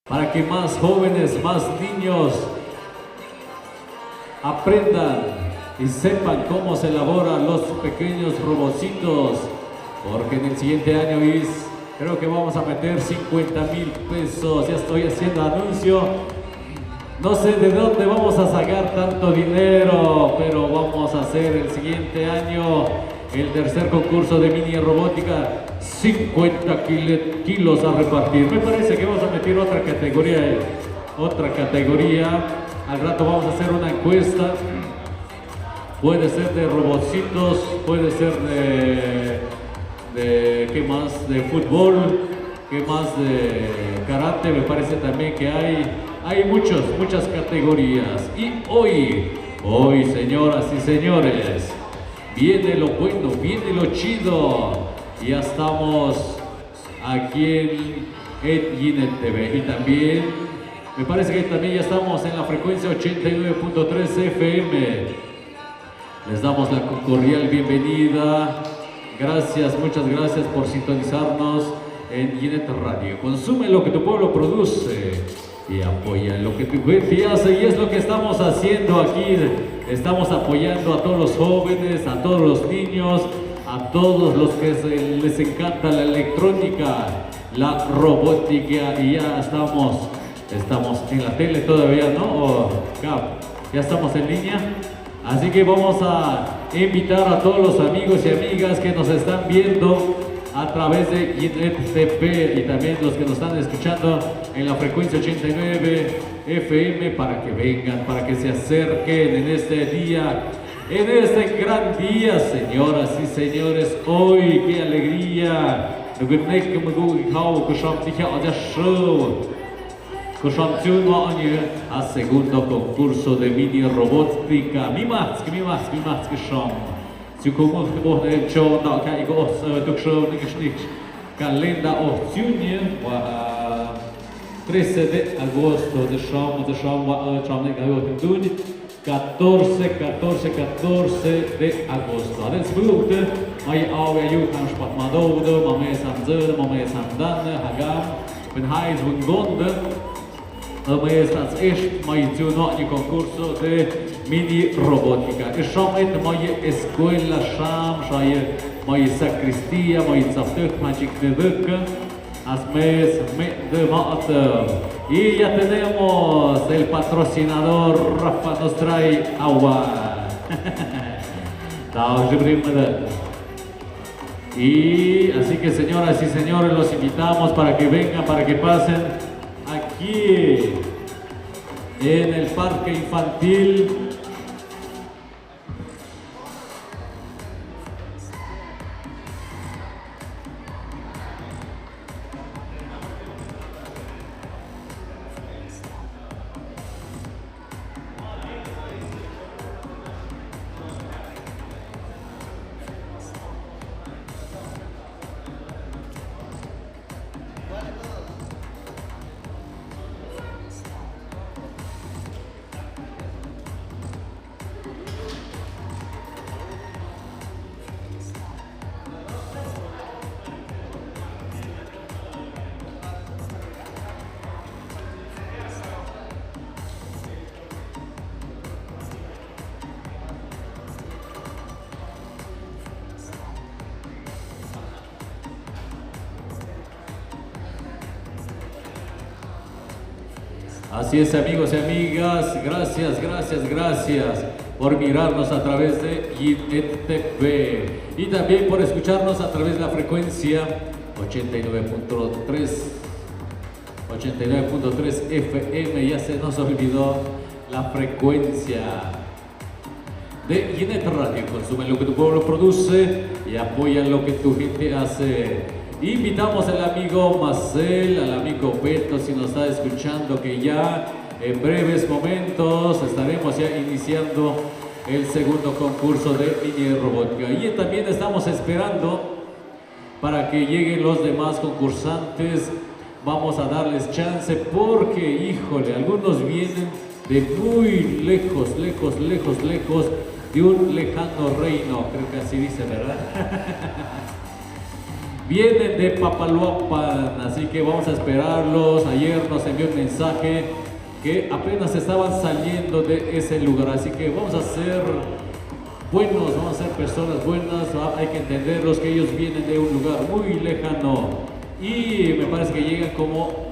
para que más jóvenes, más niños aprendan y sepan cómo se elaboran los pequeños robocitos, porque en el siguiente año creo que vamos a meter 50,000 pesos. Ya estoy haciendo anuncio. No sé de dónde vamos a sacar tanto dinero, pero vamos a hacer el siguiente año el tercer concurso de mini robótica, 50 kilos a repartir. Me parece que vamos a meter otra categoría. Al rato vamos a hacer una encuesta. Puede ser de robotcitos, puede ser ¿qué más? De fútbol, ¿qué más? De karate, me parece también que hay muchas categorías. Y hoy, señoras y señores, viene lo bueno, viene lo chido. Ya estamos aquí en Ginet TV y también, me parece que también ya estamos en la frecuencia 89.3 FM. Les damos la cordial bienvenida. Gracias, muchas gracias por sintonizarnos en Ginet Radio. Consume lo que tu pueblo produce y apoya lo que tu gente hace, y es lo que estamos haciendo aquí. Estamos apoyando a todos los jóvenes, a todos los niños, a todos los que les encanta la electrónica, la robótica, y ya estamos en la tele todavía, ¿no? Ya estamos en línea. Así que vamos a invitar a todos los amigos y amigas que nos están viendo a través de Ginet TV y también los que nos están escuchando en la frecuencia 89 FM para que vengan, para que se acerquen en este día, en este gran día, señoras y señores. Hoy, qué alegría. A segundo concurso de mini robótica. Mi macht gescham. Si como el show da ka igos show calenda opciones 13 de agosto de show 14 de agosto. Adesso brukte mai ave ju kan spat madodo, mame samzöl, mame samdan, hagam, ben haiz bungonde. Estas es el concurso de mini robótica. Es моя escuela, моя sacristía, моя цаптых, мальчик de y ya tenemos el patrocinador. Rafa nos trae agua. Y así que, señoras y señores, los invitamos para que vengan, para que pasen aquí en el parque infantil. Así es, amigos y amigas, gracias por mirarnos a través de Ginet TV y también por escucharnos a través de la frecuencia 89.3 FM. Ya se nos olvidó la frecuencia de Ginet Radio. Consume lo que tu pueblo produce y apoya lo que tu gente hace. Invitamos al amigo Marcel, al amigo Beto, si nos está escuchando, que ya en breves momentos estaremos ya iniciando el segundo concurso de mini robótica. Y también estamos esperando para que lleguen los demás concursantes. Vamos a darles chance porque, híjole, algunos vienen de muy lejos, de un lejano reino, creo que así dice, ¿verdad? vienen de Papaloapan, así que vamos a esperarlos. Ayer nos envió un mensaje que apenas estaban saliendo de ese lugar, así que vamos a ser buenos, vamos a ser personas buenas. Hay que entenderlos, que ellos vienen de un lugar muy lejano y me parece que llegan como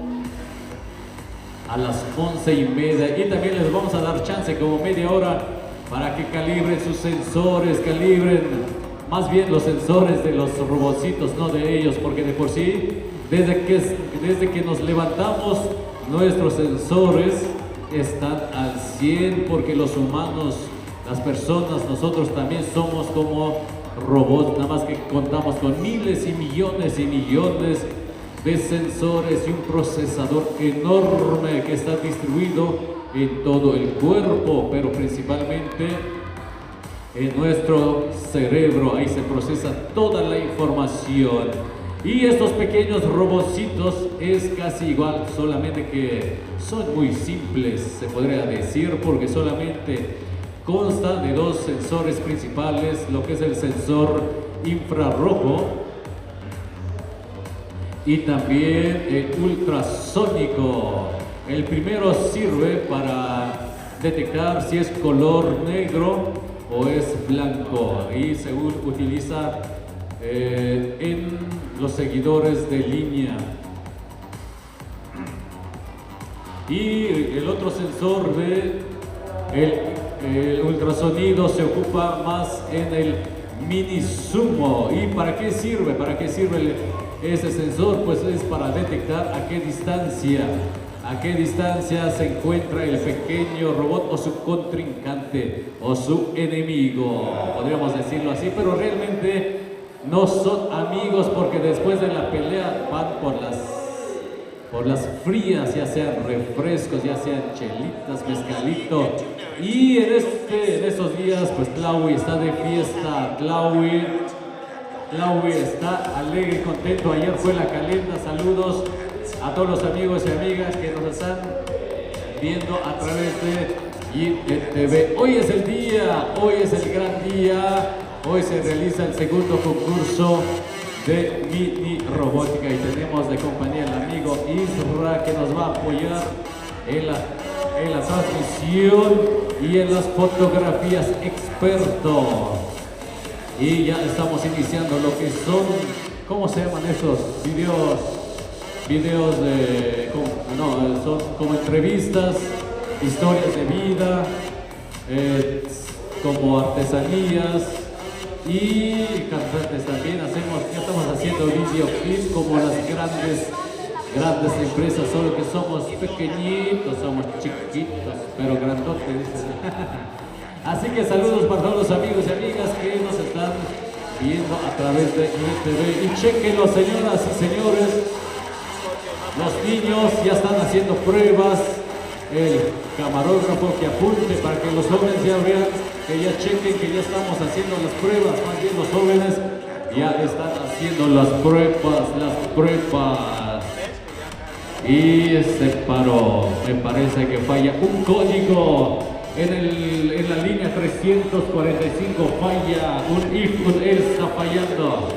a las 11:30, y también les vamos a dar chance como media hora para que calibren sus sensores, calibren más bien los sensores de los robotcitos, no de ellos, porque de por sí, desde que nos levantamos, nuestros sensores están al 100, porque los humanos, las personas, nosotros también somos como robots, nada más que contamos con miles y millones de sensores y un procesador enorme que está distribuido en todo el cuerpo, pero principalmente en nuestro cerebro. Ahí se procesa toda la información. Y estos pequeños robotcitos es casi igual, solamente que son muy simples, se podría decir, porque solamente consta de dos sensores principales, lo que es el sensor infrarrojo y también el ultrasónico. El primero sirve para detectar si es color negro o es blanco, y se utiliza en los seguidores de línea. Y el otro sensor el ultrasonido se ocupa más en el mini sumo. ¿Y para qué sirve? ¿Para qué sirve ese sensor? Pues es para detectar a qué distancia se encuentra el pequeño robot o su contrincante o su enemigo, podríamos decirlo así, pero realmente no son amigos, porque después de la pelea van por las frías, ya sean refrescos, ya sean chelitas, mezcalito. Y en estos días, pues Tlaui está de fiesta. Tlaui está alegre y contento. Ayer fue la calenda. Saludos a todos los amigos y amigas que nos están viendo a través de YNTV. Hoy es el día, hoy es el gran día. Hoy se realiza el segundo concurso de mini robótica y tenemos de compañía al amigo Isra, que nos va a apoyar en la transmisión y en las fotografías experto. Y ya estamos iniciando lo que son, ¿cómo se llaman esos videos son como entrevistas, historias de vida, como artesanías y cantantes también. Ya estamos haciendo videoclips como las grandes empresas, solo que somos pequeñitos, somos chiquitos, pero grandotes. Así que saludos para todos los amigos y amigas que nos están viendo a través de YNTV. Y chequenlo, señoras y señores, los niños ya están haciendo pruebas. El camarógrafo que apunte para que los jóvenes ya vean, que ya chequen que ya estamos haciendo las pruebas. Más bien los jóvenes ya están haciendo las pruebas. Y se paró, me parece que falla un código en la línea 345, falla él está fallando.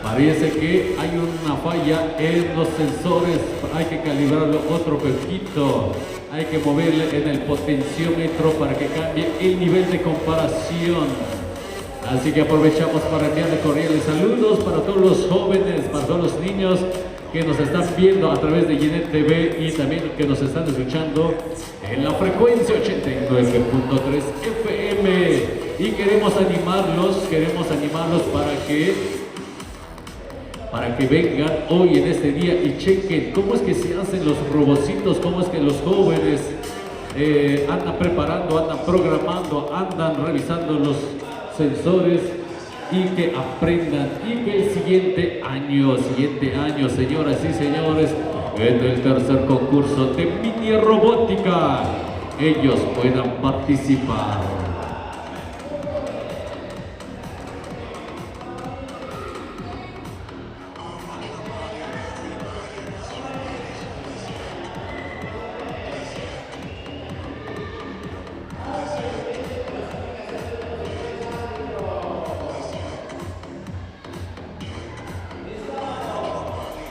Parece que hay una falla en los sensores, hay que calibrarlo otro poquito, hay que moverle en el potenciómetro para que cambie el nivel de comparación. Así que aprovechamos para enviarle cordiales saludos para todos los jóvenes, para todos los niños que nos están viendo a través de YNTV y también que nos están escuchando en la frecuencia 89.3 FM. Y queremos animarlos para que vengan hoy en este día y chequen cómo es que se hacen los robotcitos, cómo es que los jóvenes andan preparando, andan programando, andan revisando los sensores, y que aprendan, y que el siguiente año, señoras y señores, en el tercer concurso de mini robótica, ellos puedan participar.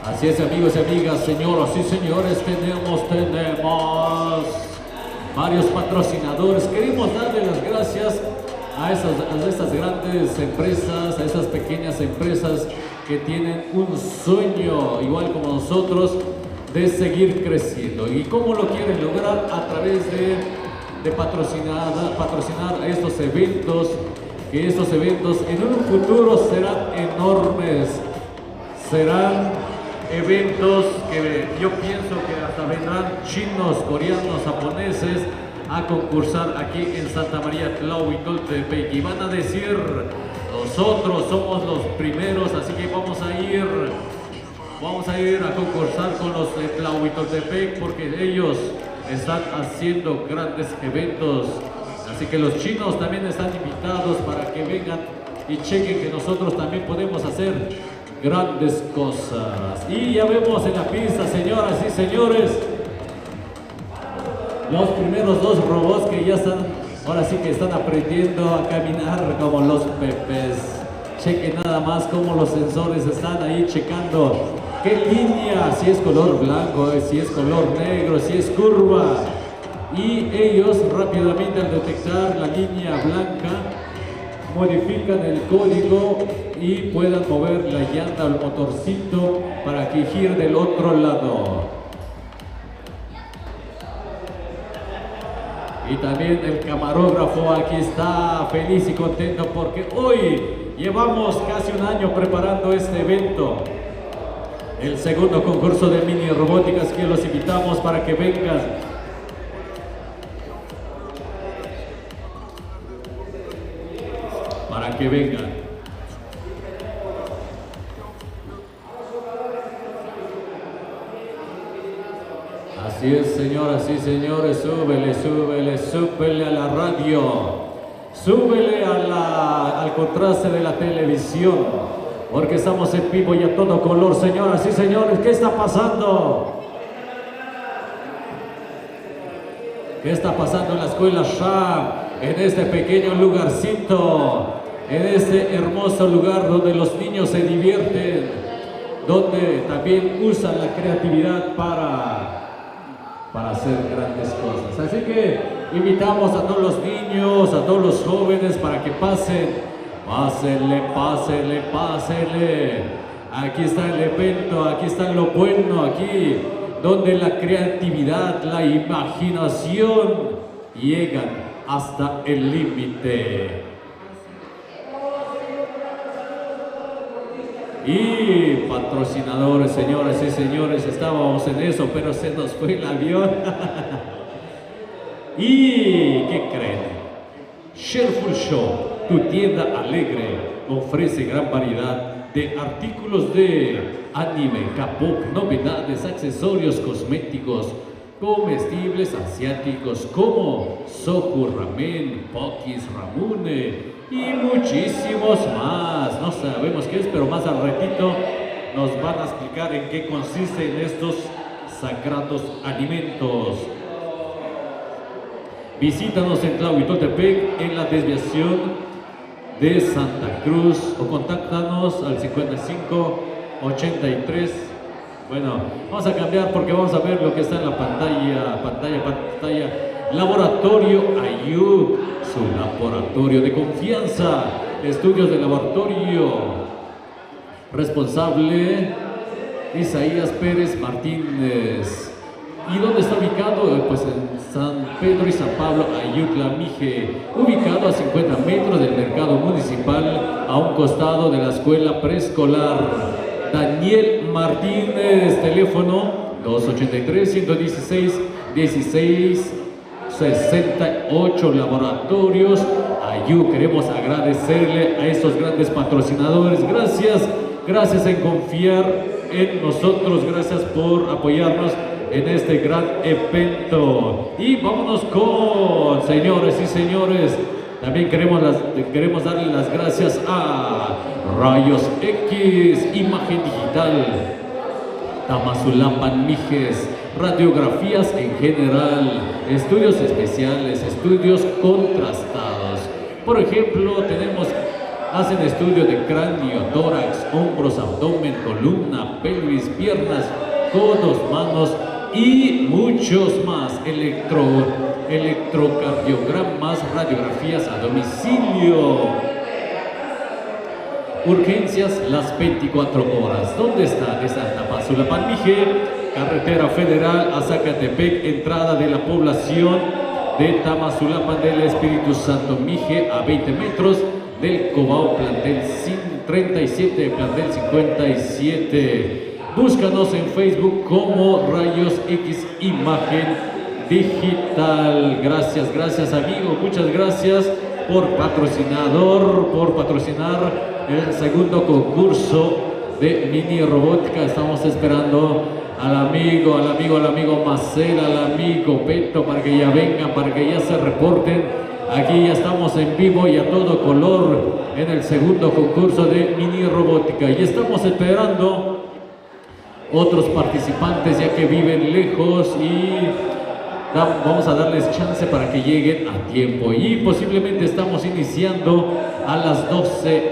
Así es, amigos y amigas, señoras y señores, tenemos varios patrocinadores. Queremos darle las gracias a esas grandes empresas, a esas pequeñas empresas que tienen un sueño, igual como nosotros, de seguir creciendo. ¿Y cómo lo quieren lograr? A través de patrocinar estos eventos, que estos eventos en un futuro serán enormes, serán eventos que yo pienso que hasta vendrán chinos, coreanos, japoneses a concursar aquí en Santa María Tlahuitoltepec y van a decir: nosotros somos los primeros, así que vamos a ir a concursar con los de Tlahuitoltepec porque ellos están haciendo grandes eventos. Así que los chinos también están invitados para que vengan y chequen que nosotros también podemos hacer grandes cosas. Y ya vemos en la pista, señoras y señores, los primeros dos robots que ya están, ahora sí que están aprendiendo a caminar como los pepes. Chequen nada más cómo los sensores están ahí checando qué línea, si es color blanco, si es color negro, si es curva. Y ellos rápidamente al detectar la línea blanca modifican el código y puedan mover la llanta o el motorcito para que gire del otro lado. Y también el camarógrafo aquí está feliz y contento porque hoy llevamos casi un año preparando este evento. El segundo concurso de mini robóticas que los invitamos para que vengan. Para que vengan. Así es, señoras y señores, súbele a la radio, súbele al contraste de la televisión, porque estamos en vivo y a todo color, señoras y señores. ¿Qué está pasando? ¿Qué está pasando en la escuela Sham? En este pequeño lugarcito, en este hermoso lugar donde los niños se divierten, donde también usan la creatividad para hacer grandes cosas. Así que invitamos a todos los niños, a todos los jóvenes para que pasen. Pásenle. Aquí está el evento, aquí está lo bueno, aquí donde la creatividad, la imaginación llegan hasta el límite. Y patrocinadores, señoras y señores, estábamos en eso, pero se nos fue el avión. ¿Y qué creen? Shareful Shop, tu tienda alegre, ofrece gran variedad de artículos de anime, K-pop, novedades, accesorios cosméticos, comestibles asiáticos como Soju Ramen, Pokis Ramune y muchísimos más. No sabemos qué es, pero más al ratito nos van a explicar en qué consisten estos sagrados alimentos. Visítanos en Tlahuitoltepec en la desviación de Santa Cruz o contáctanos al 55 83. Bueno, vamos a cambiar porque vamos a ver lo que está en la pantalla. Laboratorio Ayub, su laboratorio de confianza, estudios de laboratorio. Responsable Isaías Pérez Martínez. ¿Y dónde está ubicado? Pues en San Pedro y San Pablo, Ayutla, Mije, ubicado a 50 metros del mercado municipal, a un costado de la escuela preescolar. Daniel Martínez, teléfono 283-116-1668, Laboratorios Ayú. Queremos agradecerle a estos grandes patrocinadores. Gracias en confiar en nosotros, gracias por apoyarnos en este gran evento. Y vámonos con, señores y señores, también queremos darle las gracias a Rayos X, Imagen Digital, Tamazulapan Mijes, radiografías en general, estudios especiales, estudios contrastados. Por ejemplo, tenemos Hacen estudio de cráneo, tórax, hombros, abdomen, columna, pelvis, piernas, codos, manos y muchos más. Electrocardiogramas, radiografías a domicilio. Urgencias las 24 horas. ¿Dónde está? Está Tamazulapan Mije, carretera federal a Zacatepec, entrada de la población de Tamazulapan del Espíritu Santo Mije, a 20 metros del Cobao, plantel 37, plantel 57. Búscanos en Facebook como Rayos X Imagen Digital. Gracias amigo, muchas gracias por patrocinar el segundo concurso de mini robótica. Estamos esperando al amigo Macel, al amigo Beto, para que ya vengan, para que ya se reporten. Aquí ya estamos en vivo y a todo color en el segundo concurso de mini robótica. Y estamos esperando otros participantes ya que viven lejos y vamos a darles chance para que lleguen a tiempo. Y posiblemente estamos iniciando a las 12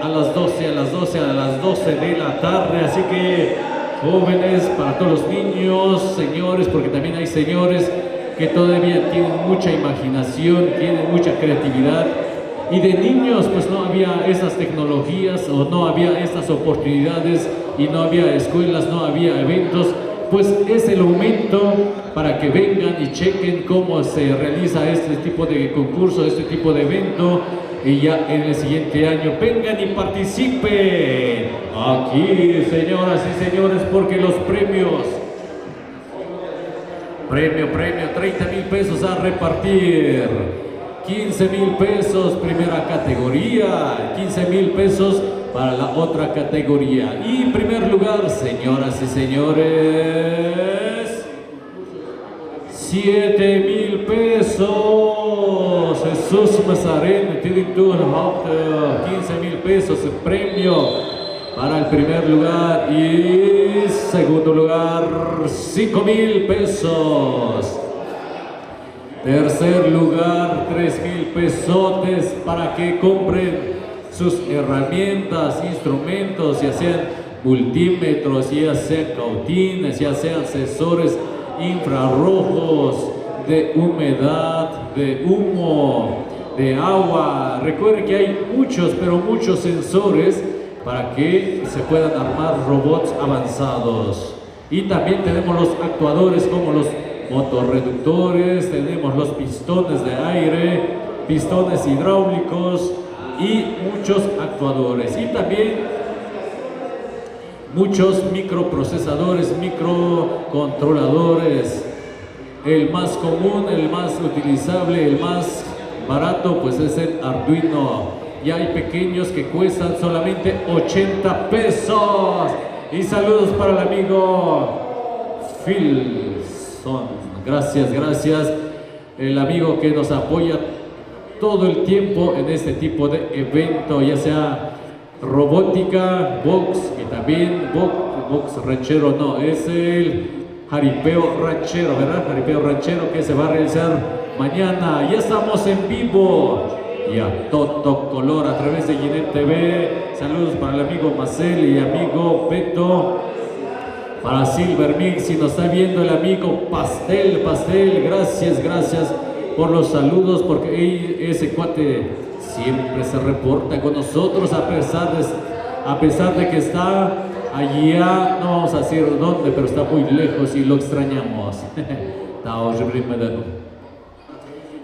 de la tarde. Así que jóvenes, para todos los niños, señores, porque también hay señores que todavía tienen mucha imaginación, tienen mucha creatividad. Y de niños pues no había esas tecnologías o no había estas oportunidades y no había escuelas, no había eventos. Pues es el momento para que vengan y chequen cómo se realiza este tipo de concurso, este tipo de evento, y ya en el siguiente año vengan y participen aquí, señoras y señores, porque los premio, 30,000 pesos a repartir, 15,000 pesos primera categoría, 15,000 pesos para la otra categoría. Y en primer lugar, señoras y señores, 7,000 pesos. Jesús Mazarén, 15,000 pesos el premio para el primer lugar. Y segundo lugar, 5,000 pesos. Tercer lugar, 3,000 pesotes para que compren sus herramientas, instrumentos, ya sean multímetros, ya sean cautines, ya sean sensores infrarrojos de humedad, de humo, de agua. Recuerden que hay muchos, pero muchos sensores para que se puedan armar robots avanzados. Y también tenemos los actuadores como los motorreductores, tenemos los pistones de aire, pistones hidráulicos y muchos actuadores. Y también muchos microprocesadores, microcontroladores. El más común, el más utilizable, el más barato, pues es el Arduino. Y hay pequeños que cuestan solamente 80 pesos. Y saludos para el amigo Philson. Gracias. El amigo que nos apoya todo el tiempo en este tipo de evento, ya sea robótica, box, y también box ranchero, no, es el jaripeo ranchero, ¿verdad? Jaripeo ranchero que se va a realizar mañana. Ya estamos en vivo y a todo color a través de Ginet TV. Saludos para el amigo Macel y amigo Beto. Para Silver Mix, si nos está viendo el amigo Pastel, gracias por los saludos, porque ese cuate siempre se reporta con nosotros a pesar de que está allá, no vamos a decir dónde, pero está muy lejos y lo extrañamos.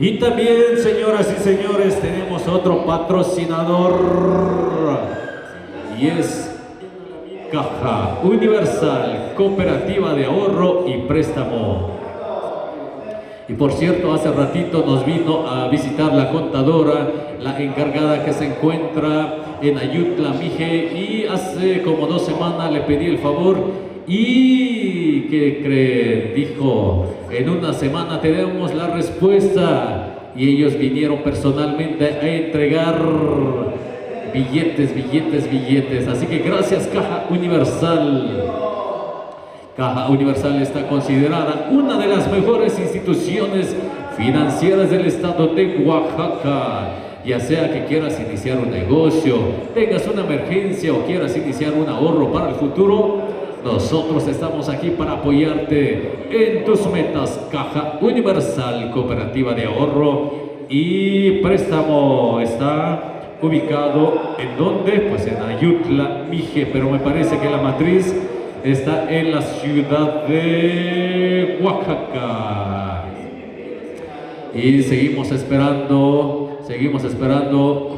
Y también, señoras y señores, tenemos otro patrocinador y es Caja Universal, Cooperativa de Ahorro y Préstamo. Y por cierto, hace ratito nos vino a visitar la contadora, la encargada que se encuentra en Ayutla Mije, y hace como 2 semanas le pedí el favor y ¿qué creen? Dijo, en 1 semana tenemos la respuesta, y ellos vinieron personalmente a entregar billetes. Así que gracias, Caja Universal. Caja Universal está considerada una de las mejores instituciones financieras del estado de Oaxaca. ya sea que quieras iniciar un negocio, tengas una emergencia o quieras iniciar un ahorro para el futuro, nosotros estamos aquí para apoyarte en tus metas. Caja Universal Cooperativa de Ahorro y Préstamo está ubicado ¿en dónde? Pues en Ayutla, Mije, pero me parece que la matriz está en la ciudad de Oaxaca. Y seguimos esperando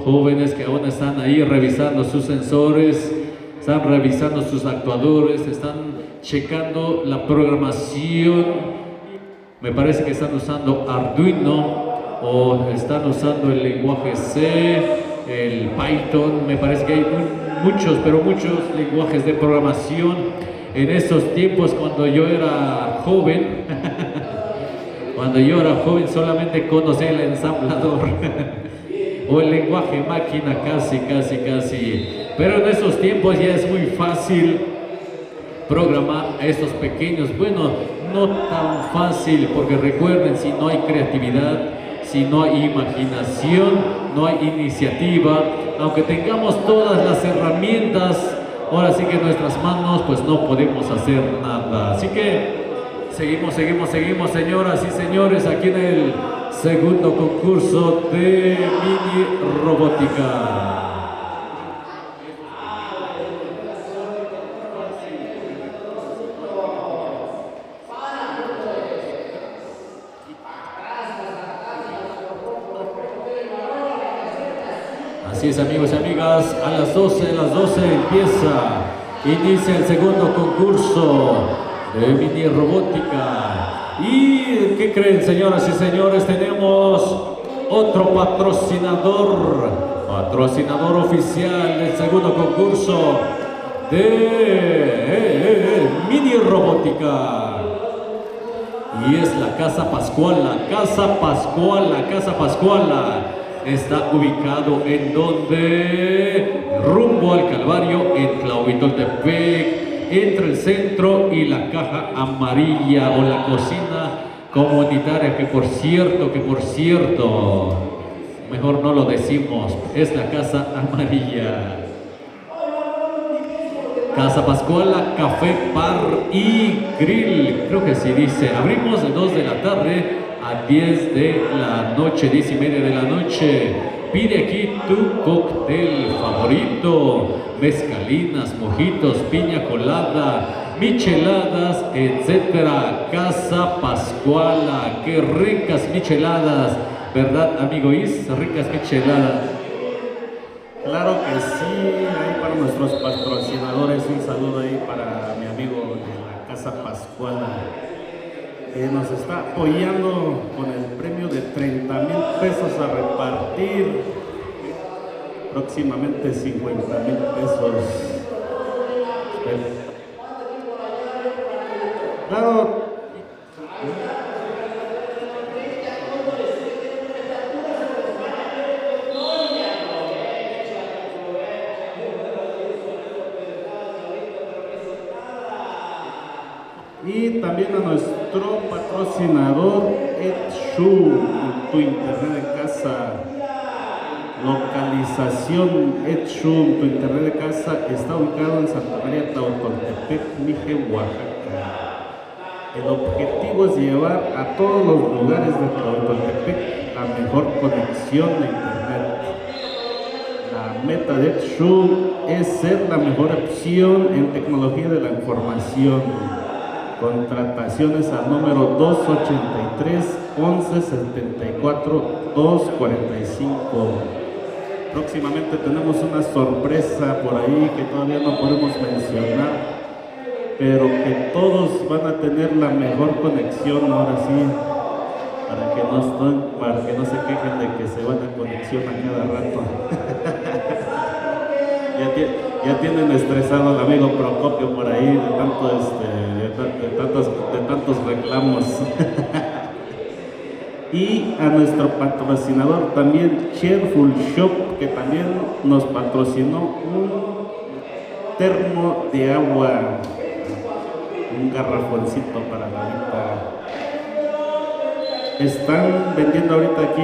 jóvenes que aún están ahí revisando sus sensores, están revisando sus actuadores, están checando la programación. Me parece que están usando Arduino o están usando el lenguaje C, el Python. Me parece que hay muchos lenguajes de programación. En esos tiempos, cuando yo era joven, solamente conocía el ensamblador o el lenguaje máquina, casi. Pero en esos tiempos ya es muy fácil programar a estos pequeños. Bueno, no tan fácil, porque recuerden, si no hay creatividad, si no hay imaginación, no hay iniciativa, aunque tengamos todas las herramientas, ahora sí que en nuestras manos, pues no podemos hacer nada. Así que seguimos, señoras y señores, aquí en el segundo concurso de mini robótica. Así es, amigos y amigas, a las 12 inicia el segundo concurso de mini robótica. ¿Y qué creen, señoras y señores? Tenemos otro patrocinador oficial del segundo concurso de mini robótica. Y es la Casa Pascuala. Casa Pascuala está ubicado en donde, rumbo al Calvario, en Tlahuitoltepec, entre el centro y la Caja Amarilla o la cocina comunitaria, que por cierto, mejor no lo decimos, es la Casa Amarilla. Casa Pascuala, Café, Bar y Grill, creo que así dice. Abrimos de 2 de la tarde a 10 de la noche, 10:30 de la noche. Pide aquí tu cóctel favorito, mezcalinas, mojitos, piña colada, micheladas, etcétera. Casa Pascuala, qué ricas micheladas, ¿verdad, amigo Is? Ricas micheladas. Claro que sí, ahí para nuestros patrocinadores, un saludo ahí para mi amigo de la Casa Pascuala, que nos está apoyando con el premio de 30,000 pesos a repartir, próximamente 50,000 pesos. Claro. Y también a nuestro patrocinador EdShu, tu internet de casa. Localización EdShu, tu internet de casa, está ubicado en Santa María Tlahuitoltepec, Mije, Oaxaca. El objetivo es llevar a todos los lugares de Tlahuitoltepec la mejor conexión de internet. La meta de EdShu es ser la mejor opción en tecnología de la información. Contrataciones al número 283 11 74 245. Próximamente tenemos una sorpresa por ahí que todavía no podemos mencionar, pero que todos van a tener la mejor conexión ahora sí, para que no se quejen de que se va la conexión a cada rato. Ya tienen estresado al amigo Procopio por ahí de tantos reclamos. Y a nuestro patrocinador también, Cheerful Shop, que también nos patrocinó un termo de agua, un garrafoncito para la vida. Están vendiendo ahorita aquí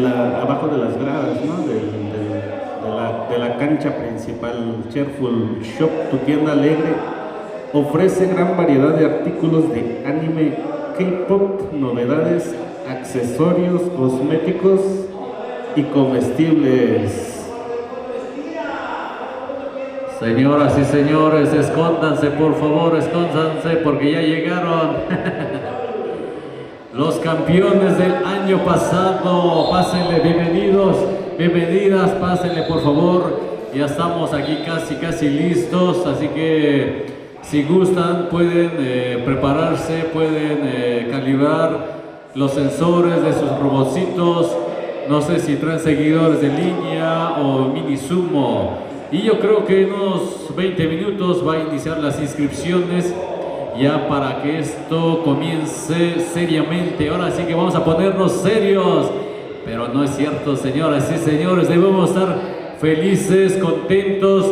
abajo de las gradas, ¿no? De la cancha principal. Cheerful Shop, tu tienda alegre, ofrece gran variedad de artículos de anime, K-pop, novedades, accesorios, cosméticos y comestibles. Señoras y señores, escóndanse, por favor, escóndanse porque ya llegaron los campeones del año pasado. Pásenle, bienvenidos, bienvenidas, pásenle por favor. Ya estamos aquí casi listos, así que si gustan pueden prepararse, pueden calibrar los sensores de sus robotcitos. No sé si traen seguidores de línea o mini sumo. Y yo creo que en unos 20 minutos va a iniciar las inscripciones ya para que esto comience seriamente. Ahora sí que vamos a ponernos serios, pero no es cierto, señoras y señores, debemos estar felices, contentos,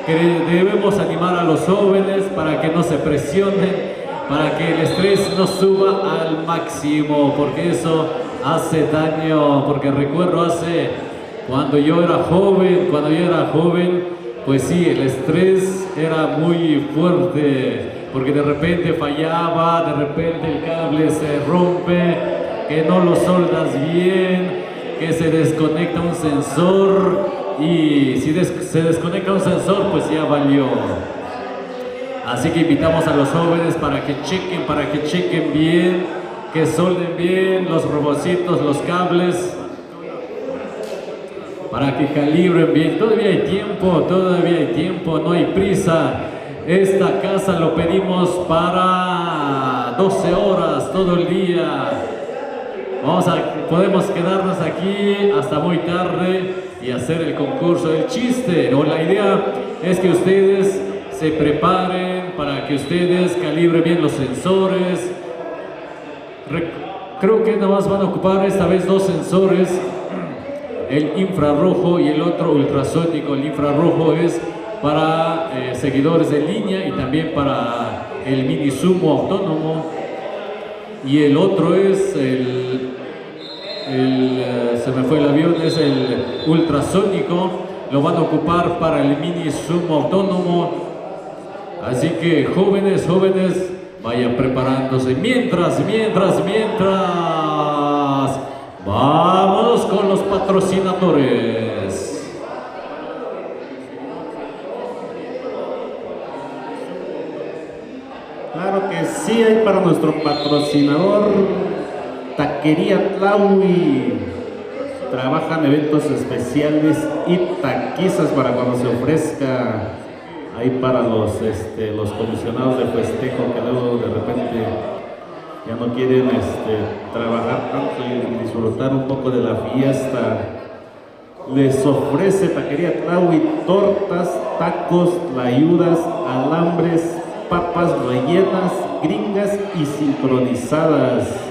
que debemos animar a los jóvenes para que no se presionen, para que el estrés no suba al máximo, porque eso hace daño. Porque recuerdo cuando yo era joven, pues sí, el estrés era muy fuerte, porque de repente fallaba, de repente el cable se rompe, que no lo soldas bien, que se desconecta un sensor, y si se desconecta un sensor, pues ya valió. Así que invitamos a los jóvenes para que chequen bien, que solden bien los robocitos, los cables, para que calibren bien. Todavía hay tiempo, no hay prisa. Esta casa lo pedimos para 12 horas todo el día. Podemos quedarnos aquí hasta muy tarde y hacer el concurso del chiste. O la idea es que ustedes se preparen para que ustedes calibren bien los sensores. Creo que nada más van a ocupar esta vez 2 sensores, el infrarrojo y el otro ultrasónico. El infrarrojo es para seguidores de línea y también para el mini sumo autónomo, y el otro es se me fue el avión, es el ultrasónico. Lo van a ocupar para el mini sumo autónomo. Así que jóvenes, vayan preparándose. Mientras, vamos con los patrocinadores. Claro que sí, hay para nuestro patrocinador, Taquería Tlaui. Trabajan eventos especiales y taquizas para cuando se ofrezca. Ahí para los comisionados de festejo que luego de repente ya no quieren trabajar tanto y disfrutar un poco de la fiesta. Les ofrece Taquería Tlaui tortas, tacos, tlayudas, alambres, papas rellenas, gringas y sincronizadas.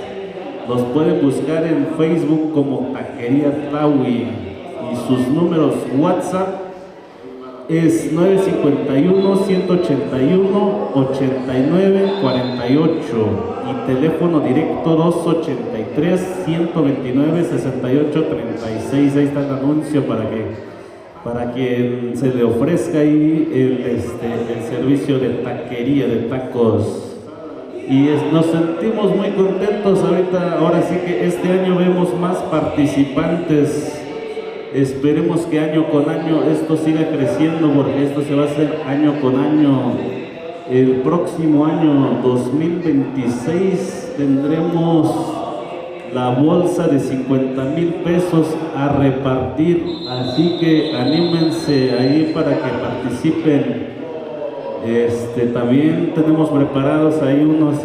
Los pueden buscar en Facebook como Taquería Tlaui, y sus números WhatsApp es 951-181-8948 y teléfono directo 283-129-6836. Ahí está el anuncio para que se le ofrezca ahí el servicio de taquería, de tacos. Y nos sentimos muy contentos ahora sí que este año vemos más participantes. Esperemos que año con año esto siga creciendo, porque esto se va a hacer año con año. El próximo año 2026 tendremos la bolsa de 50,000 pesos a repartir, así que anímense ahí para que participen. También tenemos preparados ahí unos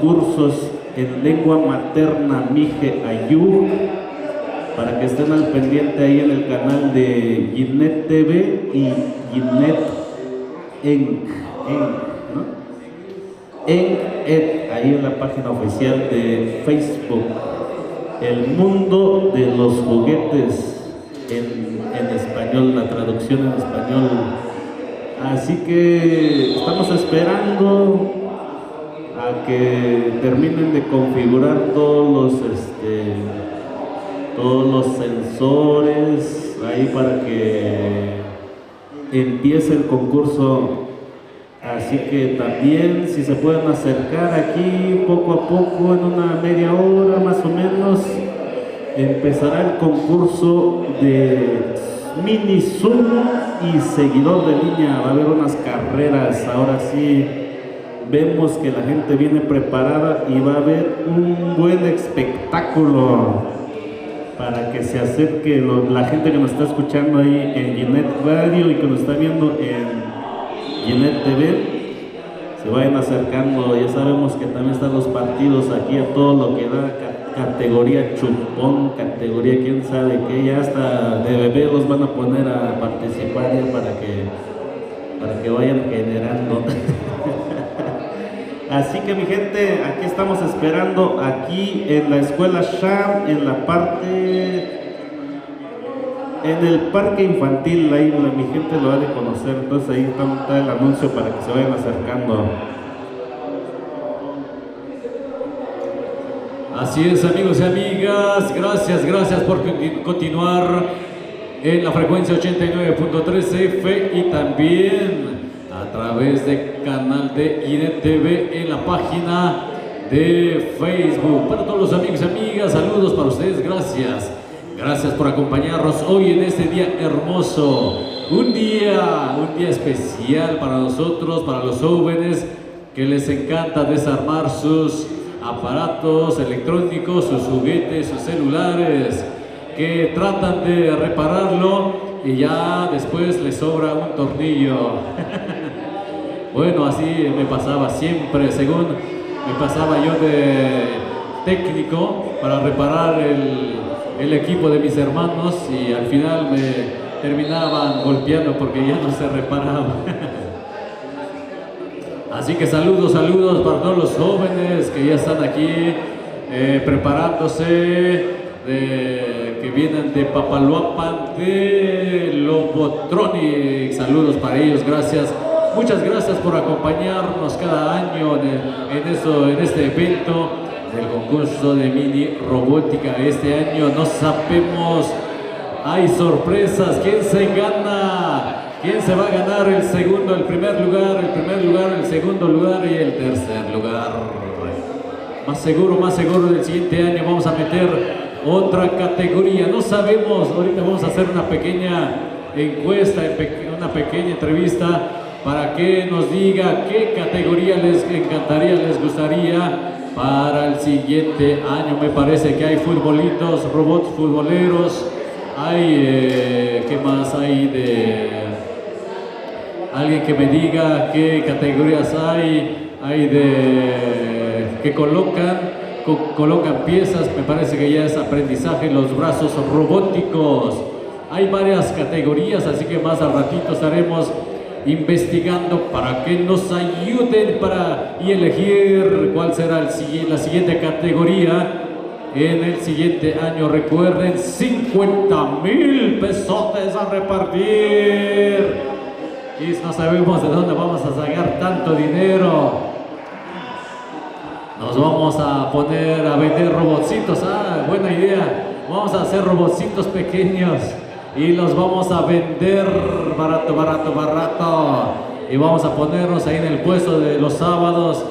cursos en lengua materna Mije Ayú, para que estén al pendiente ahí en el canal de Ginet TV y Ginet ahí en la página oficial de Facebook. El mundo de los juguetes en español, la traducción en español. Así que estamos esperando a que terminen de configurar todos todos los sensores, ahí para que empiece el concurso. Así que también si se pueden acercar aquí poco a poco, en una media hora más o menos, empezará el concurso de mini sumo y seguidor de línea. Va a haber unas carreras, ahora sí vemos que la gente viene preparada y va a haber un buen espectáculo para que se acerque la gente que nos está escuchando ahí en Ginet Radio y que nos está viendo en Ginet TV, se vayan acercando. Ya sabemos que también están los partidos aquí a todo lo que da, categoría chupón, categoría quién sabe qué, ya hasta de bebé los van a poner a participar ya para que vayan generando. Así que mi gente, aquí estamos esperando aquí en la escuela Sham, en la parte, en el parque infantil. Ahí mi gente lo ha de conocer, entonces ahí está el anuncio para que se vayan acercando. Así es, amigos y amigas, gracias por continuar en la frecuencia 89.3 F y también a través del canal de Ginet TV en la página de Facebook. Para todos los amigos y amigas, saludos para ustedes, gracias por acompañarnos hoy en este día hermoso, un día especial para nosotros, para los jóvenes que les encanta desarmar sus aparatos electrónicos, sus juguetes, sus celulares, que tratan de repararlo y ya después les sobra un tornillo. Bueno, así me pasaba siempre, según me pasaba yo de técnico para reparar el equipo de mis hermanos y al final me terminaban golpeando porque ya no se reparaba. Así que saludos para todos los jóvenes que ya están aquí preparándose, que vienen de Papaloapan, de Lobotronic. Saludos para ellos, muchas gracias por acompañarnos cada año en este evento del concurso de mini robótica. Este año no sabemos, hay sorpresas, quién se va a ganar el primer lugar, el segundo lugar y el tercer lugar. Más seguro del siguiente año vamos a meter otra categoría, no sabemos, ahorita vamos a hacer una pequeña encuesta, una pequeña entrevista para que nos diga qué categoría les encantaría, les gustaría para el siguiente año. Me parece que hay futbolitos, robots futboleros, hay, ¿qué más hay de...? Alguien que me diga qué categorías hay que colocan piezas. Me parece que ya es aprendizaje, los brazos robóticos. Hay varias categorías, así que más al ratito estaremos investigando para que nos ayuden y elegir cuál será la siguiente categoría en el siguiente año. Recuerden, 50,000 pesotes a repartir. Y no sabemos de dónde vamos a sacar tanto dinero. Nos vamos a poner a vender robotcitos. Buena idea. Vamos a hacer robotcitos pequeños y los vamos a vender barato. Y vamos a ponernos ahí en el puesto de los sábados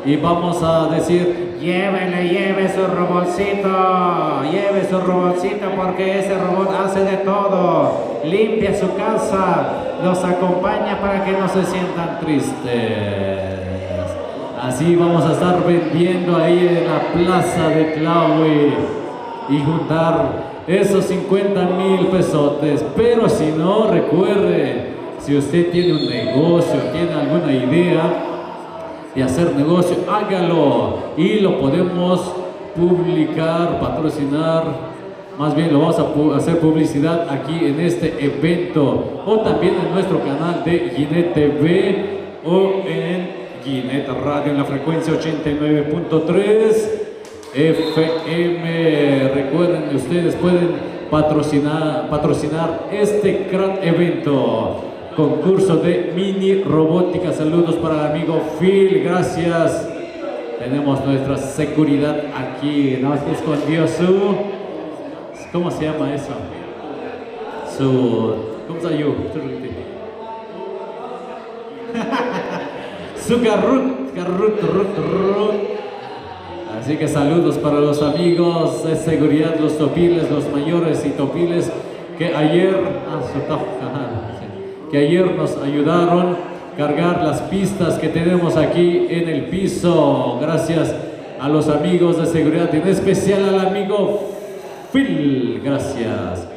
y vamos a decir: lleve su robotcito porque ese robot hace de todo. Limpia su casa, los acompaña para que no se sientan tristes. Así vamos a estar vendiendo ahí en la plaza de Tlahui y juntar esos 50,000 pesotes. Pero si no, recuerde, si usted tiene un negocio, tiene alguna idea de hacer negocio, hágalo y lo podemos publicar, patrocinar. Más bien lo vamos a hacer publicidad aquí en este evento o también en nuestro canal de Ginet TV o en Ginet Radio en la frecuencia 89.3 FM. Recuerden que ustedes pueden patrocinar este gran evento, concurso de mini robótica. Saludos para el amigo Phil, gracias. Tenemos nuestra seguridad aquí, ¿no? Se escondió ¿cómo se llama eso? ¿Cómo se llama? Su carrut. Así que saludos para los amigos de seguridad, los topiles, los mayores y topiles que ayer nos ayudaron a cargar las pistas que tenemos aquí en el piso. Gracias a los amigos de seguridad, en especial al amigo Phil. Gracias.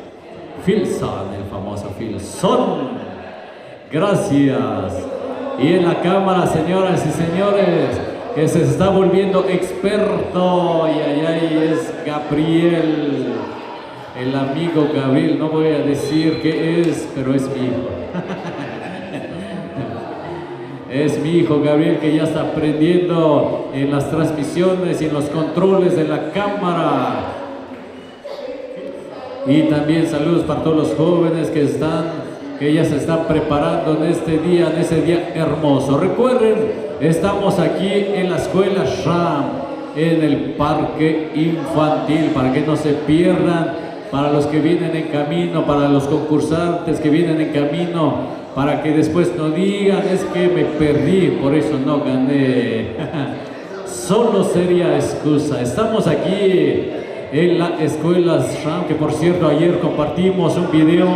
Philson, el famoso Philson. Gracias. Y en la cámara, señoras y señores, que se está volviendo experto, y ahí es Gabriel, el amigo Gabriel. No voy a decir qué es, pero es mi hijo. Es mi hijo Gabriel, que ya está aprendiendo en las transmisiones y en los controles de la cámara. Y también saludos para todos los jóvenes que ya se están preparando en ese día hermoso. Recuerden, estamos aquí en la escuela Sham, en el parque infantil, para que no se pierdan, para los que vienen en camino, para los concursantes que vienen en camino, para que después no digan, es que me perdí, por eso no gané. Solo sería excusa. Estamos aquí en la escuela Sham, que por cierto ayer compartimos un video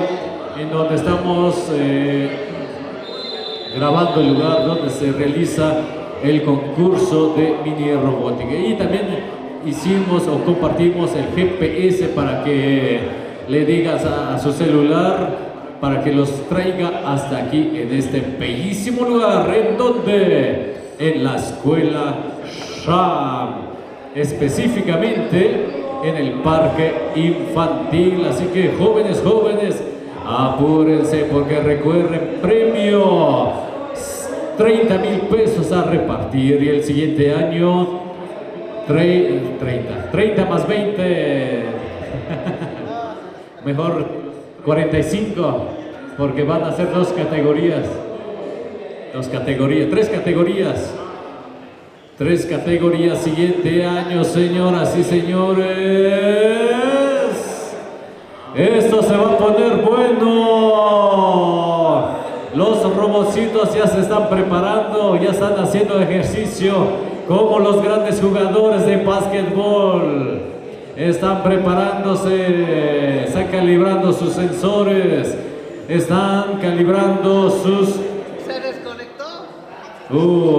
en donde estamos grabando el lugar donde se realiza el concurso de mini robótica, y también hicimos o compartimos el GPS para que le digas a su celular para que los traiga hasta aquí en este bellísimo lugar. ¿En donde? En la escuela Sham, específicamente en el parque infantil. Así que jóvenes, apúrense, porque recuerden, premio 30,000 pesos a repartir, y el siguiente año 30 más 20 mejor 45, porque van a ser tres categorías siguiente año, señoras y señores. Esto se va a poner bueno. Los robocitos ya se están preparando, ya están haciendo ejercicio como los grandes jugadores de básquetbol. Están preparándose, están calibrando sus sensores, están calibrando sus... ¿Se desconectó?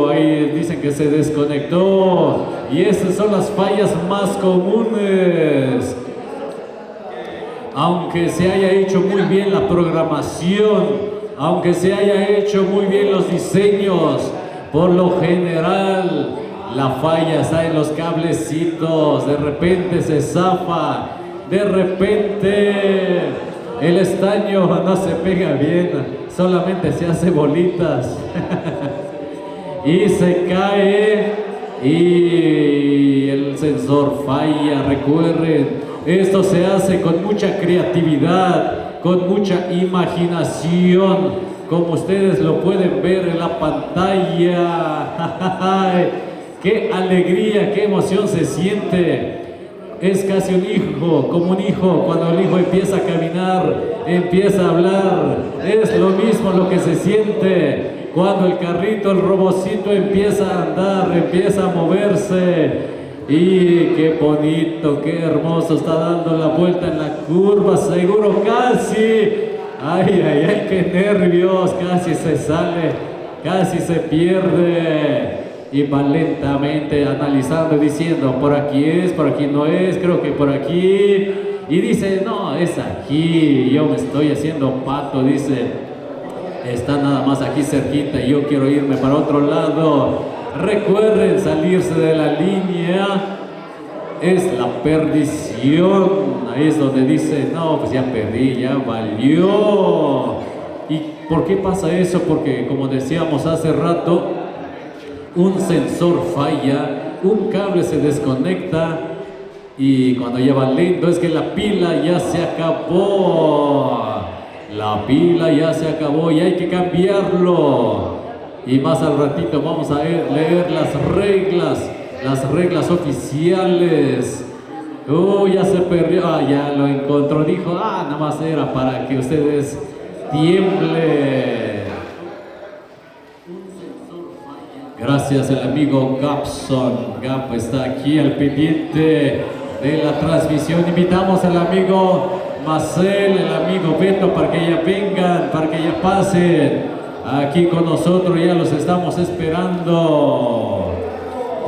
Ahí dicen que se desconectó. Y esas son las fallas más comunes. Aunque se haya hecho muy bien la programación, aunque se haya hecho muy bien los diseños, por lo general la falla está en los cablecitos. De repente se zafa, de repente el estaño no se pega bien, solamente se hace bolitas y se cae y el sensor falla. Recuerden, esto se hace con mucha creatividad, con mucha imaginación, como ustedes lo pueden ver en la pantalla. ¡Qué alegría, qué emoción se siente! Es casi un hijo, como un hijo, cuando el hijo empieza a caminar, empieza a hablar. Es lo mismo lo que se siente cuando el carrito, el robocito empieza a andar, empieza a moverse. Y qué bonito, qué hermoso, está dando la vuelta en la curva, seguro casi. Ay, qué nervios, casi se sale, casi se pierde. Y va lentamente analizando, diciendo, por aquí es, por aquí no es, creo que por aquí. Y dice, no, es aquí, yo me estoy haciendo pato, dice, está nada más aquí cerquita y yo quiero irme para otro lado. Recuerden, salirse de la línea es la perdición. Ahí es donde dice, no, pues ya perdí, ya valió. ¿Y por qué pasa eso? Porque, como decíamos hace rato, un sensor falla, un cable se desconecta, y cuando ya va lento es que la pila ya se acabó. La pila ya se acabó y hay que cambiarlo. Y más al ratito vamos a leer las reglas oficiales Ya se perdió. Ya lo encontró. Dijo, nada más era para que ustedes tiemblen. Gracias el amigo Gapson. Gap está aquí al pendiente de la transmisión. Invitamos al amigo Marcel, el amigo Beto, para que ya vengan, para que ya pasen aquí con nosotros. Ya los estamos esperando,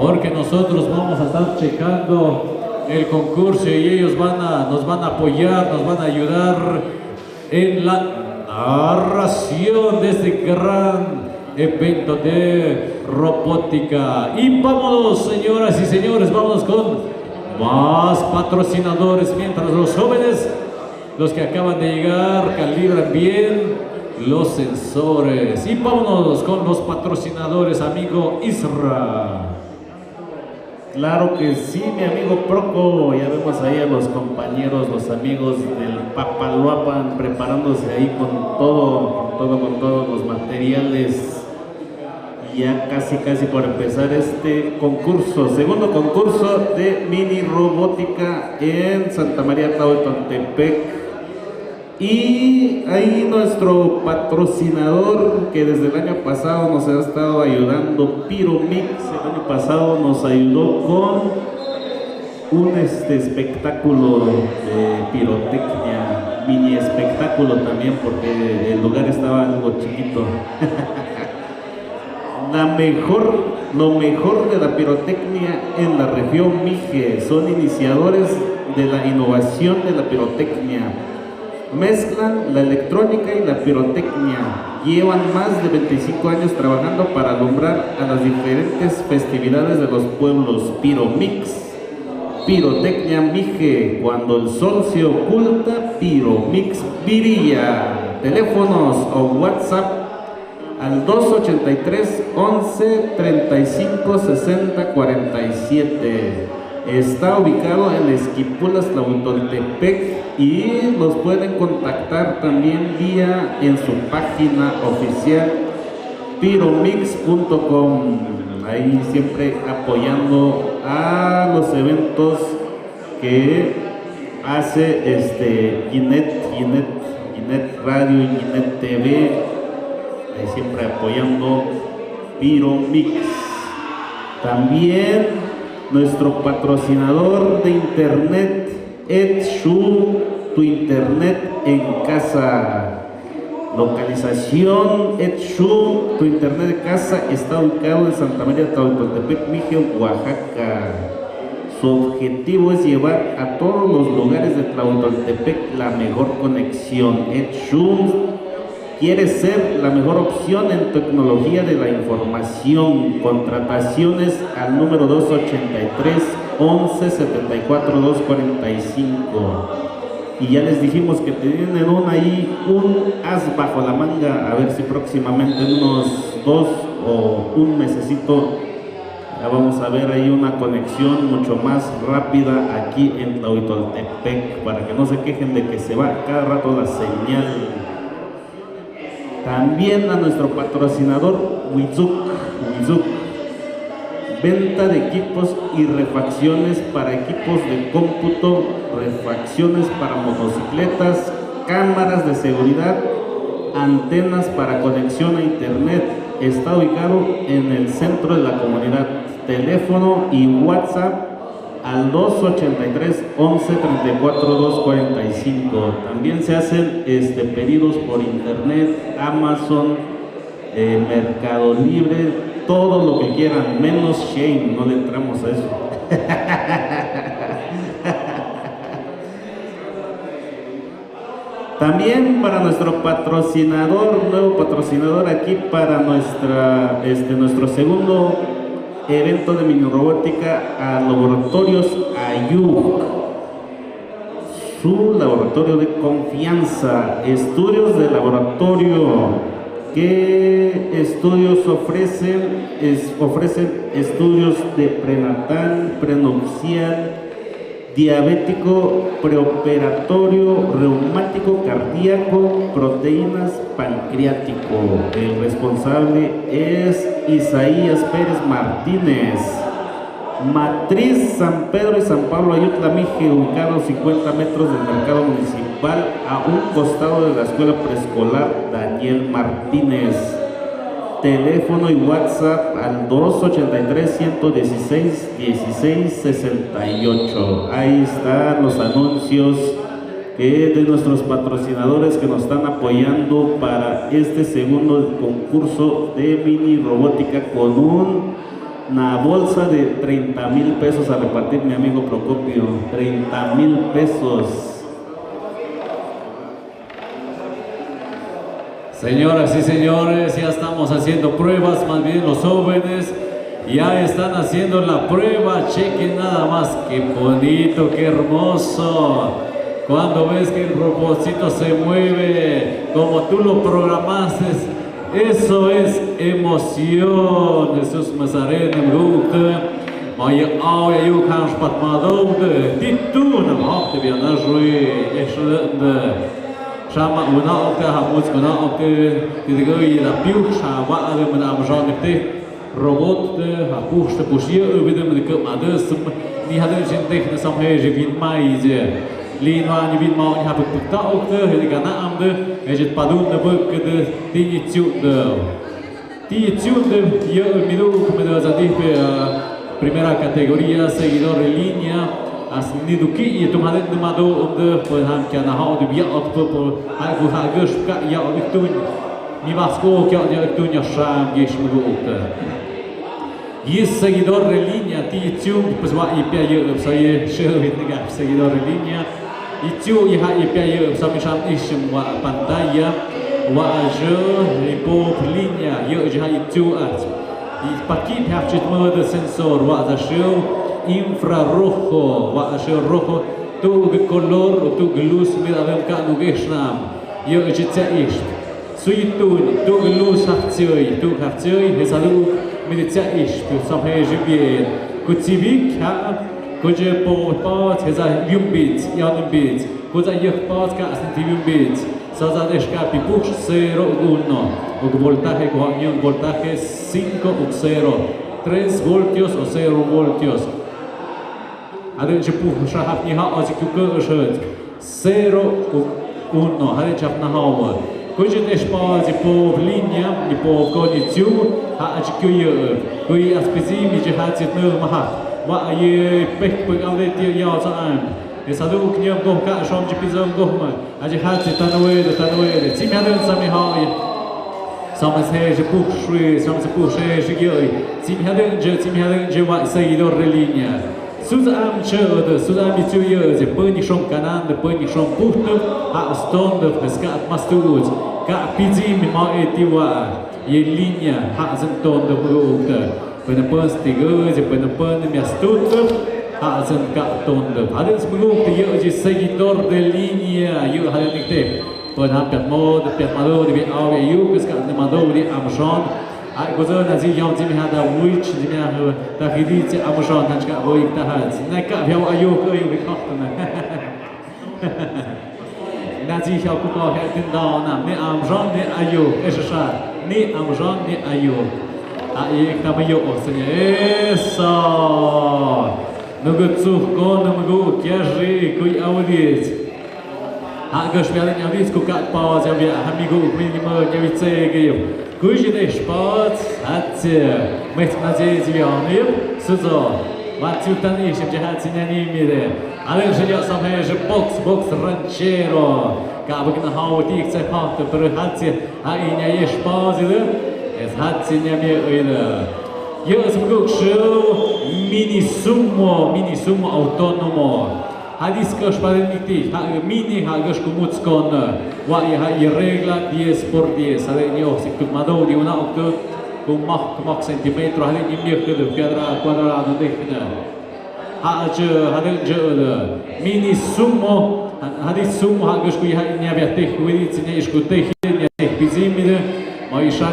porque nosotros vamos a estar checando el concurso y ellos nos van a apoyar, nos van a ayudar en la narración de este gran evento de robótica. Y vámonos, señoras y señores, vámonos con más patrocinadores, mientras los jóvenes, los que acaban de llegar, calibran bien los sensores. Y vámonos con los patrocinadores, amigo Isra. Claro que sí, mi amigo Proco. Ya vemos ahí a los compañeros, los amigos del Papaloapan preparándose ahí con todos los materiales. Ya casi por empezar este concurso, segundo concurso de mini robótica en Santa María Tlahuetontepec. Y ahí nuestro patrocinador, que desde el año pasado nos ha estado ayudando, Piromix. El año pasado nos ayudó con un espectáculo de pirotecnia, mini espectáculo también, porque el lugar estaba algo chiquito. Lo mejor de la pirotecnia en la región Mije. Son iniciadores de la innovación de la pirotecnia. Mezclan la electrónica y la pirotecnia. Llevan más de 25 años trabajando para alumbrar a las diferentes festividades de los pueblos. Piromix, pirotecnia Mije. Cuando el sol se oculta, Piromix brilla. Teléfonos o WhatsApp al 283 11 35 60 47. Está ubicado en Esquipulas, Tlahuetontepec, y los pueden contactar también vía en su página oficial piromix.com. Ahí siempre apoyando a los eventos que hace Ginet Radio y Ginet TV. Ahí siempre apoyando Piromix. También nuestro patrocinador de internet, Edshu, tu internet en casa. Localización Edshu, tu internet de casa, está ubicado en Santa María Tlahuetontepec, Mije, Oaxaca. Su objetivo es llevar a todos los lugares de Tlahuetontepec la mejor conexión. Edshu quiere ser la mejor opción en tecnología de la información. Contrataciones al número 283 11 74 245. Y ya les dijimos que tienen un as bajo la manga. A ver si próximamente, en unos 2 o un mesecito, ya vamos a ver ahí una conexión mucho más rápida aquí en Tlahuetontepec, para que no se quejen de que se va cada rato la señal. También a nuestro patrocinador Wizuk, venta de equipos y refacciones para equipos de cómputo, refacciones para motocicletas, cámaras de seguridad, antenas para conexión a internet. Está ubicado en el centro de la comunidad. Teléfono y WhatsApp al 283 11 34 245. También se hacen pedidos por internet, Amazon, Mercado Libre, todo lo que quieran, menos Shein, no le entramos a eso. También para nuestro patrocinador, nuevo patrocinador aquí para nuestro segundo evento de mini robótica, a Laboratorios Ayuk, su laboratorio de confianza. Estudios de laboratorio. ¿Qué estudios ofrecen? Ofrecen estudios de prenatal, prenupcial, diabético, preoperatorio, reumático, cardíaco, proteínas, pancreático. El responsable es Isaías Pérez Martínez. Matriz San Pedro y San Pablo Ayutla Mije, ubicado 50 metros del mercado municipal, a un costado de la escuela preescolar Daniel Martínez. Teléfono y WhatsApp al 283-116-1668. Ahí están los anuncios de nuestros patrocinadores que nos están apoyando para este segundo concurso de mini robótica con una bolsa de 30,000 pesos a repartir, mi amigo Procopio. 30,000 pesos. Señoras y señores, ya estamos haciendo pruebas, más bien los jóvenes ya están haciendo la prueba. Chequen nada más, qué bonito, qué hermoso. Cuando ves que el robotcito se mueve como tú lo programaste, eso es emoción. Jesús Nazareno, Gute, Maya Auya, Yukan Spatmadode, Tituna, Hafte, Bianajui, Eshende. Sama una okte hamuz kuna okte tidigoi la piucha wa ale men amjan te robot de hapuste pushie ubide men ke ades ni hadin jente ne samhe je vin mai je linwa ni vin mau ni hapu ta okte he gana amde ejet padun de buk de ti tiu de ye midu como de zadih pe primera categoría seguidor en línea. As niduki y tu madet de mado de perham kana ha de bia op po algo ha gus ka ya op tu ni vasco que ya tu nya sham gesh mugut y seguidor en línea ti tu pues va y pia yo sai shevit nega seguidor en línea y tu y ha y pia yo sa mi sham ishim wa pantalla wa je y po línea yo je ha y tu at y pakit have chit mo de sensor wa da show infrarrojo, va a ser rojo, tu color, tu luz, mira, vem cá no gesnam, eu já te isto. Sui tu luz haftioi, essa luz, me te isto, só reage bem. Kutivik, ha, kuje pot, essa yumbit, yanumbit, kuza yukpot, cá, senti yumbit. Só za escape push 0,1, o voltaje com voltaje 5 ou 0, 3 voltios ou 0 voltios. Ada jepuh syahab ni hak azik juga ushad 0,1 ada jap na hawa kujet espa jepo linha jepo konitiu hak azik kuya kui aspezi mi jahat jet no mahak wa ye pek pek aude dia ya saan esadu knyam goh ka shom jepizam goh ma aji hat tanwe sim hada sami hai sama se jepuh shri sama se puh she jigoi sim hada je wa seguidor de linha Suzam cherde, suzam bituyeuse, pâni shom canan, pâni shom puhtu, ha stond de pescat mastut, ca pizim ma etiwa, e linha, ha zenton de brugte, până pân stigăze, până pân miastut, ha zen ca tonde. Adens brugte, eu de seguidor de linha, eu hade nicte, până ha piat mod, piat mado de au eu, că scat de mado de amjon. Ai goză nazi iau zi mi hada uici zi mi ha ta hidice amjon han ska voi ta hat. Na ka viau ayu că eu vi cohtana. Nazi iau cu co he tin da na ni amjon ni ayu esha ni amjon ni ayu. Ai ta mai eu o să ne esa. Nu gătsu co nu mgu chiaji cu audiți. Ha găși mi-a audiți cu cat pauza via amigo minimă ne vițe eu. Kuji de sport hat mit nazi vianib suzo matiu tani shim jahat sinani mire ale jya samhe je box ranchero ka bugna hawti kse pat per hat ha inya ye sport ile es hat sinami ile yo smuguk show mini sumo autonomo Hadis că își pare nicti, mini hagăși cu muți con, wa e regla 10 por 10, ale eu zic tu mă dau de una octă cu mac centimetru, ale nimeni că de piatra quadrată de hine. Hade mini sumo, hadis sumo hagăși cu ea avea teh uiți ne ești cu teh ne teh bizimide, mai așa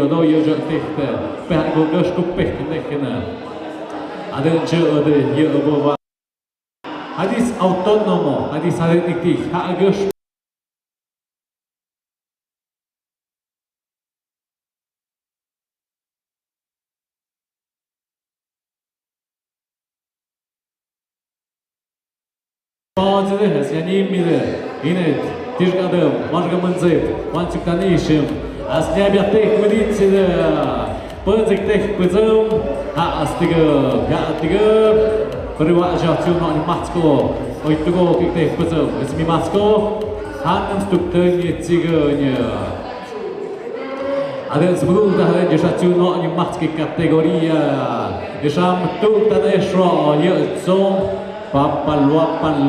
Doio je tehte, pe găș cu pehte nehena. Adă de e bova. Hadis autonomo, hadis hade nicti, ha găș Bazıları syanimide inet tişgadım majgamınzıp vançıktanışım asnyabiyatek kuditside păzıktek păzăm astigă privajațiu no matsko oitugo kiktek păzăm esmi matsko hanam stuktăni țigăni Adem sebelum dah ada jaciu no ni matski kategoria Desham tuk tanesro ye som Papaluapan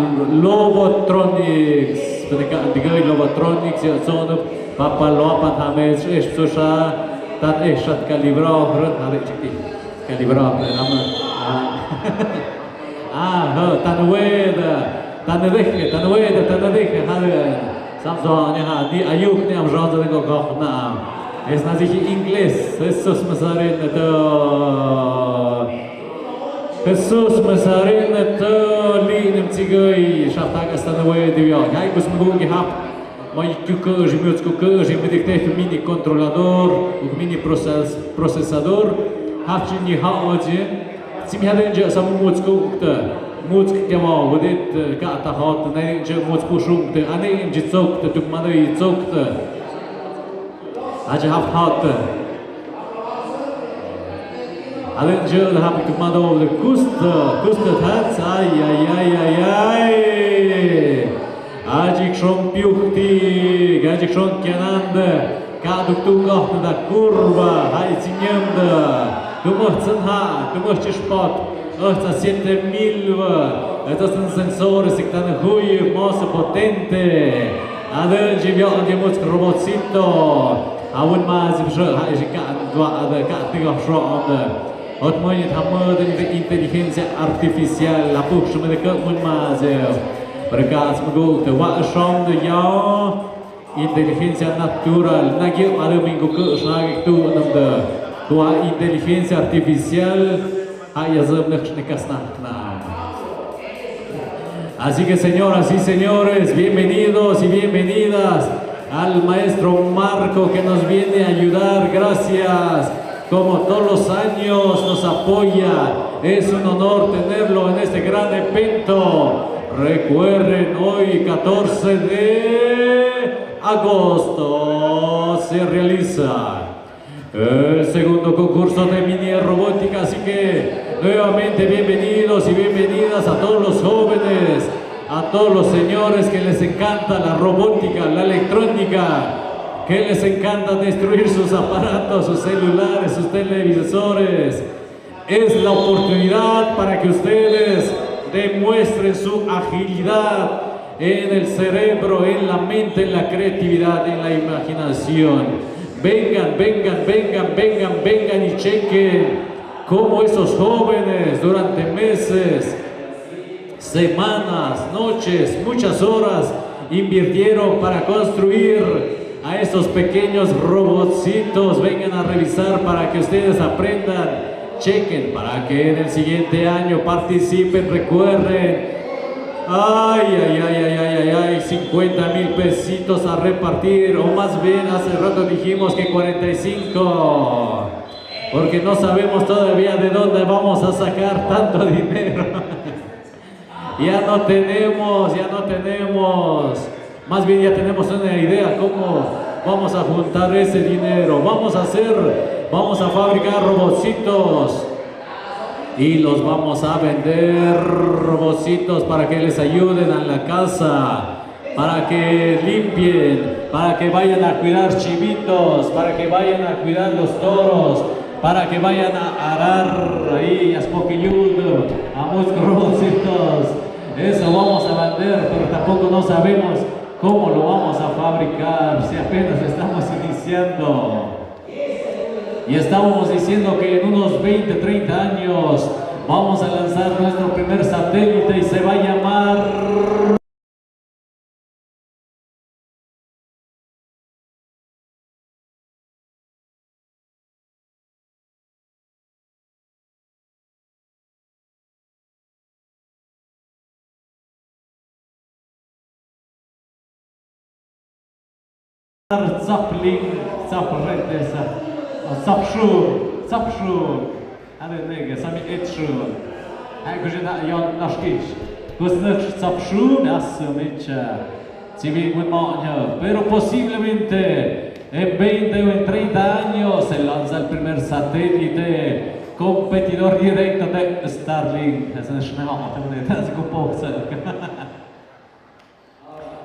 Lobotronics Mereka digăi Lobotronics ye som Papaluapan hames eșpsoșa Tan eșat calibrau rând are citi calibrau nama tanweda hare samson ha di ayuk ni am jon de go na es na sich ingles Jesus masarin to Jesus masarin to linem tigoi shaftaga tanweda yo hai kus mgungi hap mai cucăji meus cucăji me dictate mini controlador o mini processador hachi ni haoje sim hadenje sam mutsku ta mutsk kema vodet ka ta hat nei je mutsku shumte ane je tsokte tuk madai tsokte aje haf hat adenje haf tuk madai de kusta hat ay Agik schon piuchtig, agik schon kenande, kaduk tu gahne da curva, hai ținjemda, tu măhțân ha, tu măhți șpat, ăsta siente milvă, ăsta sunt sensori, sictane huie, mosă potente, adânci viau de mulți robotito, avun mazi vjă, hai și ca doadă, ca tiga șoadă, ot măi thamă de inteligență artificială, la puc și mă de că mun mazi. Berkas menguk te wa som de yo inteligencia natural nagi ada minggu ke snagi tu nam de tua inteligencia artificial haya zam nekas na. Así que señoras y señores, bienvenidos y bienvenidas al maestro Marco que nos viene a ayudar. Gracias. Como todos los años nos apoya. Es un honor tenerlo en este gran evento. Recuerden, hoy 14 de agosto se realiza el segundo concurso de mini robótica, así que nuevamente bienvenidos y bienvenidas a todos los jóvenes, a todos los señores que les encanta la robótica, la electrónica, que les encanta destruir sus aparatos, sus celulares, sus televisores. Es la oportunidad para que ustedes demuestren su agilidad en el cerebro, en la mente, en la creatividad, en la imaginación. Vengan y chequen cómo esos jóvenes durante meses, semanas, noches, muchas horas invirtieron para construir a estos pequeños robotcitos. Vengan a revisar para que ustedes aprendan. Chequen para que en el siguiente año participen, recuerden, 50,000 pesitos a repartir, o más bien hace rato dijimos que 45, porque no sabemos todavía de dónde vamos a sacar tanto dinero. Ya no tenemos, más bien ya tenemos una idea cómo vamos a juntar ese dinero. Vamos a fabricar robotcitos y los vamos a vender, robotcitos para que les ayuden a la casa, para que limpien, para que vayan a cuidar chivitos, para que vayan a cuidar los toros, para que vayan a arar ahí a Spoquilludo, a muchos robotcitos. Eso vamos a vender, pero tampoco no sabemos cómo lo vamos a fabricar, si apenas estamos iniciando. Y estábamos diciendo que en unos 20, 30 años vamos a lanzar nuestro primer satélite y se va a llamar... Sapshu, ale nege, sami etshun. Hai kujena yon nashkish. pues no sapshun asumicha, si bien pero posiblemente en 20 o en 30 años se lanza el primer satélite competidor directo de Starlink.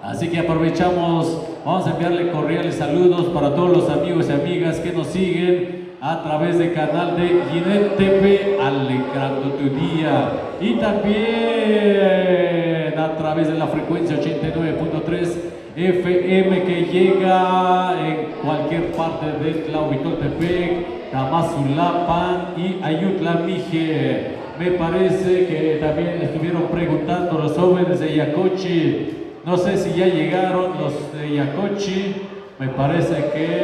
Así que aprovechamos, vamos a enviarle cordiales saludos para todos los amigos y amigas que nos siguen a través del canal de Ginet TV, alegrando tu día, y también a través de la frecuencia 89.3 FM que llega en cualquier parte de Tlahuitoltepec, Tamazulapan y Ayutla Mije. Me parece que también estuvieron preguntando los jóvenes de Yacochi. No sé si ya llegaron los de Yacochi. Me parece que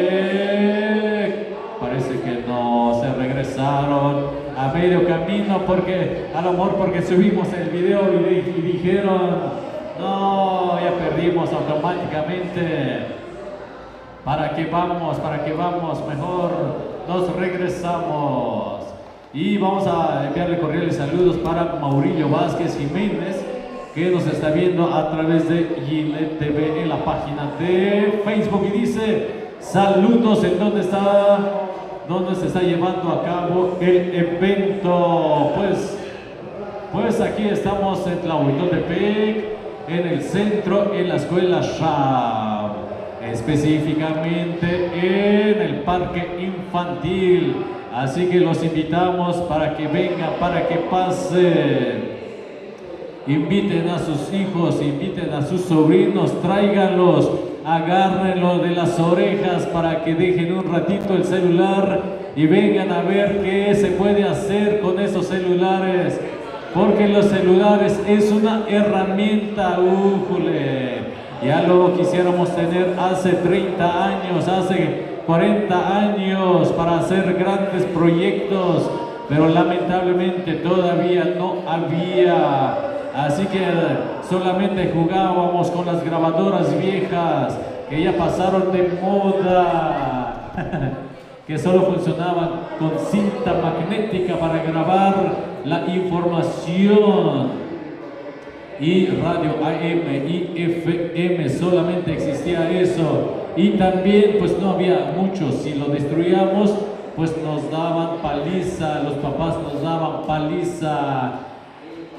no, se regresaron a medio camino porque a lo mejor porque subimos el video y dijeron no, ya perdimos automáticamente. ¿Para qué vamos? Mejor nos regresamos. Y vamos a enviarle cordiales saludos para Maurilio Vázquez Jiménez, que nos está viendo a través de Ginet TV en la página de Facebook, y dice saludos en donde se está llevando a cabo el evento. Pues aquí estamos en Tlahuitoltepec, en el centro, en la escuela Shab, específicamente en el parque infantil. Así que los invitamos para que vengan, para que pasen. Inviten a sus hijos, inviten a sus sobrinos, tráiganlos, agárrenlos de las orejas para que dejen un ratito el celular y vengan a ver qué se puede hacer con esos celulares, porque los celulares es una herramienta, ya lo quisiéramos tener hace 30 años, hace 40 años para hacer grandes proyectos, pero lamentablemente todavía no había. Así que solamente jugábamos con las grabadoras viejas que ya pasaron de moda, que solo funcionaban con cinta magnética para grabar la información, y radio AM y FM, solamente existía eso. Y también pues no había mucho, si lo destruíamos pues nos daban paliza, los papás nos daban paliza.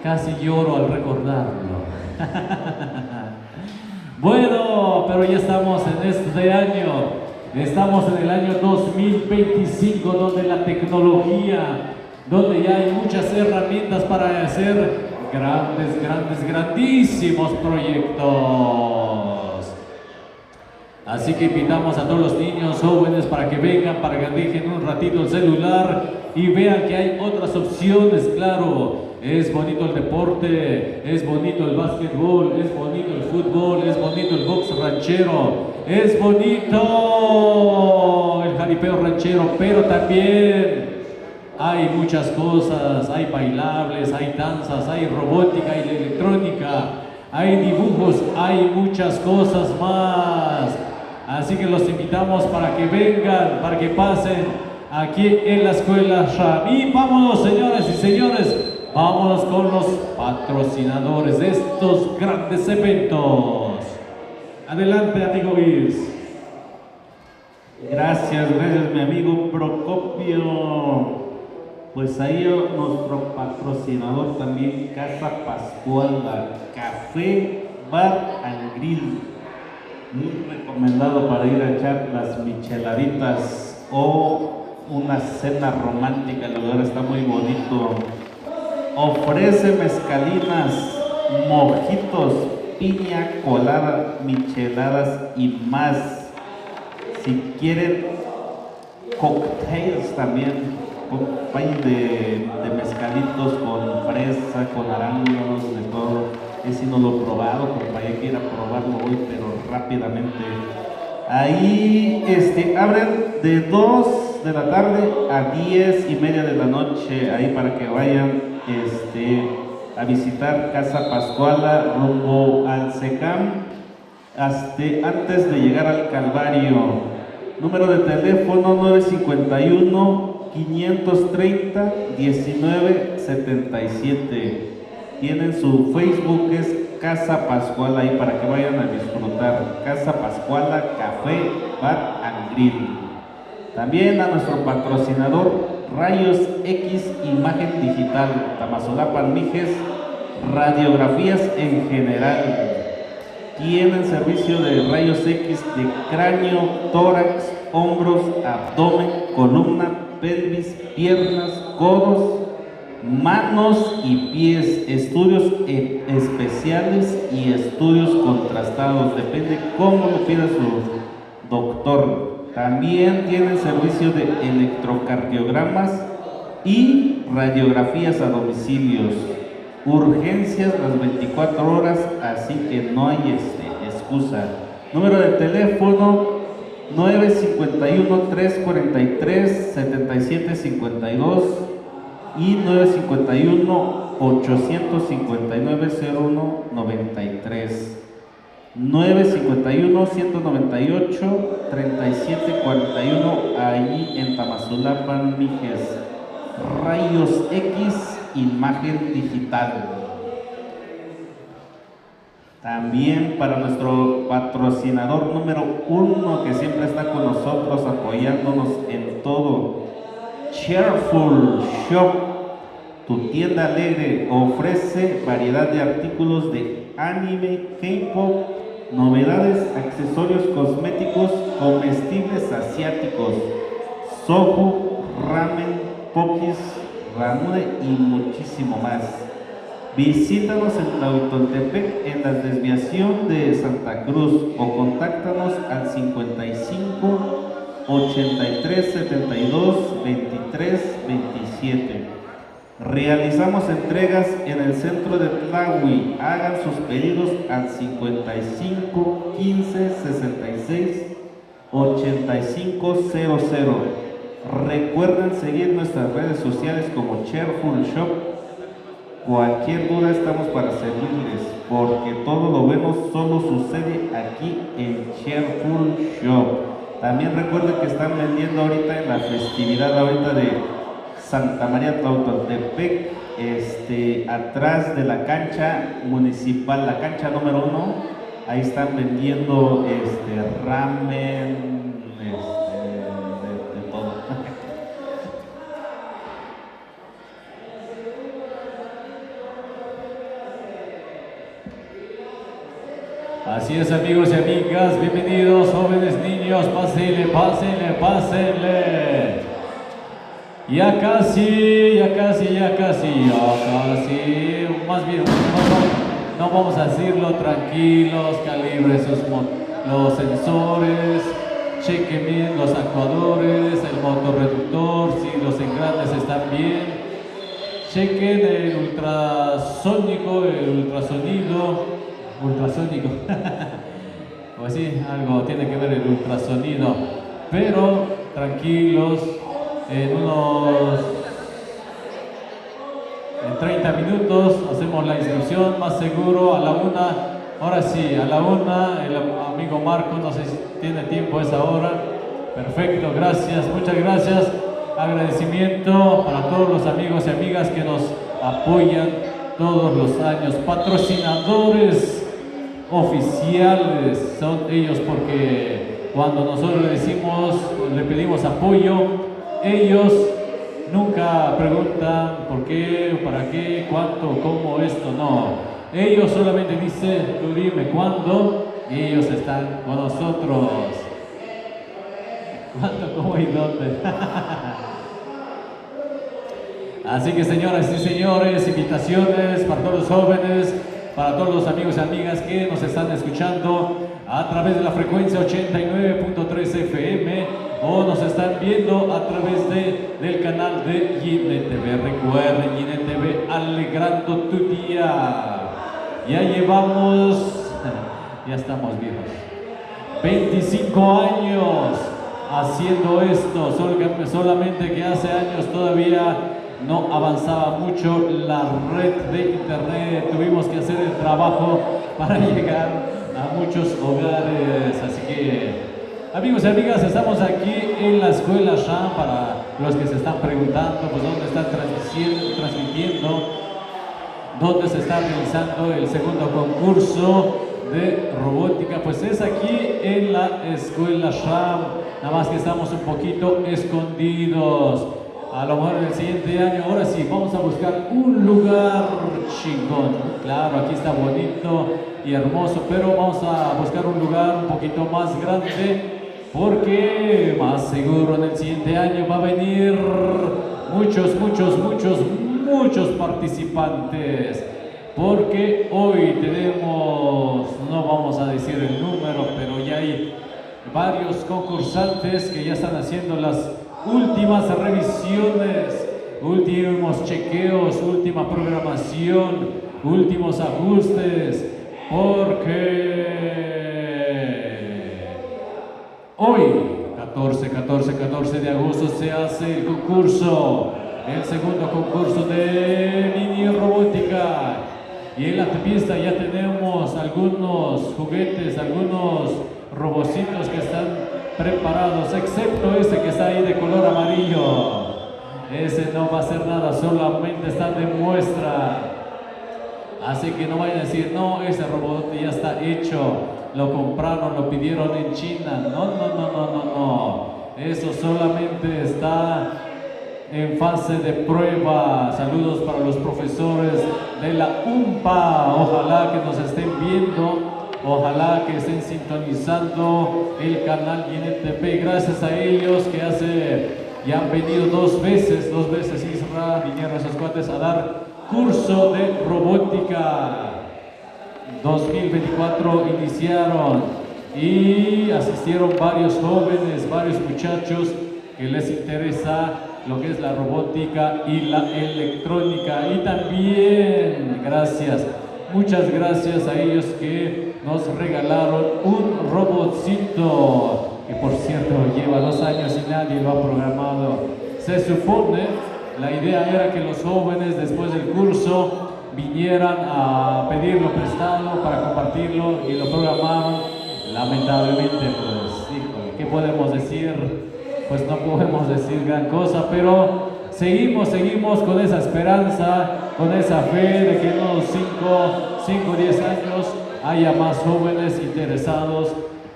Casi lloro al recordarlo. Bueno, pero ya estamos en este año. Estamos en el año 2025, donde la tecnología, donde ya hay muchas herramientas para hacer grandísimos proyectos. Así que invitamos a todos los niños jóvenes para que vengan, para que dejen un ratito el celular y vean que hay otras opciones, claro. Es bonito el deporte, es bonito el básquetbol, es bonito el fútbol, es bonito el box ranchero, es bonito el jaripeo ranchero, pero también hay muchas cosas, hay bailables, hay danzas, hay robótica, hay electrónica, hay dibujos, hay muchas cosas más. Así que los invitamos para que vengan, para que pasen aquí en la escuela Shab. Y vámonos, señores y señores. Vámonos con los patrocinadores de estos grandes eventos. Adelante, amigo Luis. Gracias mi amigo Procopio. Pues ahí nuestro patrocinador también, Casa Pascuala, Café, Bar and Grill. Muy recomendado para ir a echar las micheladitas o una cena romántica. El lugar está muy bonito. Ofrece mezcalinas, mojitos, piña colada, micheladas y más. Si quieren cocktails también, hay de mezcalitos con fresa, con arándanos, de todo. Ese no lo he probado, compañero, quiero probarlo hoy, pero rápidamente. Ahí abren de 2 de la tarde a 10:30 de la noche, ahí para que vayan a visitar Casa Pascuala rumbo al SECAM, antes de llegar al Calvario. Número de teléfono 951-530-1977. Tienen su Facebook, que es Casa Pascuala, ahí para que vayan a disfrutar. Casa Pascuala, Café, Bar and Grill. También a nuestro patrocinador, Rayos X Imagen Digital, Tamazulapan, Mijes, radiografías en general. Tienen servicio de rayos X de cráneo, tórax, hombros, abdomen, columna, pelvis, piernas, codos, manos y pies, estudios especiales y estudios contrastados, depende cómo lo pida su doctor. También tienen servicio de electrocardiogramas y radiografías a domicilios, urgencias las 24 horas, así que no hay excusa. Número de teléfono 951-343-7752 y 951-859-0193. 951-198-3741, ahí en Tamazulapan, Mijes. Rayos X Imagen Digital. También para nuestro patrocinador número 1, que siempre está con nosotros apoyándonos en todo, Cheerful Shop, tu tienda alegre, ofrece variedad de artículos de anime, K-pop, novedades, accesorios cosméticos, comestibles asiáticos, soju, ramen, pokis, ramune y muchísimo más. Visítanos en Tlahuitoltepec, en la desviación de Santa Cruz, o contáctanos al 55 83 72 23 27. Realizamos entregas en el centro de Tlahui. Hagan sus pedidos al 55 15 66 8500. Recuerden seguir nuestras redes sociales como Cheerful Shop. Cualquier duda estamos para servirles, porque todo lo bueno solo sucede aquí en Cheerful Shop. También recuerden que están vendiendo ahorita en la festividad ahorita de Santa María Tlahuitoltepec, atrás de la cancha municipal, la cancha número 1, ahí están vendiendo ramen, de todo. Así es, amigos y amigas, bienvenidos, jóvenes, niños, pásenle, pásenle, pásenle. Ya casi, más bien, no vamos a decirlo, tranquilos, calibren los sensores, chequen bien los actuadores, el motorreductor, si los engrandes están bien, chequen el ultrasónico, el ultrasónico, pues sí, algo tiene que ver el ultrasonido, pero tranquilos. En 30 minutos hacemos la inscripción, más seguro, a la 1. Ahora sí, a la 1, el amigo Marco, no sé si tiene tiempo a esa hora. Perfecto, gracias, muchas gracias. Agradecimiento para todos los amigos y amigas que nos apoyan todos los años. Patrocinadores oficiales son ellos, porque cuando nosotros le pedimos apoyo, ellos nunca preguntan por qué, para qué, cuánto, cómo, esto, no. Ellos solamente dicen, tú dime cuándo, y ellos están con nosotros. ¿Cuánto, cómo y dónde? Así que, señoras y señores, invitaciones para todos los jóvenes, para todos los amigos y amigas que nos están escuchando a través de la frecuencia 89.3 FM o nos están viendo a través del canal de Yine TV. Recuerden, Yine TV, alegrando tu día. Ya estamos viejos, 25 años haciendo esto, solamente que hace años todavía no avanzaba mucho la red de internet, tuvimos que hacer el trabajo para llegar a muchos hogares. Así que, amigos y amigas, estamos aquí en la escuela Sham. Para los que se están preguntando pues dónde están transmitiendo, donde se está realizando el segundo concurso de robótica. Pues es aquí en la escuela Sham, nada más que estamos un poquito escondidos. A lo mejor el siguiente año, ahora sí, vamos a buscar un lugar chingón. Claro, aquí está bonito y hermoso, pero vamos a buscar un lugar un poquito más grande, porque más seguro en el siguiente año va a venir muchos participantes. Porque hoy tenemos, no vamos a decir el número, pero ya hay varios concursantes que ya están haciendo las últimas revisiones, últimos chequeos, última programación, últimos ajustes, porque hoy, 14 de agosto, se hace el concurso, el segundo concurso de mini robótica. Y en la pista ya tenemos algunos juguetes, algunos robocitos que están preparados, excepto ese que está ahí de color amarillo. Ese no va a hacer nada, solamente está de muestra. Así que no vayan a decir, no, ese robot ya está hecho, lo compraron, lo pidieron en China. No. Eso solamente está en fase de prueba. Saludos para los profesores de la UMPA, ojalá que nos estén viendo, ojalá que estén sintonizando el canal YNTP. Gracias a ellos que ya han venido dos veces Isra, vinieron esos cuates a dar curso de robótica. 2024 iniciaron y asistieron varios jóvenes, varios muchachos que les interesa lo que es la robótica y la electrónica. Y también muchas gracias a ellos que nos regalaron un robotcito, que por cierto lleva 2 años y nadie lo ha programado. Se supone, la idea era que los jóvenes después del curso vinieran a pedirlo prestado para compartirlo, y lo programaron. Lamentablemente, pues, híjole, ¿qué podemos decir? Pues no podemos decir gran cosa, pero seguimos con esa esperanza, con esa fe de que en unos 5 o 10 años haya más jóvenes interesados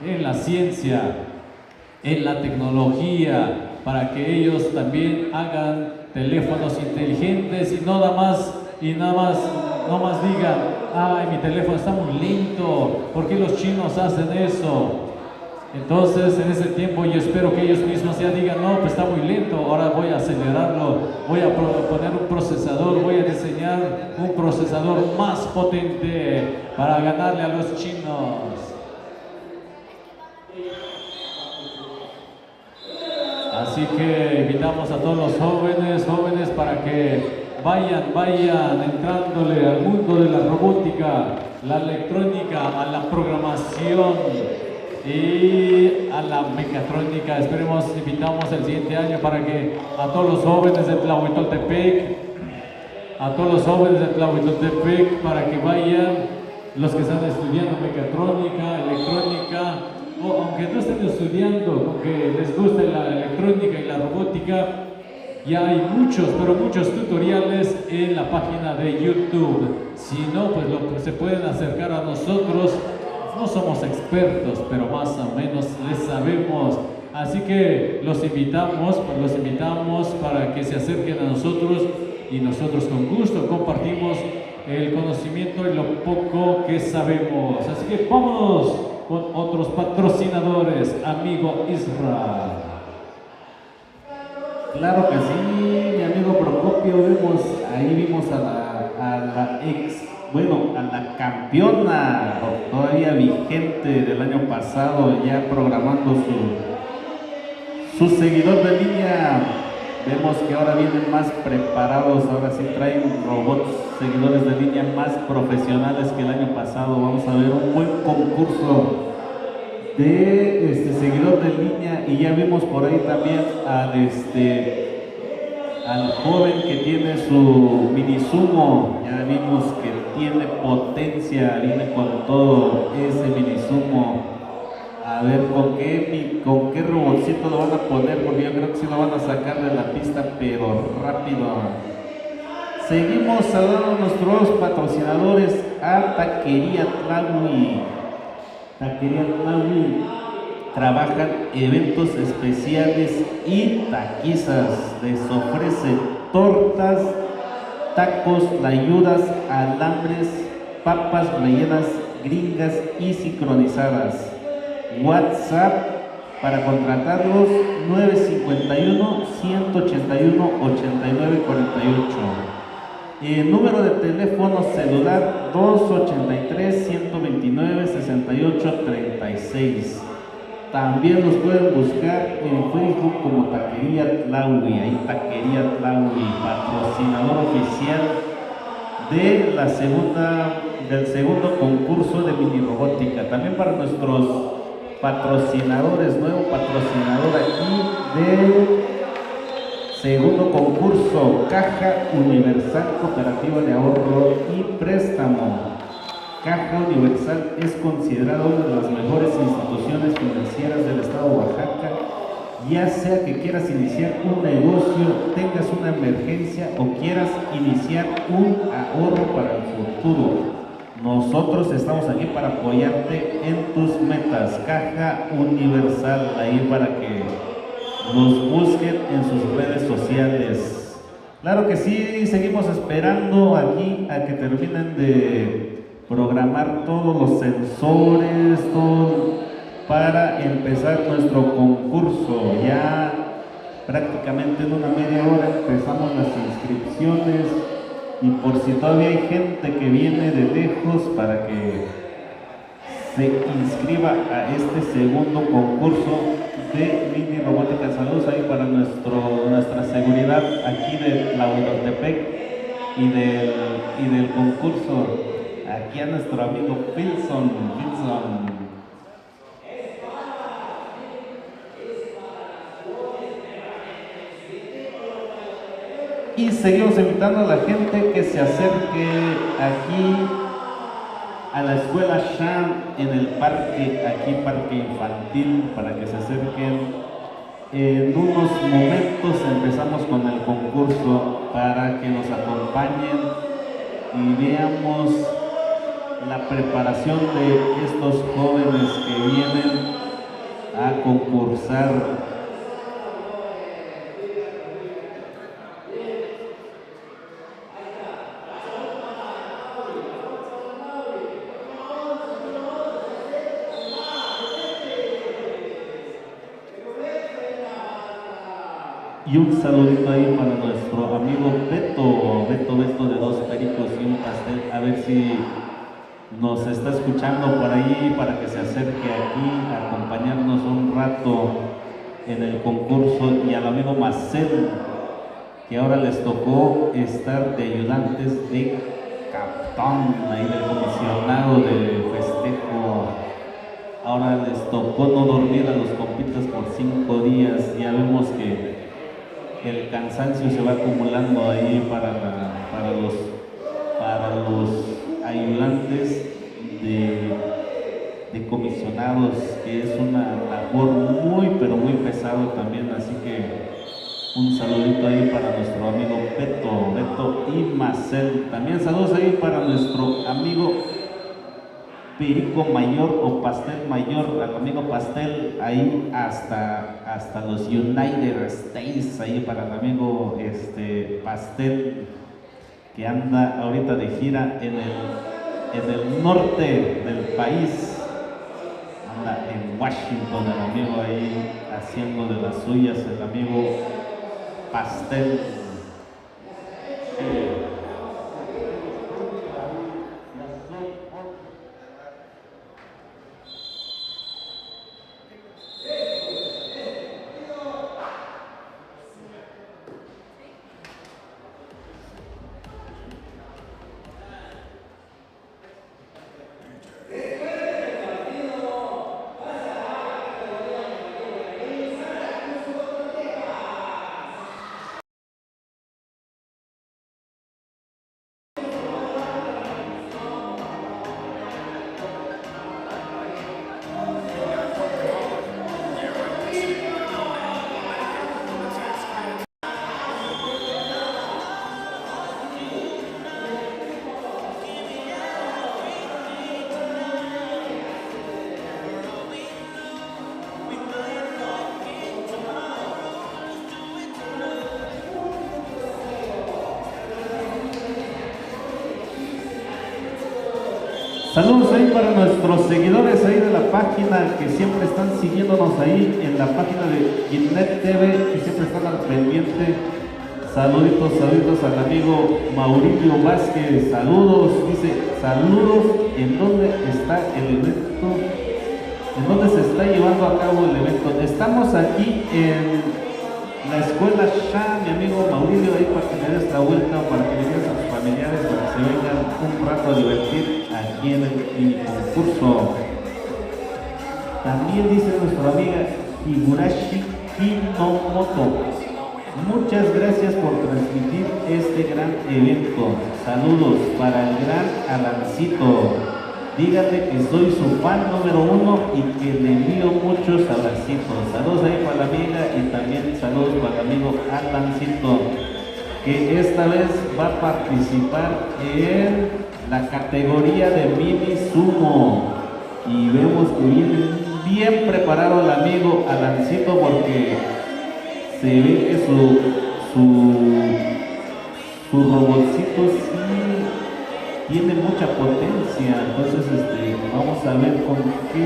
en la ciencia, en la tecnología, para que ellos también hagan teléfonos inteligentes y no más digan, ay, mi teléfono está muy lento, ¿por qué los chinos hacen eso? Entonces, en ese tiempo yo espero que ellos mismos ya digan, no, pues está muy lento, ahora voy a acelerarlo, voy a poner un procesador, voy a diseñar un procesador más potente para ganarle a los chinos. Así que invitamos a todos los jóvenes para que vayan entrándole al mundo de la robótica, la electrónica, a la programación y a la mecatrónica. Invitamos el siguiente año para que a todos los jóvenes de Tlahuitoltepec, para que vayan, los que están estudiando mecatrónica, electrónica, o aunque no estén estudiando, aunque les guste la electrónica y la robótica, ya hay muchos tutoriales en la página de YouTube. Si no, pues se pueden acercar a nosotros. No somos expertos, pero más o menos les sabemos. Así que los invitamos para que se acerquen a nosotros, y nosotros con gusto compartimos el conocimiento y lo poco que sabemos. Así que vámonos con otros patrocinadores, amigo Isra. Claro que sí, mi amigo Procopio. Vimos a la campeona, todavía vigente del año pasado, ya programando su seguidor de línea. Vemos que ahora vienen más preparados, ahora sí traen robots seguidores de línea más profesionales que el año pasado. Vamos a ver un buen concurso de seguidor de línea, y ya vimos por ahí también al joven que tiene su mini sumo. Ya vimos que tiene potencia, viene con todo ese mini sumo. A ver con qué robotcito lo van a poner, porque yo creo que sí lo van a sacar de la pista, pero rápido. Seguimos saludando a nuestros patrocinadores, a Taquería Tlahui. Taquería Tlahui trabajan eventos especiales y taquizas. Les ofrece tortas, tacos, layudas, alambres, papas rellenas, gringas y sincronizadas. WhatsApp para contratarlos 951-181-8948. Número de teléfono celular 283-129-6836. También los pueden buscar en Facebook como Taquería Tlahui. Ahí Taquería Tlahui, patrocinador oficial de del segundo concurso de mini robótica. También para nuestros patrocinadores, nuevo patrocinador aquí del segundo concurso, Caja Universal Cooperativa de Ahorro y Préstamo. Caja Universal es considerada una de las mejores instituciones financieras del estado de Oaxaca. Ya sea que quieras iniciar un negocio, tengas una emergencia o quieras iniciar un ahorro para el futuro, nosotros estamos aquí para apoyarte en tus metas. Caja Universal, ahí para que nos busquen en sus redes sociales. Claro que sí, seguimos esperando aquí a que terminen de programar todos los sensores, todo para empezar nuestro concurso. Ya prácticamente en una media hora empezamos las inscripciones, y por si todavía hay gente que viene de lejos, para que se inscriba a este segundo concurso de mini robótica. Saludos ahí para nuestra seguridad aquí de Tlahuelotepec y del concurso. Aquí a nuestro amigo Pilson. Y seguimos invitando a la gente que se acerque aquí a la escuela Sham en el parque, aquí parque infantil, para que se acerquen. En unos momentos empezamos con el concurso para que nos acompañen y veamos la preparación de estos jóvenes que vienen a concursar. Y un saludito ahí para nuestro amigo Beto de Dos Pericos y un Pastel, a ver si nos está escuchando por ahí, para que se acerque aquí a acompañarnos un rato en el concurso. Y al amigo Marcel, que ahora les tocó estar de ayudantes de capitán, ahí del comisionado de festejo. Ahora les tocó no dormir a los compitas por 5 días. Ya vemos que el cansancio se va acumulando ahí para los ayudantes de comisionados, que es una labor muy pero muy pesado también. Así que un saludito ahí para nuestro amigo Beto y Marcel. También saludos ahí para nuestro amigo Perico Mayor o Pastel Mayor, al amigo Pastel, ahí hasta los United States, ahí para el amigo Pastel, que anda ahorita de gira en el norte del país, anda en Washington, el amigo ahí haciendo de las suyas, el amigo Pastel. Saludos ahí para nuestros seguidores ahí de la página que siempre están siguiéndonos ahí en la página de Gimnet TV, que siempre están al pendiente. Saluditos, saluditos al amigo Mauricio Vázquez. Saludos, dice, saludos. ¿En dónde está el evento? ¿En dónde se está llevando a cabo el evento? Estamos aquí en la escuela Shah, mi amigo Mauricio, ahí para que le des la vuelta, para que le des a sus familiares, para que se vengan un rato a divertir aquí en el concurso. También dice nuestra amiga Higurashi Hinomoto, muchas gracias por transmitir este gran evento. Saludos para el gran Alancito. Dígale que soy su fan número 1 y que le envío muchos abracitos. Saludos ahí para la amiga y también saludos para el amigo Alancito, que esta vez va a participar en la categoría de mini sumo. Y vemos que viene bien preparado el amigo Alancito, porque se ve que su robotcito sí tiene mucha potencia. Entonces vamos a ver con qué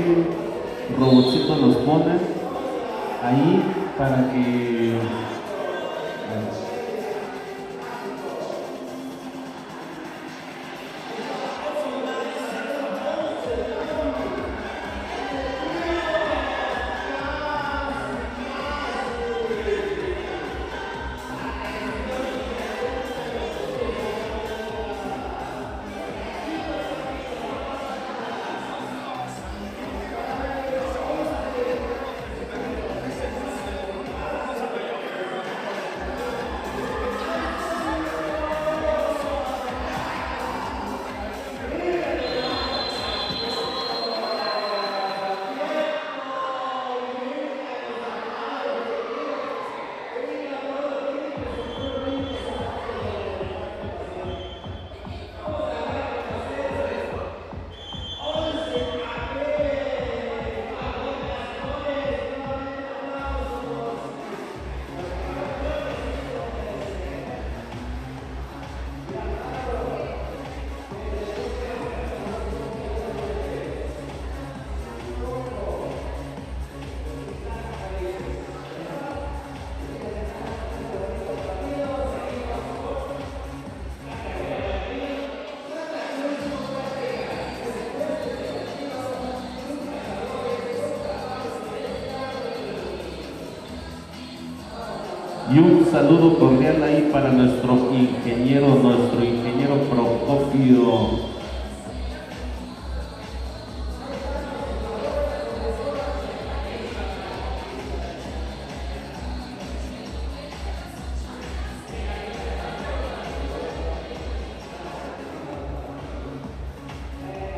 robotcito nos ponen ahí para que y un saludo cordial ahí para nuestro ingeniero Procopio.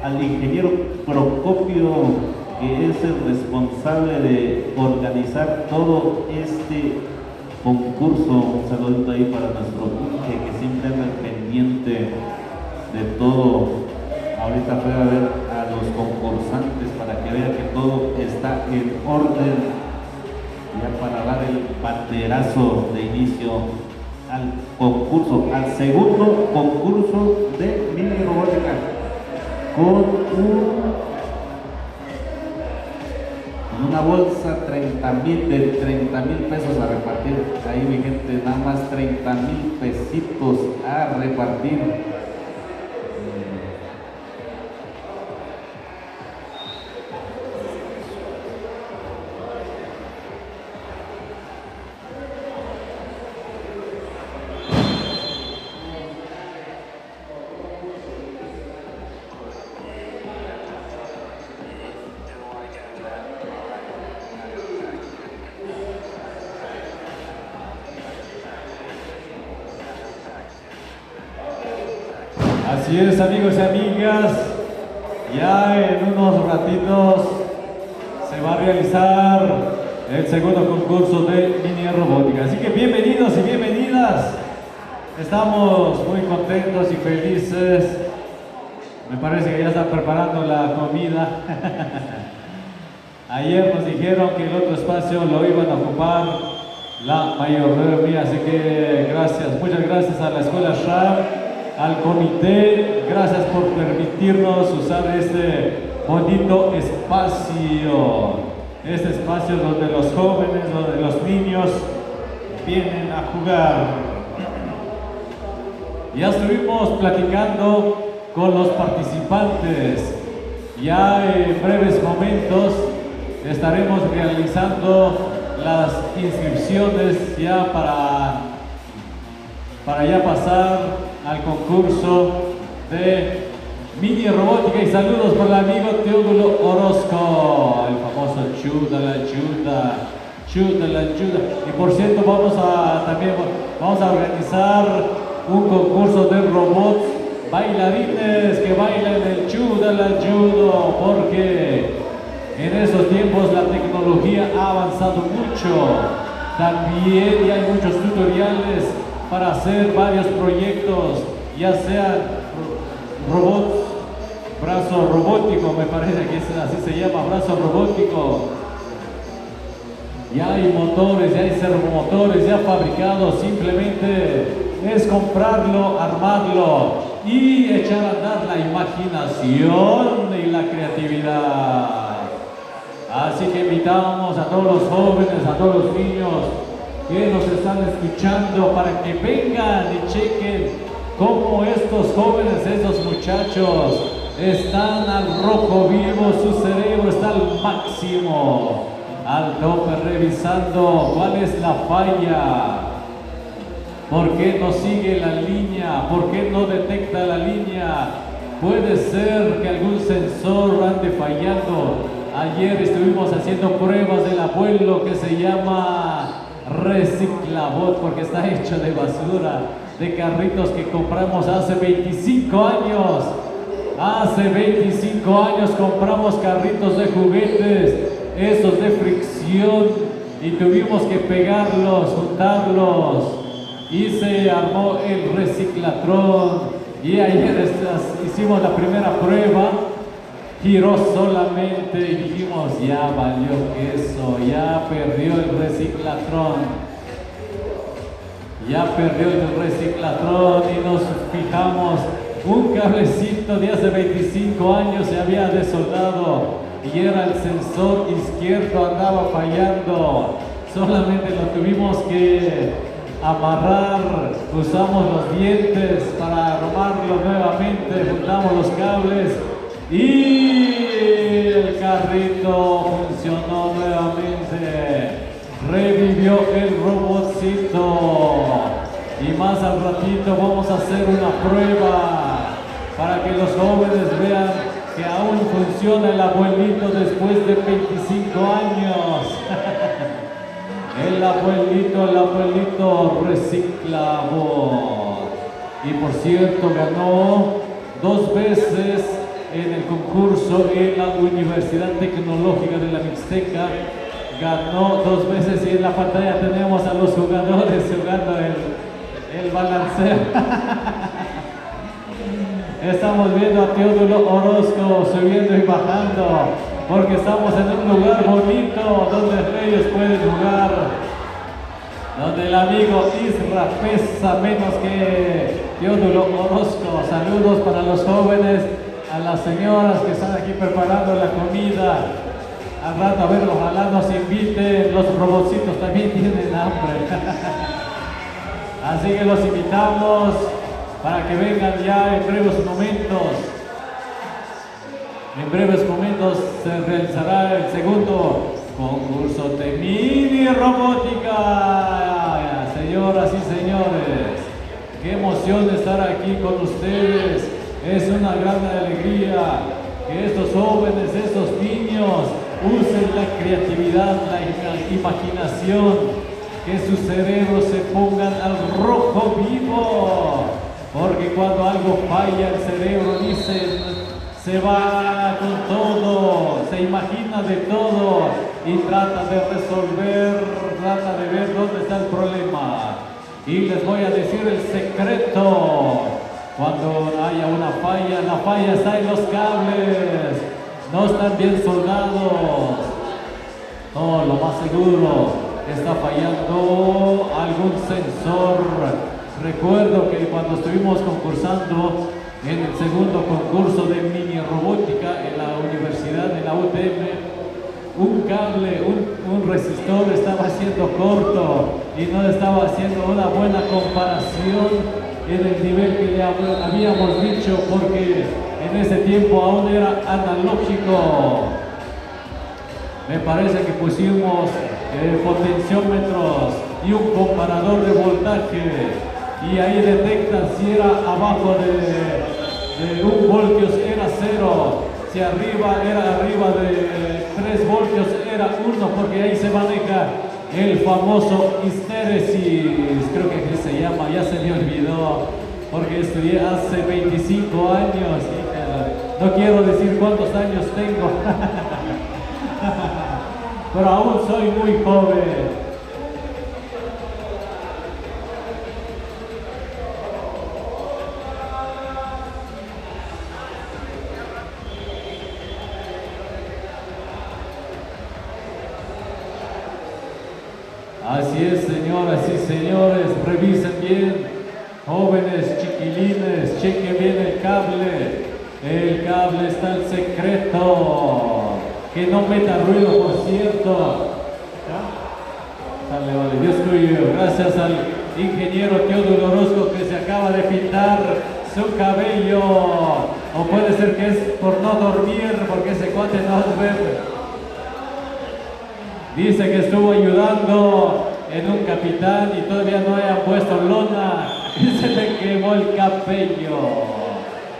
Al ingeniero Procopio, que es el responsable de organizar todo este concurso. Un saludito ahí para nuestro Inge, que siempre anda pendiente de todo. Ahorita fue a ver a los concursantes para que vean que todo está en orden, ya para dar el banderazo de inicio al concurso, al segundo concurso de mini robótica, con una bolsa de 30,000 pesos a repartir. Ahí, mi gente, nada más 30,000 pesitos a repartir. Así es, amigos y amigas, ya en unos ratitos se va a realizar el segundo concurso de mini robótica. Así que bienvenidos y bienvenidas. Estamos muy contentos y felices. Me parece que ya están preparando la comida. Ayer nos dijeron que el otro espacio lo iban a ocupar la mayoría, así que gracias, muchas gracias a la Escuela Shah al comité, gracias por permitirnos usar este bonito espacio. Este espacio donde los jóvenes, donde los niños vienen a jugar. Ya estuvimos platicando con los participantes. Ya en breves momentos estaremos realizando las inscripciones ya para ya pasar al concurso de mini robótica. Y saludos para el amigo Teodulo Orozco, el famoso Chuda la Chuda. Y por cierto, también vamos a organizar un concurso de robots bailarines que bailan el Chuda la Judo, porque en esos tiempos la tecnología ha avanzado mucho. También ya hay muchos tutoriales para hacer varios proyectos, ya sean robots, brazo robótico, me parece que así se llama, brazo robótico. Ya hay motores, ya hay servomotores ya fabricados, simplemente es comprarlo, armarlo y echar a andar la imaginación y la creatividad. Así que invitamos a todos los jóvenes, a todos los niños que nos están escuchando para que vengan y chequen cómo estos jóvenes, estos muchachos están al rojo vivo, su cerebro está al máximo, al tope, revisando cuál es la falla, por qué no sigue la línea, por qué no detecta la línea. Puede ser que algún sensor ande fallando. Ayer estuvimos haciendo pruebas del abuelo que se llama Reciclabot, porque está hecho de basura, de carritos que compramos hace 25 años. Hace 25 años compramos carritos de juguetes, esos de fricción, y tuvimos que pegarlos, juntarlos, y se armó el reciclatrón. Y ayer hicimos la primera prueba, giró solamente y dijimos, ya valió queso, ya perdió el reciclatrón. Ya perdió el reciclatrón y nos fijamos, un cablecito de hace 25 años se había desoldado y era el sensor izquierdo, andaba fallando. Solamente lo tuvimos que amarrar, usamos los dientes para armarlo nuevamente, juntamos los cables y el carrito funcionó nuevamente. Revivió el robotcito. Y más al ratito vamos a hacer una prueba para que los jóvenes vean que aún funciona el abuelito después de 25 años. El abuelito Reciclabot. Y por cierto, ganó 2 veces en el concurso en la Universidad Tecnológica de la Mixteca. Ganó 2 veces y en la pantalla tenemos a los jugadores jugando el balanceo. Estamos viendo a Teodulo Orozco subiendo y bajando, porque estamos en un lugar bonito donde ellos pueden jugar, donde el amigo Isra pesa menos que Teodulo Orozco. Saludos para los jóvenes, a las señoras que están aquí preparando la comida. Al rato, a ver, ojalá nos inviten, los robotcitos también tienen hambre. Así que los invitamos para que vengan ya en breves momentos. En breves momentos se realizará el segundo concurso de mini robótica. Señoras y señores, qué emoción estar aquí con ustedes. Es una gran alegría que estos jóvenes, estos niños usen la creatividad, la imaginación, que sus cerebros se pongan al rojo vivo, porque cuando algo falla el cerebro dice, se va con todo, se imagina de todo y trata de resolver, trata de ver dónde está el problema. Y les voy a decir el secreto: cuando haya una falla, la falla está en los cables, no están bien soldados. No, lo más seguro, está fallando algún sensor Recuerdo que cuando estuvimos concursando en el segundo concurso de mini robótica en la universidad, en la UTM, un cable, un resistor estaba siendo corto y no estaba haciendo una buena comparación en el nivel que le habíamos dicho, porque en ese tiempo aún era analógico. Me parece que pusimos potenciómetros y un comparador de voltaje, y ahí detectan si era abajo de 1 voltios era 0, si arriba era arriba de 3 voltios era 1, porque ahí se maneja el famoso histéresis, creo que así se llama, ya se me olvidó, porque estudié hace 25 años, y no quiero decir cuántos años tengo, pero aún soy muy joven. Así es, señoras y señores, revisen bien, jóvenes, chiquilines, chequen bien el cable está en secreto, que no meta ruido, por cierto. Dale, vale, Dios tuyo, gracias al ingeniero Teodulo Orozco que se acaba de pintar su cabello, o puede ser que es por no dormir, porque ese cuate no ve. Dice que estuvo ayudando en un capitán y todavía no hayan puesto lona y se le quemó el cabello.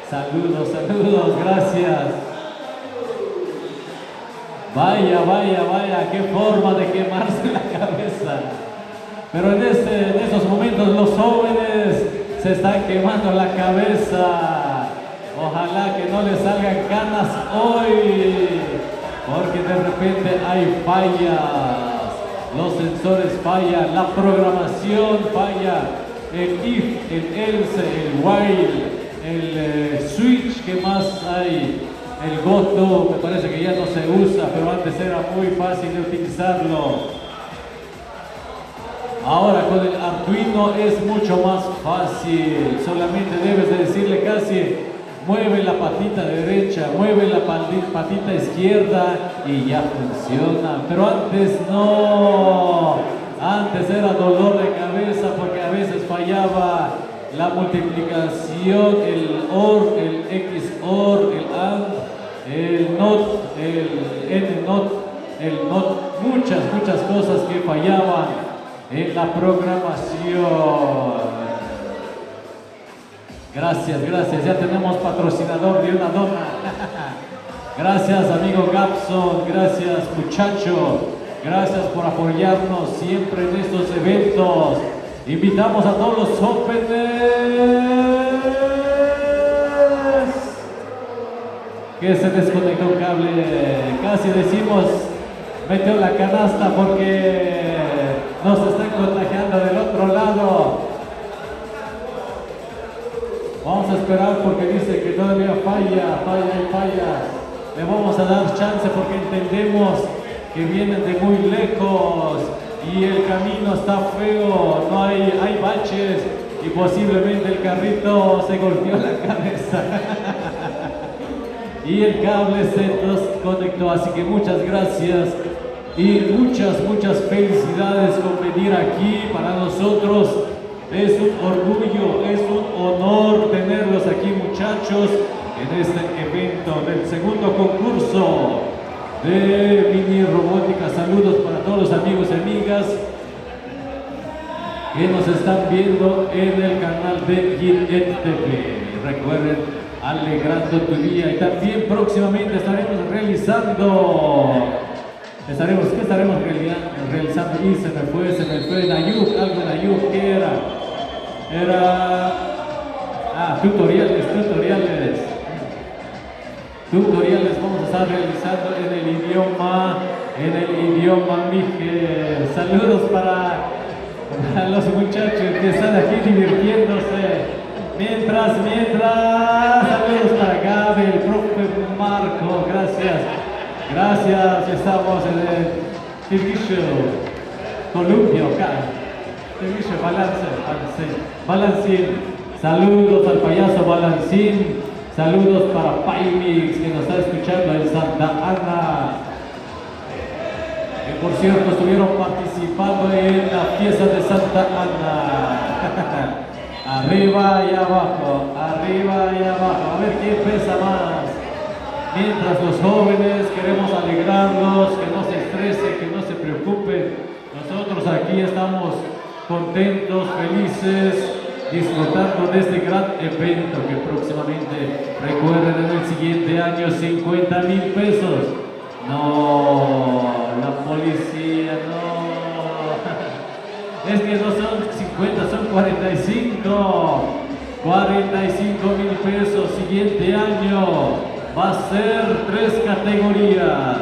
Saludos, saludos, gracias. Vaya, vaya, vaya, qué forma de quemarse la cabeza. Pero en estos momentos los jóvenes se están quemando la cabeza. Ojalá que no les salgan canas hoy, porque de repente hay fallas, los sensores fallan, la programación falla, el if, el else, el while, el switch, ¿qué más hay? El goto, me parece que ya no se usa, pero antes era muy fácil de utilizarlo. Ahora con el Arduino es mucho más fácil, solamente debes de decirle casi mueve la patita derecha, mueve la patita izquierda y ya funciona. Pero antes no, antes era dolor de cabeza porque a veces fallaba la multiplicación, el OR, el XOR, el AND, el NOT, el NNOT, el NOT, muchas cosas que fallaban en la programación. Gracias, gracias. Ya tenemos patrocinador de una dona. Gracias, amigo Gapson. Gracias, muchacho. Gracias por apoyarnos siempre en estos eventos. Invitamos a todos los jóvenes que se desconectó un cable. Casi decimos metió la canasta porque nos están contagiando del otro lado. Vamos a esperar porque dice que todavía falla. Le vamos a dar chance porque entendemos que vienen de muy lejos y el camino está feo, no hay baches y posiblemente el carrito se golpeó la cabeza y el cable se desconectó. Así que muchas gracias y muchas felicidades con venir aquí. Para nosotros es un orgullo, es un honor tenerlos aquí, muchachos, en este evento del segundo concurso de mini robótica. Saludos para todos los amigos y amigas que nos están viendo en el canal de GitEd TV. Recuerden, alegrando tu día. Y también próximamente estaremos realizando, ¿qué estaremos realizando? Y se me fue Nayuk, algo Nayuk, ¿qué era? Tutoriales vamos a estar realizando en el idioma mije. Saludos para los muchachos que están aquí divirtiéndose. Mientras, saludos para Gaby, el profe Marco, gracias, estamos en el Kirgisho, Colombia, acá. Te dice Balancín. Saludos al payaso Balancín. Saludos para Paimix, que nos está escuchando en Santa Ana. Que por cierto estuvieron participando en la fiesta de Santa Ana. Arriba y abajo, arriba y abajo. A ver quién pesa más. Mientras los jóvenes queremos alegrarlos, que no se estresen, que no se preocupen. Nosotros aquí estamos contentos, felices, disfrutando de este gran evento que próximamente, recuerden, en el siguiente año, 50,000 pesos. No, la policía, no. Es que no son 50, son 45. 45,000 pesos. Siguiente año va a ser 3 categorías.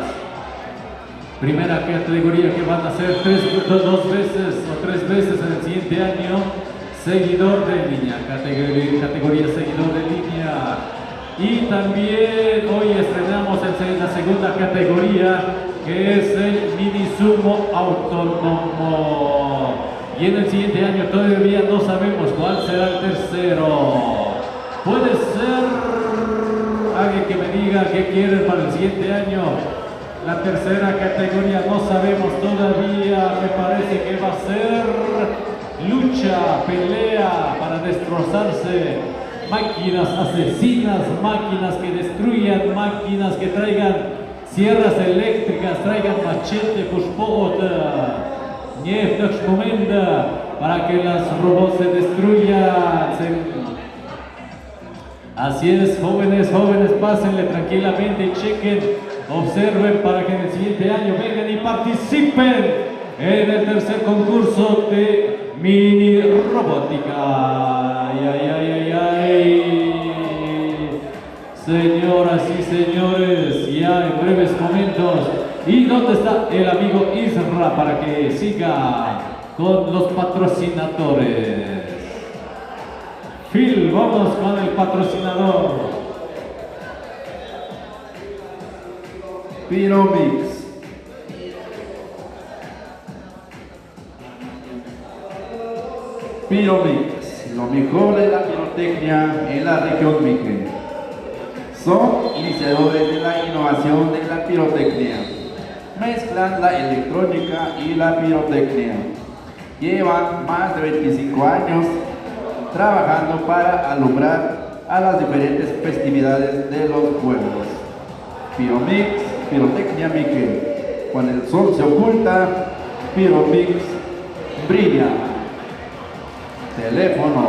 Primera categoría que van a ser 2 veces o 3 veces en el siguiente año. Seguidor de línea, categoría seguidor de línea. Y también hoy estrenamos en la segunda categoría, que es el mini sumo autónomo. Y en el siguiente año todavía no sabemos cuál será el tercero. Puede ser alguien que me diga qué quieren para el siguiente año. La tercera categoría no sabemos todavía, me parece que va a ser lucha, pelea para destrozarse, máquinas asesinas, máquinas que destruyan, máquinas que traigan sierras eléctricas, traigan machete, pushpota, para que las robots se destruyan. Así es, jóvenes, pásenle tranquilamente y chequen, observen para que en el siguiente año vengan y participen en el tercer concurso de mini robótica. Señoras y señores, ya en breves momentos. ¿Y dónde está el amigo Isra para que siga con los patrocinadores? Phil, vamos con el patrocinador. Piromix. Piromix, lo mejor de la pirotecnia en la región Mixe. Son iniciadores de la innovación de la pirotecnia. Mezclan la electrónica y la pirotecnia. Llevan más de 25 años trabajando para alumbrar a las diferentes festividades de los pueblos. Piromix, pirotecnia Mixe. Cuando el sol se oculta, Piromix brilla. Teléfono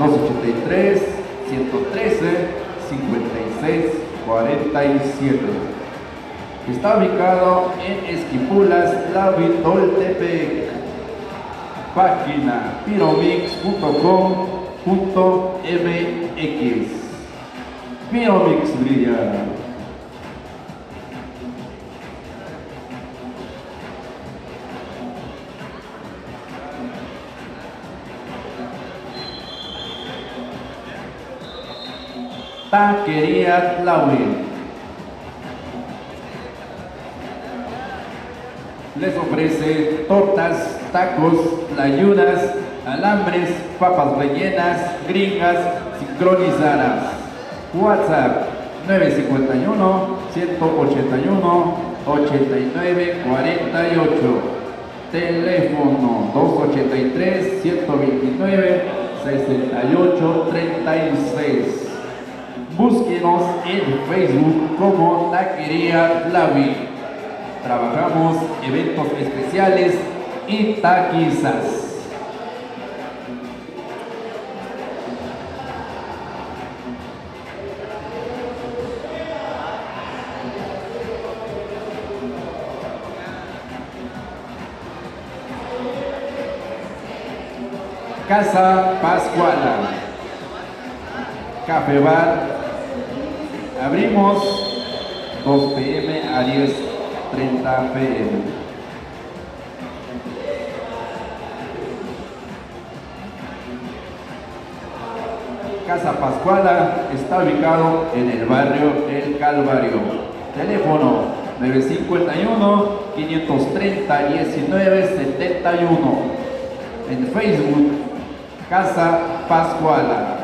283 113 56 47. Está ubicado en Esquipulas, Tlahuitoltepec. Página piromix.com.mx. Piromix brilla. Taquería Tlahuil. Les ofrece tortas, tacos, tlayudas, alambres, papas rellenas, gringas, sincronizadas. WhatsApp 951-181-8948. Teléfono 283-129-6836. Búsquenos en Facebook como Taquería Tlahuil. Trabajamos eventos especiales y taquizas. Casa Pascuala. Café Bar. Abrimos 2 p.m. a 10:30 p.m. Casa Pascuala está ubicado en el barrio El Calvario. Teléfono 951-530-1971. en Facebook, Casa Pascuala.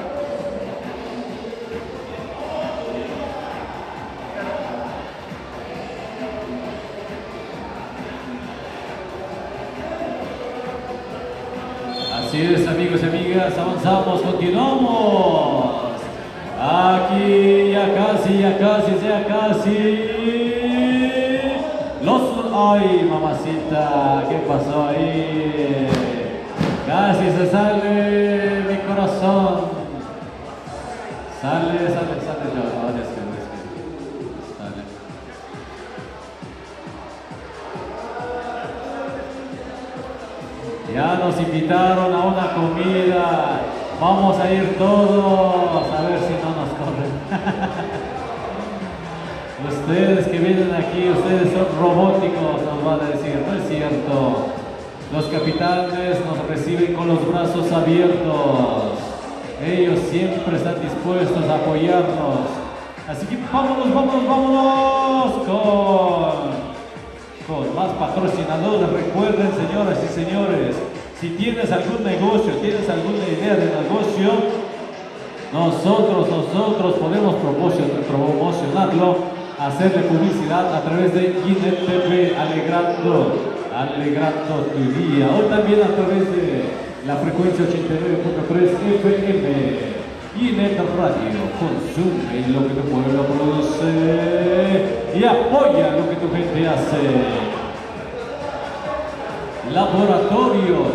Así es, amigos y amigas, avanzamos, continuamos. Aquí ya casi. Ay, mamacita, ¿qué pasó ahí? Casi se sale mi corazón. Sale. Sale. Ya nos invitaron a una comida. Vamos a ir todos a ver si no nos corren. Ustedes que vienen aquí, ustedes son robóticos, nos van a decir, no es cierto. Los capitanes nos reciben con los brazos abiertos. Ellos siempre están dispuestos a apoyarnos. Así que vámonos con más patrocinadores. Recuerden, señoras y señores, si tienes algún negocio, tienes alguna idea de negocio, nosotros podemos promocionarlo, hacerle publicidad a través de Ginet TV, alegrando tu día, o también a través de la frecuencia 89.3 FM. Ginet Radio, consume lo que tu pueblo produce y apoya lo que tu gente hace. Laboratorio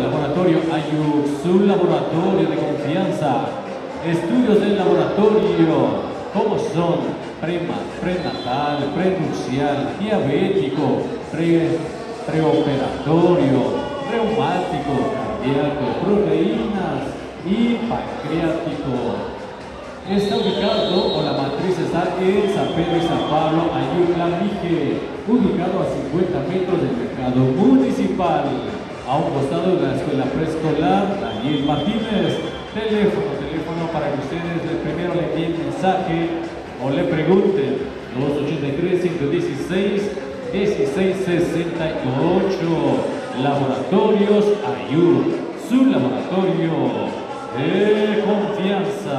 Ayub, su laboratorio de confianza. Estudios del laboratorio, como son prenatal, prenupcial, diabético, preoperatorio, reumático, cardíaco, proteínas y pancreático. Está ubicado, o la matriz está en San Pedro y San Pablo, Ayutla, Mije, ubicado a 50 metros del mercado municipal, a un costado de la escuela preescolar Daniel Martínez. Teléfono para que ustedes primero le envíen mensaje o le pregunten. 283-116-1668. Laboratorios Ayub, su laboratorio de confianza.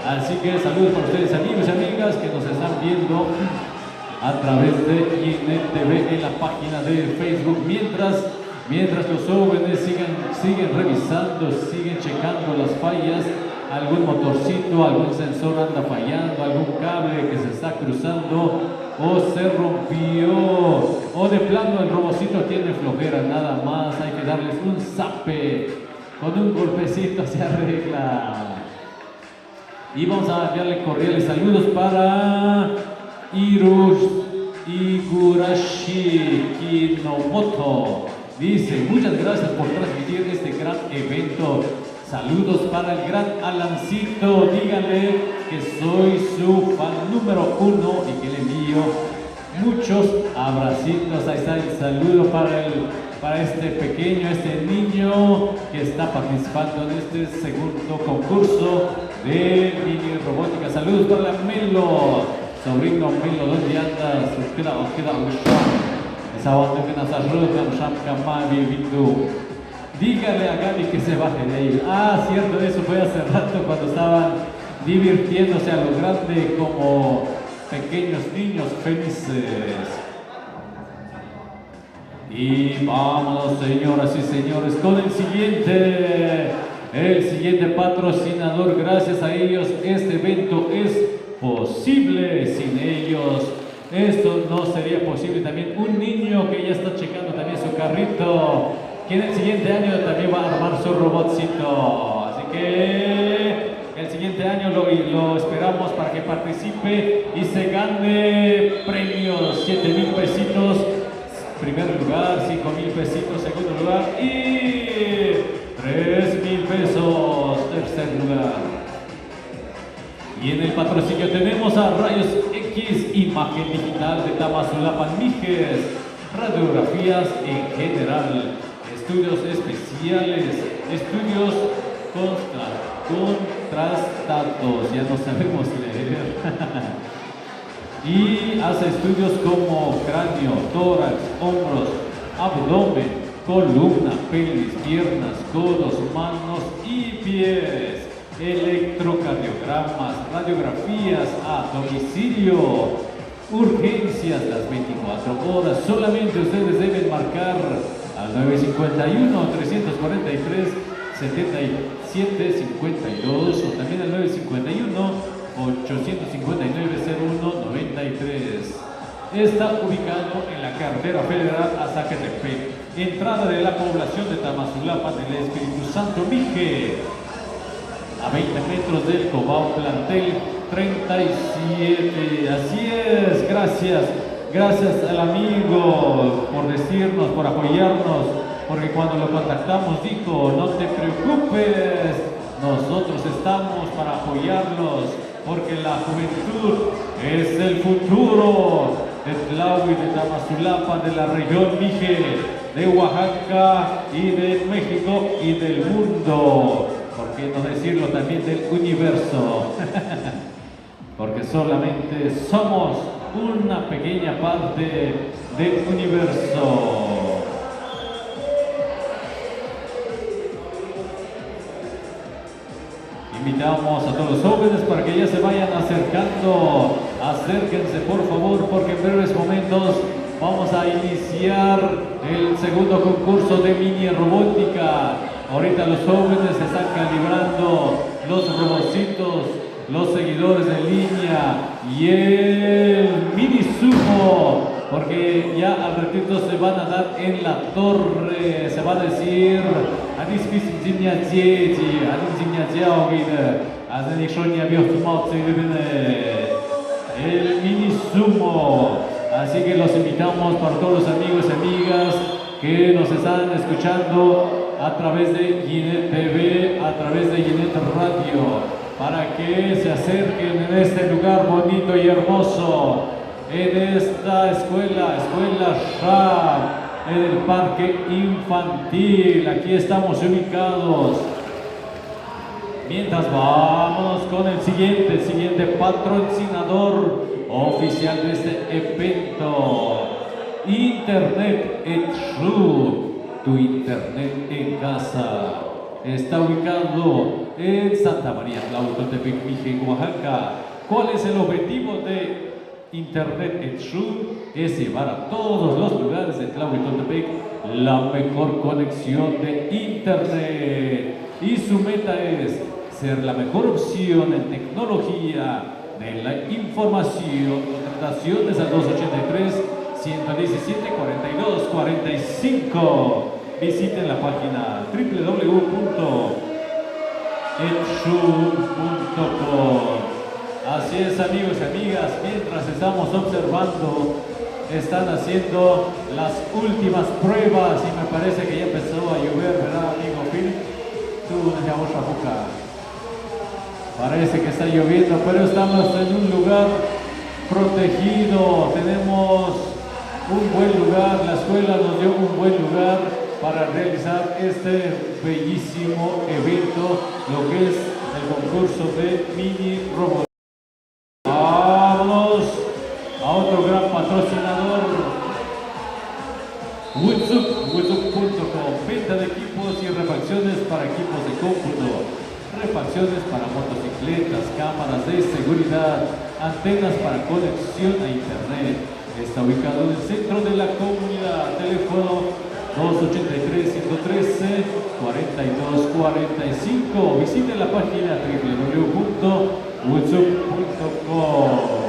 Así que saludos para ustedes, amigos y amigas que nos están viendo a través de Ginet TV en la página de Facebook. Mientras los jóvenes siguen revisando, siguen checando las fallas, algún motorcito, algún sensor anda fallando, algún cable que se está cruzando o se rompió, o de plano el robocito tiene flojera, nada más, hay que darles un zape, con un golpecito se arregla. Y vamos a enviarle cordiales saludos para Igurashi Kinomoto. Dice, muchas gracias por transmitir este gran evento. Saludos para el gran Alancito. Díganle que soy su fan número 1 y que le envío muchos abracitos. Ahí está el saludo para este pequeño, este niño que está participando en este segundo concurso de mini robótica. Saludos para la Melo, sobrino Melo, ¿dónde andas? Dígale a Gaby que se baje de ahí. Ah, cierto, eso fue hace rato cuando estaban divirtiéndose a lo grande como pequeños niños felices. Y vámonos, señoras y señores, con el siguiente patrocinador. Gracias a ellos este evento es posible. Sin ellos esto no sería posible. También un niño que ya está checando también su carrito, que en el siguiente año también va a armar su robotcito. Así que el siguiente año lo esperamos para que participe y se gane premios, 7,000 pesitos. Primer lugar, 5,000 pesitos, segundo lugar y 3,000 pesos, tercer lugar. Y en el patrocinio tenemos a Rayos X, imagen digital de Tamazulapan, Mijes, radiografías en general, estudios especiales, estudios contrastados, ya no sabemos leer. Y hace estudios como cráneo, tórax, hombros, abdomen, columna, pelvis, piernas, codos, manos y pies, electrocardiogramas, radiografías a domicilio, urgencias las 24 horas. Solamente ustedes deben marcar al 951-343-7752 o también al 951-859-0193. Está ubicado en la carretera federal a Zacatepec, entrada de la población de Tamazulapa del Espíritu Santo Mije, a 20 metros del Cobao Plantel 37. Así es, gracias al amigo por decirnos, por apoyarnos, porque cuando lo contactamos dijo, no te preocupes, nosotros estamos para apoyarlos, porque la juventud es el futuro de Tlahui, de Tamazulapa, de la región Mije, de Oaxaca y de México y del mundo. ¿Por qué no decirlo también del universo? Porque solamente somos una pequeña parte del universo. Invitamos a todos los jóvenes para que ya se vayan acercando. Acérquense por favor, porque en breves momentos vamos a iniciar el segundo concurso de mini robótica. Ahorita los jóvenes están calibrando los robocitos, los seguidores en línea y el mini sumo, porque ya al ratito se van a dar en la torre, se va a decir el mini sumo. Así que los invitamos para todos los amigos y amigas que nos están escuchando a través de Ginet TV, a través de Ginet Radio, para que se acerquen en este lugar bonito y hermoso, en esta escuela Shab, en el parque infantil. Aquí estamos ubicados. Mientras vámonos con el siguiente patrocinador oficial de este evento, Internet True, tu internet en casa. Está ubicado en Santa María Tlautotepec, Mije, Oaxaca. ¿Cuál es el objetivo de Internet True? Es llevar a todos los lugares de Tlautotepec la mejor conexión de internet. Y su meta es ser la mejor opción en tecnología de la información. Contrataciones al 283-117-42-45. Visiten la página www.etshun.com. Así es, amigos y amigas, mientras estamos observando, están haciendo las últimas pruebas y me parece que ya empezó a llover, ¿verdad, amigo Phil? Tú, parece que está lloviendo, pero estamos en un lugar protegido, tenemos un buen lugar, la escuela nos dio un buen lugar para realizar este bellísimo evento, lo que es el concurso de mini robot. Vamos a otro gran patrocinador, Wutsup.com, venta de equipos y refacciones para equipos de cómputo, refacciones para motocicletas, cámaras de seguridad, antenas para conexión a internet. Está ubicado en el centro de la comunidad. Teléfono 283-113-4245. Visite la página www.wutsup.com.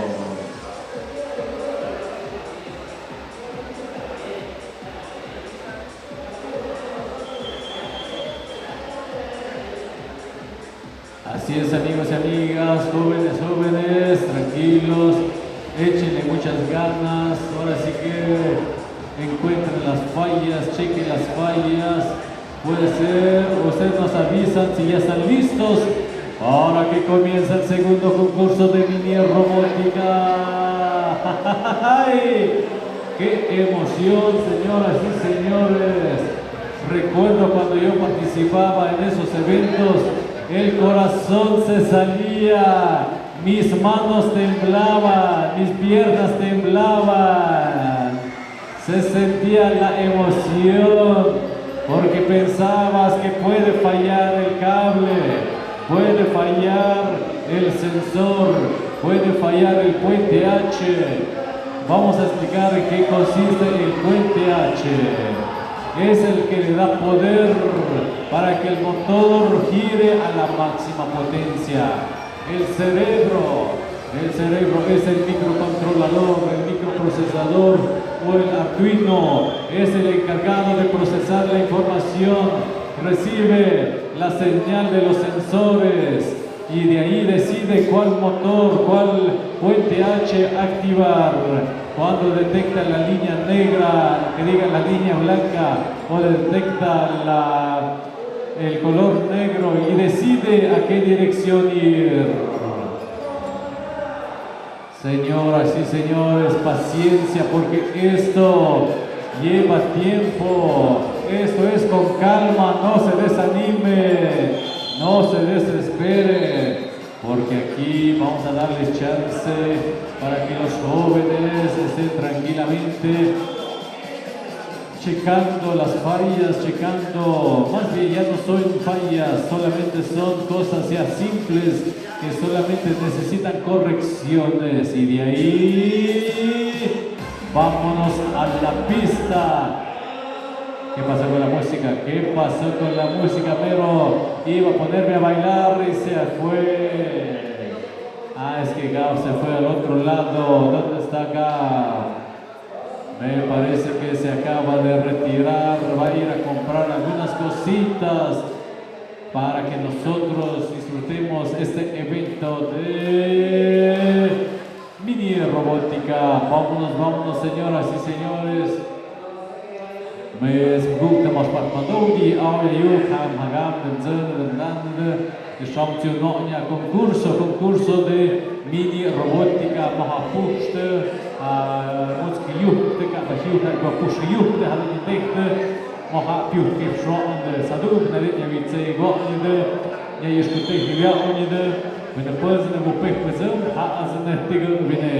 Así es, amigos y amigas, jóvenes, tranquilos, échenle muchas ganas. Ahora sí que encuentren las fallas, chequen las fallas. Puede ser, ustedes nos avisan si ya están listos. Ahora que comienza el segundo concurso de mini robótica. ¡Ay! ¡Qué emoción, señoras y señores! Recuerdo cuando yo participaba en esos eventos, el corazón se salía, mis manos temblaban, mis piernas temblaban. se sentía la emoción, porque pensabas que puede fallar el cable, puede fallar el sensor, puede fallar el puente H. Vamos a explicar en qué consiste el puente H. Es el que le da poder para que el motor gire a la máxima potencia. El cerebro es el microcontrolador, el microprocesador o el Arduino. Es el encargado de procesar la información, recibe la señal de los sensores y de ahí decide cuál motor, cuál puente H activar. Cuando detecta la línea negra, que diga la línea blanca, o detecta el color negro y decide a qué dirección ir. Señoras y señores, paciencia, porque esto lleva tiempo. Esto es con calma, no se desanime, no se desespere, porque aquí vamos a darles chance para que los jóvenes estén tranquilamente checando las fallas, más bien ya no son fallas, solamente son cosas ya simples que solamente necesitan correcciones, y de ahí vámonos a la pista. ¿Qué pasó con la música? ¿Qué pasó con la música? Pero iba a ponerme a bailar y se fue. Ah, es que Gab se fue al otro lado. ¿Dónde está Gab? Me parece que se acaba de retirar. Va a ir a comprar algunas cositas para que nosotros disfrutemos este evento de mini robótica. Vámonos, señoras y señores. Mes guckt mas pat Madodi, auja ju ham hagam den zönen nande, de sancționonia concurso de mini robotica mahapuște, mulți juhte, ca pe juhte, ca puși juhte, halini tehte, maha piuhke șoande, saduk na letnja vicei goanide, ja ești tehti veaunide, vene păzine vupeh pezăm, ha azne tigă vine.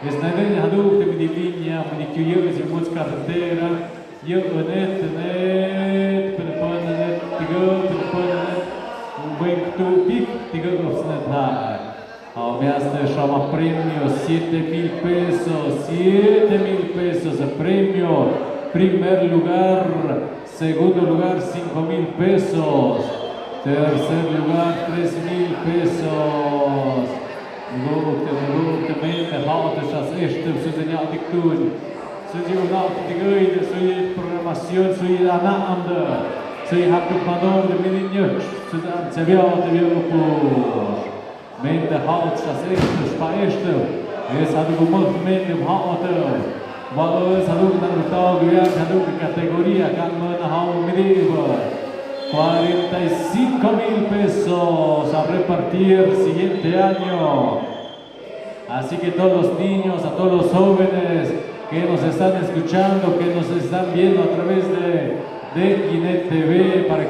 Esnedeni haduk te mini linja, mini kjujëzi mulți carretera, eu net, până net, un tu pic, tigă ofsnet hai. Aveaste șama premio, 7.000 pesos, 7.000 pesos de premio, primer lugar, segundo lugar 5.000 pesos, tercer lugar 3.000 pesos. Lugte, mente, haute, șas eștem, suzenia dictuni. Să-i un alt tigăide, să-i programațion, să-i anamdă, să-i haptupador de milinioci, să viau te viau puși. Mente haut să sește, spaiește, să aducă mult mente haută, valor să aducă în rutau guia, să aducă categoria, ca în mână hau milivă. 45.000 pesos a repartir siguiente año. Así que todos los niños, a todos los jóvenes que nos están escuchando, que nos están viendo a través de Inet TV, para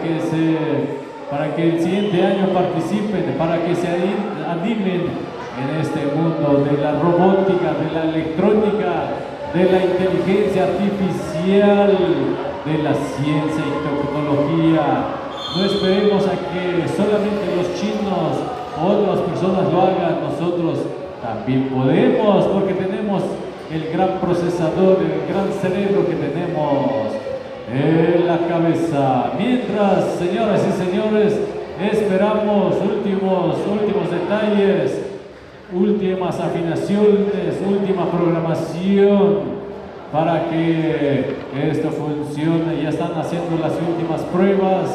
que el siguiente año participen, para que se animen en este mundo de la robótica, de la electrónica, de la inteligencia artificial, de la ciencia y tecnología. No esperemos a que solamente los chinos o otras personas lo hagan, nosotros también podemos, porque tenemos el gran procesador, el gran cerebro que tenemos en la cabeza. Mientras, señoras y señores, esperamos últimos detalles, últimas afinaciones, última programación para que esto funcione. Ya están haciendo las últimas pruebas,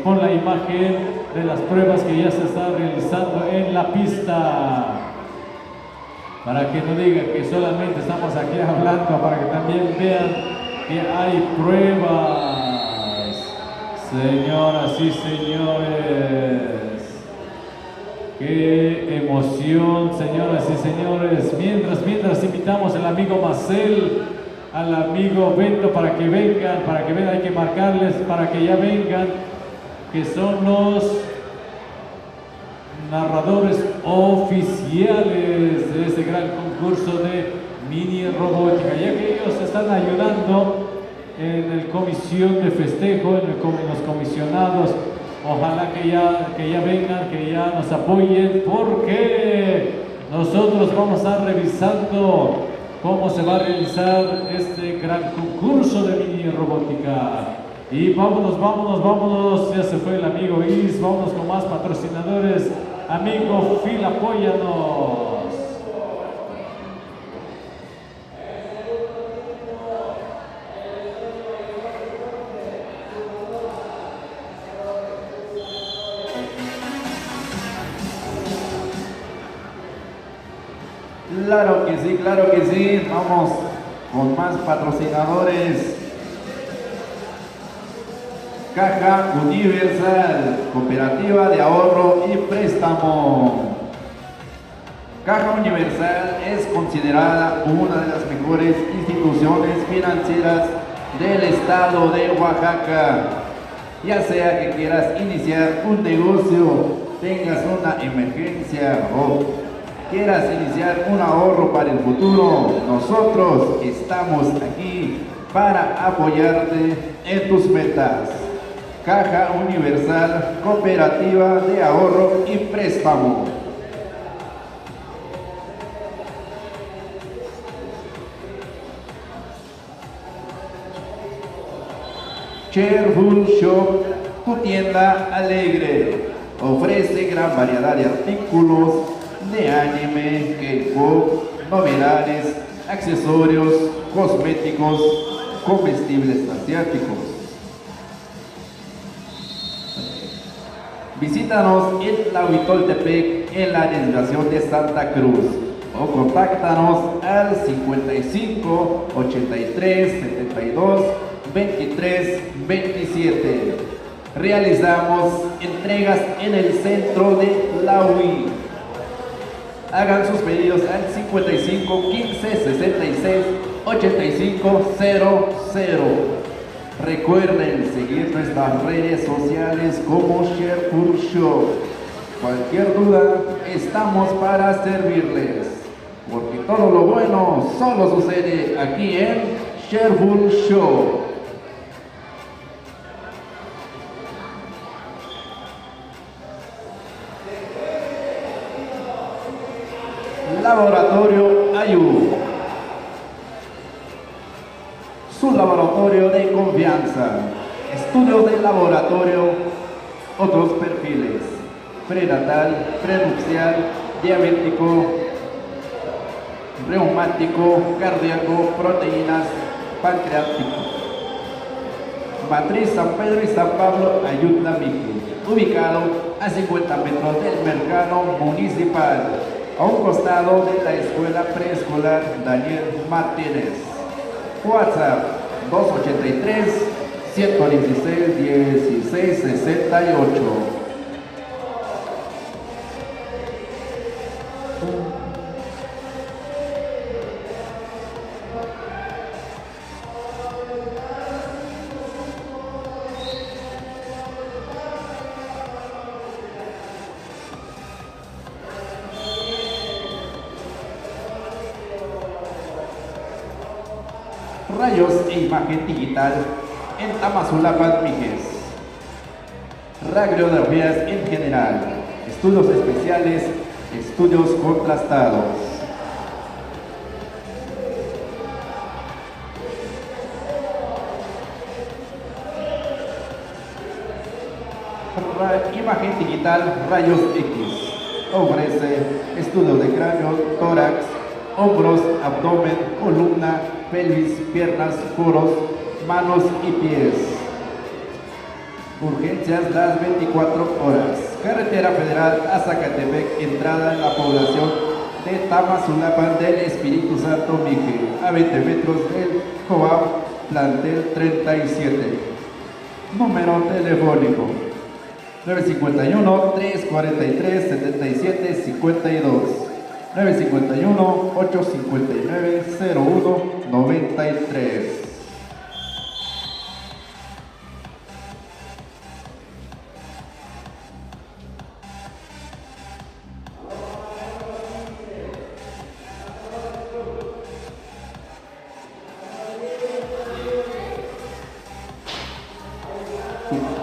pon la imagen de las pruebas que ya se están realizando en la pista. Para que no digan que solamente estamos aquí hablando, para que también vean que hay pruebas. Señoras y señores, qué emoción, señoras y señores. Mientras invitamos al amigo Marcel, al amigo Bento para que vengan, hay que marcarles para que ya vengan, que son los narradores oficiales de este gran concurso de Mini Robótica, ya que ellos están ayudando en el comisión de festejo, en los comisionados. Ojalá que ya vengan, que ya nos apoyen, porque nosotros vamos a estar revisando cómo se va a realizar este gran concurso de mini robótica. Y vámonos, ya se fue el amigo Is, vámonos con más patrocinadores. Amigo Phil, apóyanos. Claro que sí, vamos con más patrocinadores. Caja Universal, Cooperativa de Ahorro y Préstamo. Caja Universal es considerada una de las mejores instituciones financieras del estado de Oaxaca. Ya sea que quieras iniciar un negocio, tengas una emergencia o quieras iniciar un ahorro para el futuro, nosotros estamos aquí para apoyarte en tus metas. Caja Universal, Cooperativa de Ahorro y Préstamo. Cheerful Shop, tu tienda alegre, ofrece gran variedad de artículos de anime, K-pop, novedades, accesorios, cosméticos, comestibles asiáticos. Visítanos en la Huitoltepec, en la delegación de Santa Cruz, o contáctanos al 55 83 72 23 27. Realizamos entregas en el centro de la UI. Hagan sus pedidos al 55 15 66 85 00. Recuerden seguir nuestras redes sociales como Cheerful Shop. Cualquier duda, estamos para servirles, porque todo lo bueno solo sucede aquí en Cheerful Shop. Laboratorio Ayu, su laboratorio de confianza. Estudios de laboratorio, otros perfiles: prenatal, prenupcial, diabético, reumático, cardíaco, proteínas, pancreático. Matriz San Pedro y San Pablo, Ayutla, Mixco, ubicado a 50 metros del mercado municipal, a un costado de la escuela preescolar Daniel Martínez. WhatsApp 283 116 16 68. Rayos e imagen digital en Tamazulapan, Mijes. Radiografías en general, estudios especiales, estudios contrastados. Imagen digital Rayos X. Ofrece estudios de cráneo, tórax, hombros, abdomen, columna, pelvis, piernas, coros, manos y pies. Urgencias las 24 horas. Carretera Federal a Zacatepec, entrada en la población de Tamazulapan del Espíritu Santo, Mije, a 20 metros del COAP, plantel 37. Número telefónico 951-343-7752. 951-859-0193.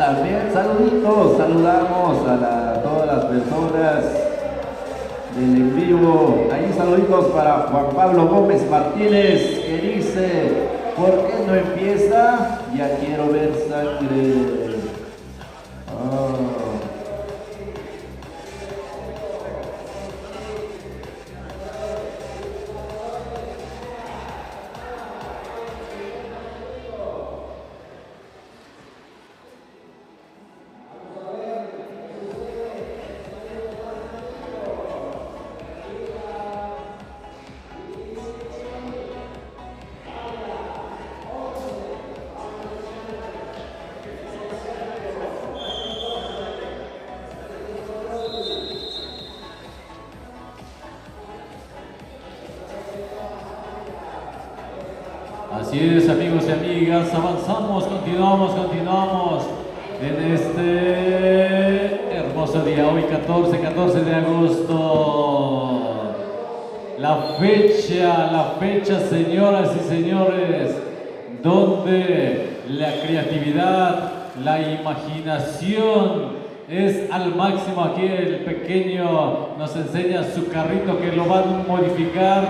también saluditos, saludamos a todas las personas del en vivo. Ahí saluditos para Juan Pablo Gómez Martínez, que dice, ¿por qué no empieza? Ya quiero ver sangre. Así es, amigos y amigas, avanzamos, continuamos en este hermoso día, hoy 14 de agosto. La fecha, señoras y señores, donde la creatividad, la imaginación es al máximo. Aquí el pequeño nos enseña su carrito que lo van a modificar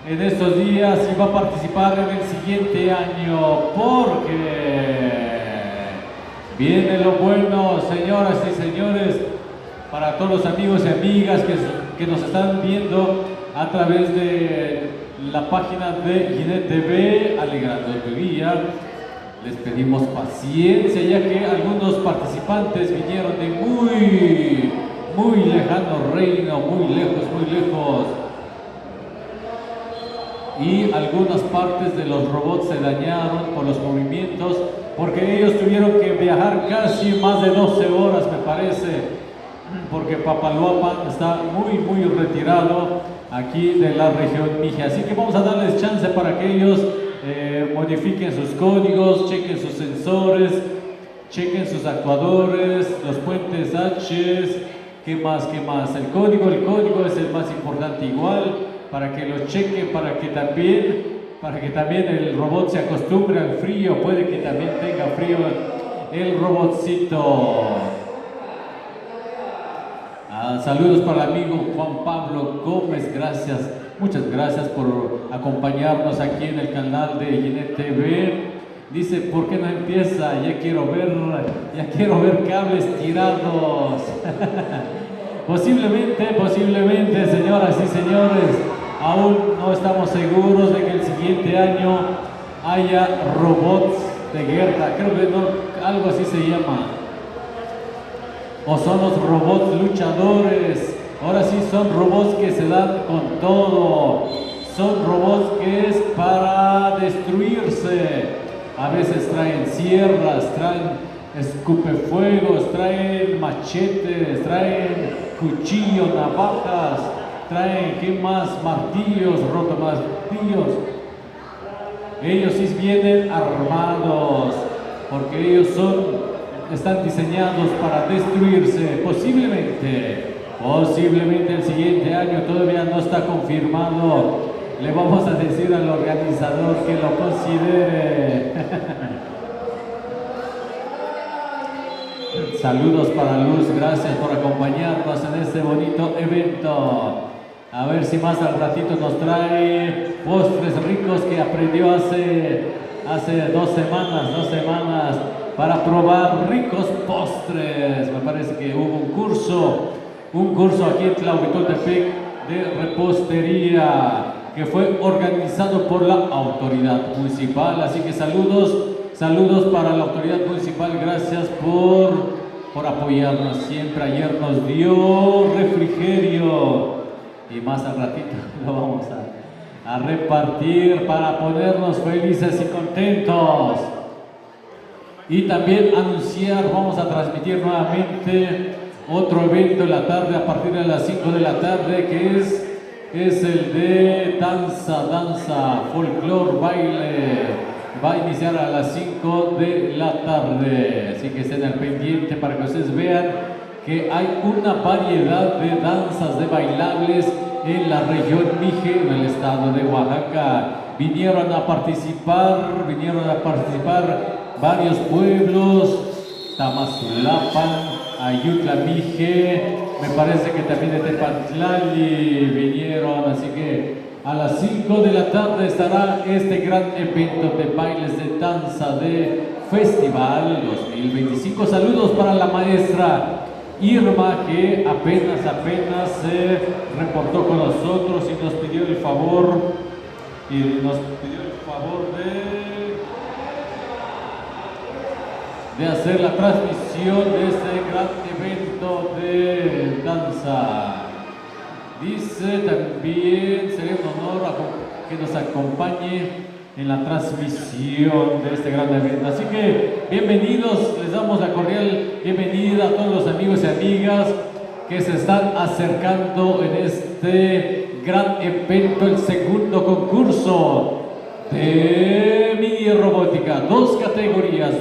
en estos días y va a participar en el siguiente año, porque viene lo bueno, señoras y señores, para todos los amigos y amigas que nos están viendo a través de la página de Ginet TV, alegrando tu día. Les pedimos paciencia, ya que algunos participantes vinieron de muy lejano reino, muy lejos. Y algunas partes de los robots se dañaron por los movimientos, porque ellos tuvieron que viajar casi más de 12 horas, me parece, porque Papaloapan está muy retirado aquí de la región Mije. Así que vamos a darles chance para que ellos modifiquen sus códigos, chequen sus sensores, chequen sus actuadores, los puentes H, ¿qué más? El código es el más importante igual, para que lo chequen, para que también el robot se acostumbre al frío, puede que también tenga frío el robotcito. Saludos para el amigo Juan Pablo Gómez, muchas gracias por acompañarnos aquí en el canal de Ginet TV. Dice, ¿por qué no empieza? Ya quiero ver cables tirados. Posiblemente, señoras y señores, aún no estamos seguros de que el siguiente año haya robots de guerra. Creo que no, algo así se llama. O son los robots luchadores. Ahora sí son robots que se dan con todo. Son robots que es para destruirse. A veces traen sierras, traen escupefuegos, traen machetes, traen cuchillos, navajas, traen, ¿qué más? Martillos, rotomartillos. Ellos sí vienen armados, porque ellos están diseñados para destruirse. Posiblemente el siguiente año, todavía no está confirmado. Le vamos a decir al organizador que lo considere. Saludos para Luz, gracias por acompañarnos en este bonito evento. A ver si más al ratito nos trae postres ricos que aprendió hace 2 semanas para probar ricos postres. Me parece que hubo un curso aquí en Tlahuitoltepec de repostería que fue organizado por la autoridad municipal. Así que saludos para la autoridad municipal, gracias por apoyarnos siempre. Ayer nos dio refrigerio y más al ratito lo vamos a repartir para ponernos felices y contentos. Y también anunciar, vamos a transmitir nuevamente otro evento en la tarde a partir de las 5 de la tarde, que es el de danza, folclore, baile. Va a iniciar a las 5 de la tarde, así que estén al pendiente para que ustedes vean que hay una variedad de danzas, de bailables en la región Mije, en el estado de Oaxaca. Vinieron a participar varios pueblos Tamazulapan, Ayutla Mije, me parece que también de Tepantlali vinieron, así que a las 5 de la tarde estará este gran evento de bailes de danza de Festival 2025. Saludos para la maestra Irma, que apenas se reportó con nosotros y nos pidió el favor de hacer la transmisión de este gran evento de danza. Dice también, sería un honor que nos acompañe en la transmisión de este gran evento. Así que bienvenidos, les damos la cordial bienvenida a todos los amigos y amigas que se están acercando en este gran evento, el segundo concurso de mini robótica. Dos categorías,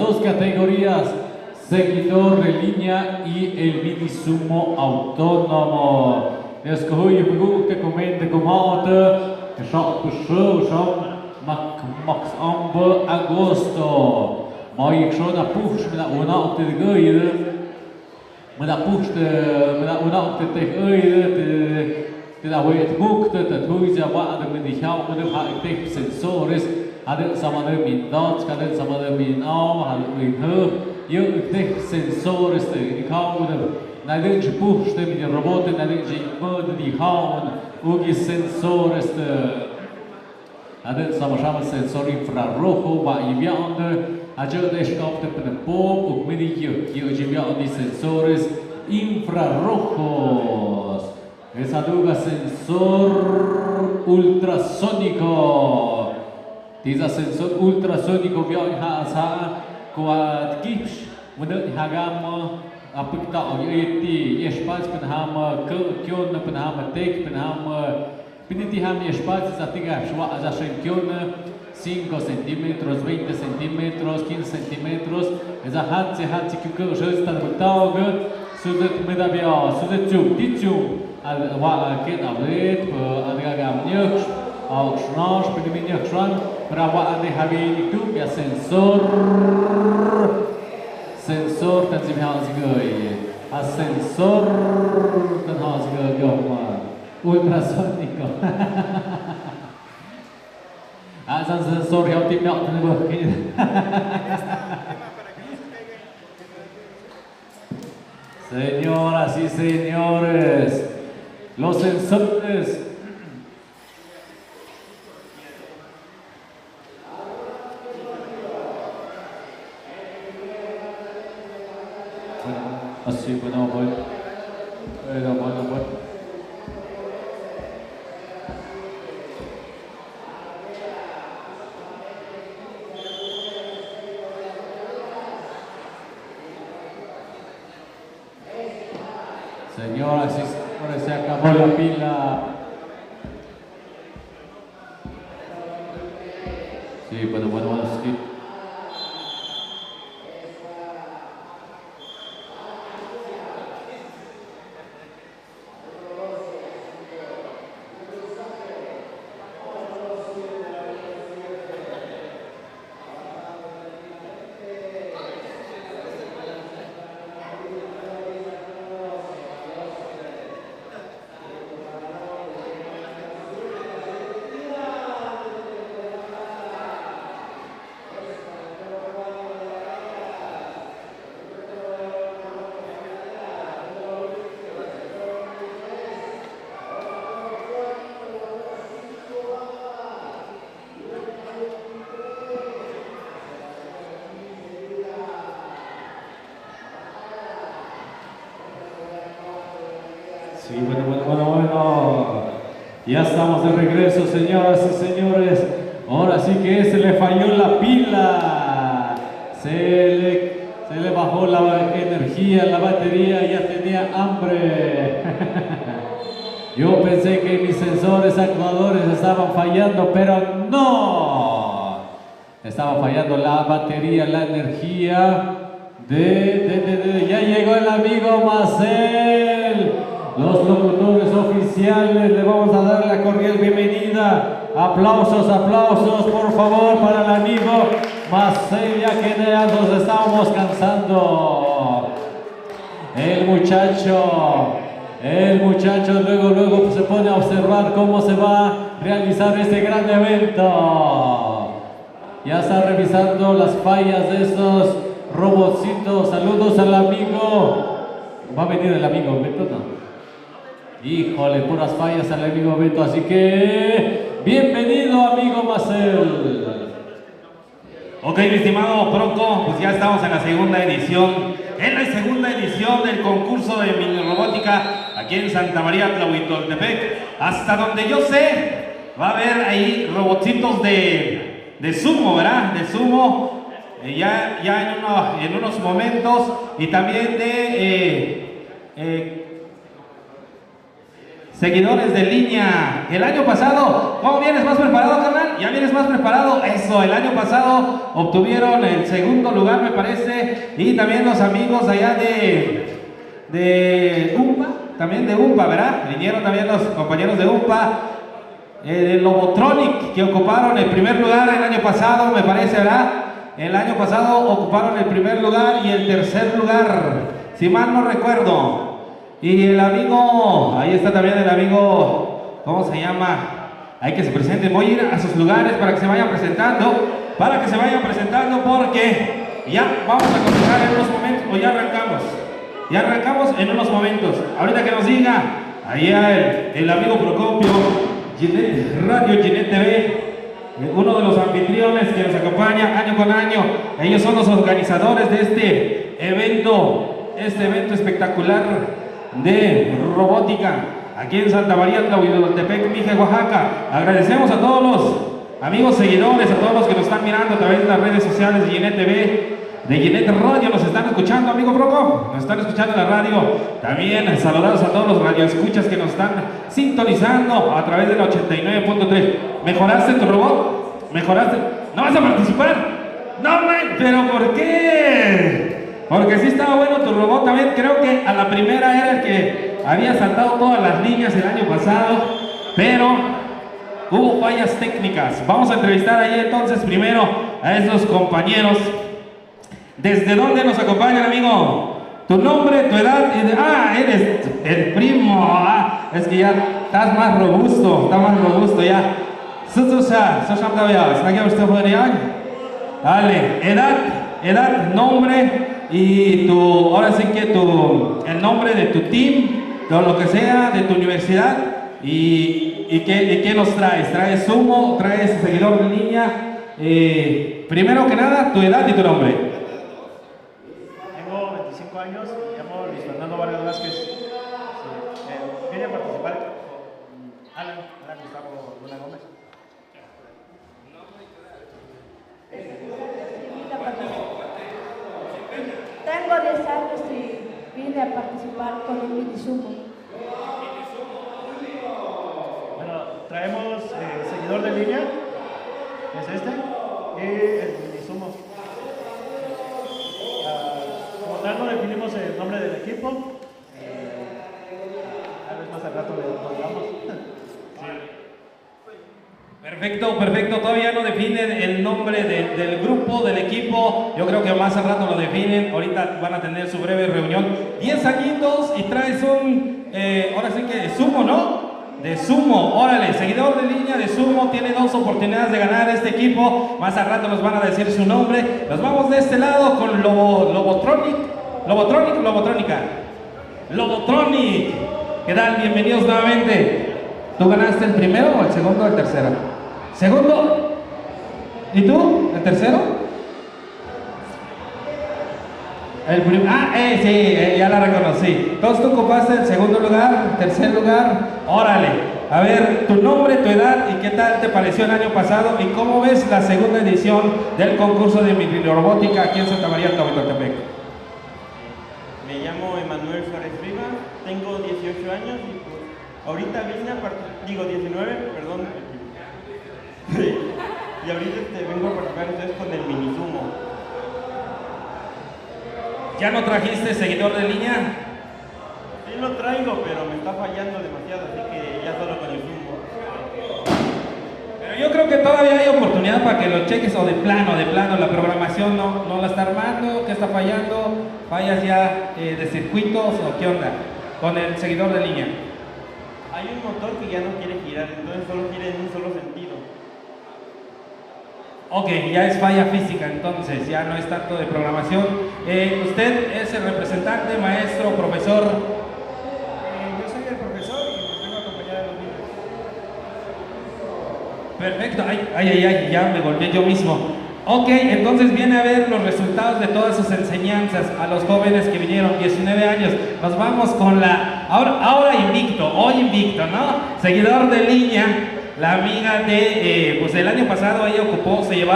seguidor de línea y el mini sumo autónomo. Es que hoy te comente como que son Max Amber Agosto. Mai schon a push mit una op de geide. Mit a push mit una op de geide de la wet book de tuiza wa de mit die hou de ha ik sensores. Hadden samen met dat, hadden samen met nou, hadden met her. Je ik sensores de ik hou de nadien je push de mit roboten nadien je mod die hou ugi sensores de hadden samen sensor infrarrojo va y viande. Ayer desktop de pom ook met die je sensores infrarrojos. Esa duga sensor ultrasónico. Dieser Sensor ultrasónico viaja quad gips und hagam apikta eti espaço penham kion penham tek penham piniti ham espaço zatiga shwa azashenkion 5 centímetros, 20 centímetros, 15 centímetros. Esa hatzi kiko shesta butag sudet medabia sudet titu al wa ket avlet adagam nyux au shnash piniminya shran Prawa ane habini tu ya sensor tan si hang sigoi a sensor tan hang sigoi goma ultrasonico a sensor yang tim nak tan bo Señoras y señores, los sensores así bueno voy señoras y señores, se acabó la pila. Sí, bueno, sí. Sí, bueno. Ya estamos de regreso, señoras y señores. Ahora sí que se le falló la pila. Se le bajó la energía, la batería, ya tenía hambre. Yo pensé que mis sensores actuadores estaban fallando, pero no. Estaba fallando la batería, la energía. Ya llegó el amigo Marcel. Los locutores oficiales, le vamos a dar la cordial bienvenida. Aplausos, por favor, para el amigo Marcel, ya que ya nos estábamos cansando. El muchacho luego se pone a observar cómo se va a realizar este gran evento. Ya está revisando las fallas de estos robotcitos. Saludos al amigo. ¿Va a venir el amigo Beto? No. Híjole, puras fallas al amigo Beto. Así que, bienvenido amigo Marcel. Ok, mi estimado Proco, pues ya estamos en la segunda edición. En la segunda edición del concurso de mini robótica aquí en Santa María Tlahuitoltepec. Hasta donde yo sé, va a haber ahí robotcitos de sumo, ¿verdad? De sumo, ya en unos momentos. Y también de seguidores de línea. El año pasado, ¿cómo vienes más preparado, carnal? ¿Ya vienes más preparado? Eso, el año pasado obtuvieron el segundo lugar, me parece. Y también los amigos allá de UMPA, también de UMPA, ¿verdad? Vinieron también los compañeros de UMPA. El Lobotronic, que ocuparon el primer lugar el año pasado, me parece, ¿verdad? El año pasado ocuparon el primer lugar y el tercer lugar, si mal no recuerdo. Y el amigo, ahí está también el amigo, ¿cómo se llama? Hay que se presenten. Voy a ir a sus lugares para que se vayan presentando, porque ya vamos a comenzar en unos momentos, o ya arrancamos en unos momentos. Ahorita que nos diga, allá el amigo Procopio, Radio Ginet TV, uno de los anfitriones que nos acompaña año con año. Ellos son los organizadores de este evento espectacular de robótica aquí en Santa María Tlahuitoltepec, Mije, Oaxaca. Agradecemos a todos los amigos seguidores, a todos los que nos están mirando a través de las redes sociales de Ginet TV, de Ginet Radio. Nos están escuchando, amigo Proco, nos están escuchando en la radio. También saludados a todos los radioescuchas que nos están sintonizando a través del 89.3. ¿Mejoraste tu robot? ¿Mejoraste? ¿No vas a participar? No, man, pero ¿por qué? Porque sí estaba bueno tu robot también. Creo que a la primera era el que había saltado todas las líneas el año pasado, pero hubo fallas técnicas. Vamos a entrevistar ahí entonces primero a esos compañeros. ¿Desde dónde nos acompañan, amigo? Tu nombre, tu edad y eres el primo. Es que ya estás más robusto, ya. Dale, edad, nombre. Y ahora sí que el nombre de tu team, de lo que sea, de tu universidad, y qué nos traes. ¿Traes sumo? ¿Traes seguidor de línea? Primero que nada, tu edad y tu nombre. Tengo 25 años, me llamo Luis Fernando Vargas Vázquez. Vine a participar con Alan Gustavo Luna Gómez. Tengo 10 años y vine a participar con el mini sumo. Bueno, traemos seguidor de línea, es este, y el mini sumo. Como tal no definimos el nombre del equipo, tal vez más al rato lo digamos. Perfecto, todavía no definen el nombre del grupo, del equipo. Yo creo que más al rato lo definen. Ahorita van a tener su breve reunión. 10 añitos y traes ahora sí que de sumo, ¿no? De sumo, órale, seguidor de línea de sumo, tiene 2 oportunidades de ganar este equipo. Más al rato nos van a decir su nombre. Nos vamos de este lado con Lobotronic. ¿Qué tal? Bienvenidos nuevamente. ¿Tú ganaste el primero o el segundo o el tercero? ¿Segundo? ¿Y tú? ¿El tercero? Sí, ya la reconocí. Entonces tú ocupaste el segundo lugar, tercer lugar. Órale. A ver, tu nombre, tu edad y qué tal te pareció el año pasado y cómo ves la segunda edición del concurso de microrobótica aquí en Santa María Tlahuitoltepec. Me llamo Emanuel Suárez Riva, tengo 18 años y pues ahorita vine a 19, perdón. Y ahorita vengo a participar entonces con el mini sumo. ¿Ya no trajiste seguidor de línea? Sí lo traigo, pero me está fallando demasiado, así que ya solo con el sumo. Pero yo creo que todavía hay oportunidad para que lo cheques o de plano, la programación no la está armando, ¿qué está fallando? ¿Fallas ya de circuitos o qué onda con el seguidor de línea? Hay un motor que ya no quiere girar, entonces solo gira en un solo sentido. Ok, ya es falla física, entonces ya no es tanto de programación. ¿Usted es el representante, maestro, profesor? Yo soy el profesor y pues vengo a acompañar a los niños. Perfecto, ay, ya me golpeé yo mismo. Ok, entonces viene a ver los resultados de todas sus enseñanzas a los jóvenes que vinieron, 19 años. Nos vamos con ahora invicto, hoy invicto, ¿no? Seguidor de línea, la amiga de, pues el año pasado ella se llevó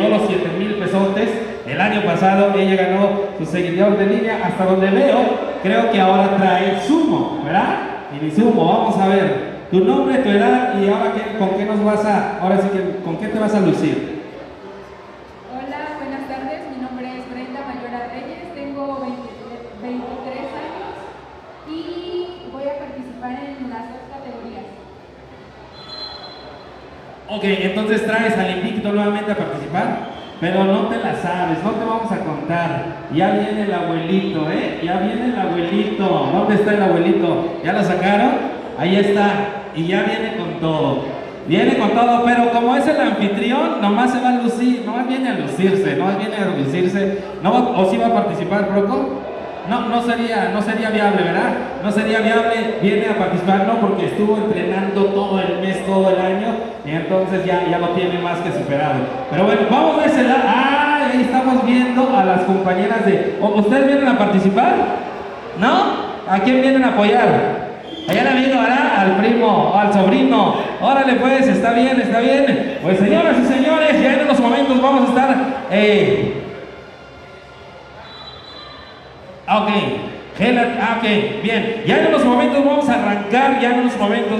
los 7,000 pesotes. El año pasado ella ganó su seguidor de línea, hasta donde veo, creo que ahora trae sumo, ¿verdad? El sumo, vamos a ver. Tu nombre, tu edad y ahora con qué ahora sí que con qué te vas a lucir. Hola, buenas tardes, mi nombre es Brenda Mayora Reyes, tengo 23 años y voy a participar en las 2 categorías. Ok, entonces traes al invicto nuevamente a participar, pero no te la sabes, no te vamos a contar. Ya viene el abuelito, ya viene el abuelito. ¿Dónde está el abuelito? ¿Ya lo sacaron? Ahí está, y ya viene con todo. Viene con todo, pero como es el anfitrión, nomás se va a lucir, nomás viene a lucirse, ¿o sí va a participar, Broco? No sería viable, ¿verdad? No sería viable, viene a participar, no, porque estuvo entrenando todo el mes, todo el año, y entonces ya lo tiene más que superado. Pero bueno, vamos a ese lado. Ahí estamos viendo a las compañeras de... ¿Ustedes vienen a participar? ¿No? ¿A quién vienen a apoyar? Allá el amigo, ¿verdad? Al primo, al sobrino. Órale pues, está bien. Pues señoras y señores, ya en unos momentos vamos a estar... Ok, bien. Ya en unos momentos vamos a arrancar,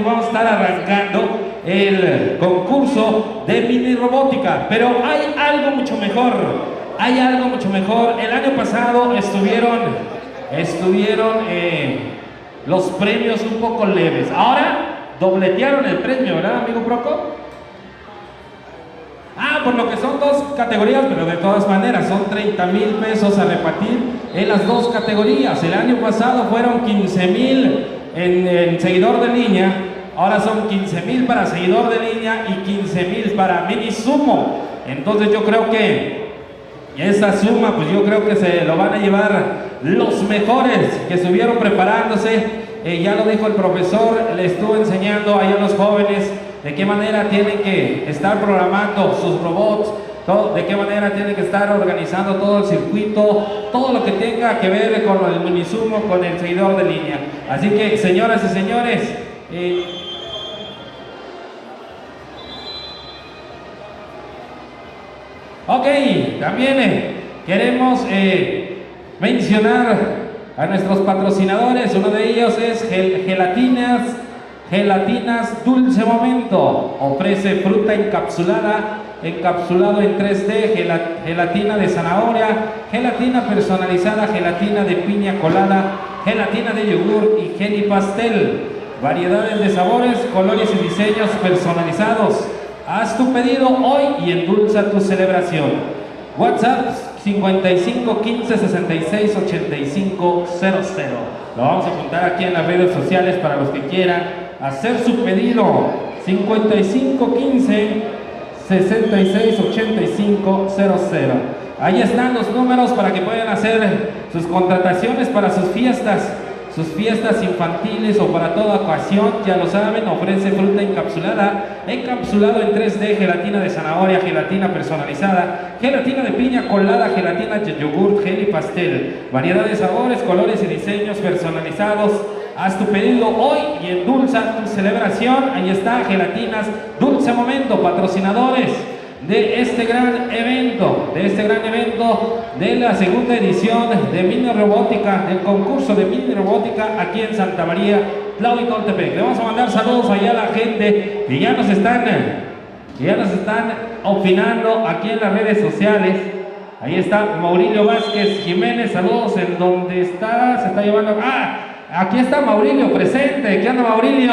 vamos a estar arrancando el concurso de mini robótica. Pero hay algo mucho mejor. El año pasado estuvieron los premios un poco leves. Ahora dobletearon el premio, ¿verdad, amigo Proco? Por lo que son 2 categorías, pero de todas maneras son 30,000 pesos a repartir en las 2 categorías. El año pasado fueron 15,000 en seguidor de línea, ahora son 15,000 para seguidor de línea y 15,000 para mini sumo. Entonces yo creo que esa suma, pues yo creo que se lo van a llevar los mejores que estuvieron preparándose. Ya lo dijo el profesor, le estuvo enseñando ahí a los jóvenes de qué manera tienen que estar programando sus robots, de qué manera tienen que estar organizando todo el circuito, todo lo que tenga que ver con el minisumo, con el seguidor de línea. Así que, señoras y señores, ok, también queremos mencionar a nuestros patrocinadores. Uno de ellos es Gelatinas Dulce Momento. Ofrece fruta encapsulado en 3D, gelatina de zanahoria, gelatina personalizada, gelatina de piña colada, gelatina de yogur y gel y pastel. Variedades de sabores, colores y diseños personalizados. Haz tu pedido hoy y endulza tu celebración. WhatsApp 55 15 66 85 00. Lo vamos a apuntar aquí en las redes sociales para los que quieran hacer su pedido. 55 15 66 85 00. Ahí están los números para que puedan hacer sus contrataciones para sus fiestas infantiles o para toda ocasión. Ya lo saben, ofrece fruta encapsulado en 3D, gelatina de zanahoria, gelatina personalizada, gelatina de piña colada, gelatina de yogur, gel y pastel. Variedad de sabores, colores y diseños personalizados. Haz tu pedido hoy y endulza tu celebración. Ahí está, Gelatinas Dulce Momento, patrocinadores de este gran evento, de la segunda edición de Mini Robótica, del concurso de Mini Robótica aquí en Santa María, Tlahuitoltepec. Le vamos a mandar saludos allá a la gente que ya nos están opinando aquí en las redes sociales. Ahí está Maurilio Vázquez Jiménez, saludos en donde está, se está llevando... Aquí está Maurilio presente. ¿Qué onda, Maurilio?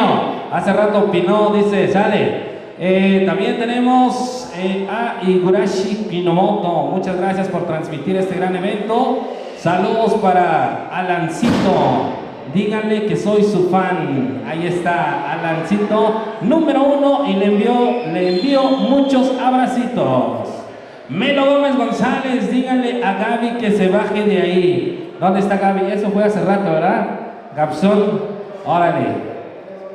Hace rato opinó, dice, sale. También tenemos a Igurashi Kinomoto. Muchas gracias por transmitir este gran evento. Saludos para Alancito. Díganle que soy su fan. Ahí está Alancito, número 1, y le envío muchos abracitos. Melo Gómez González, díganle a Gaby que se baje de ahí. ¿Dónde está Gaby? Eso fue hace rato, ¿verdad? Gabson, órale.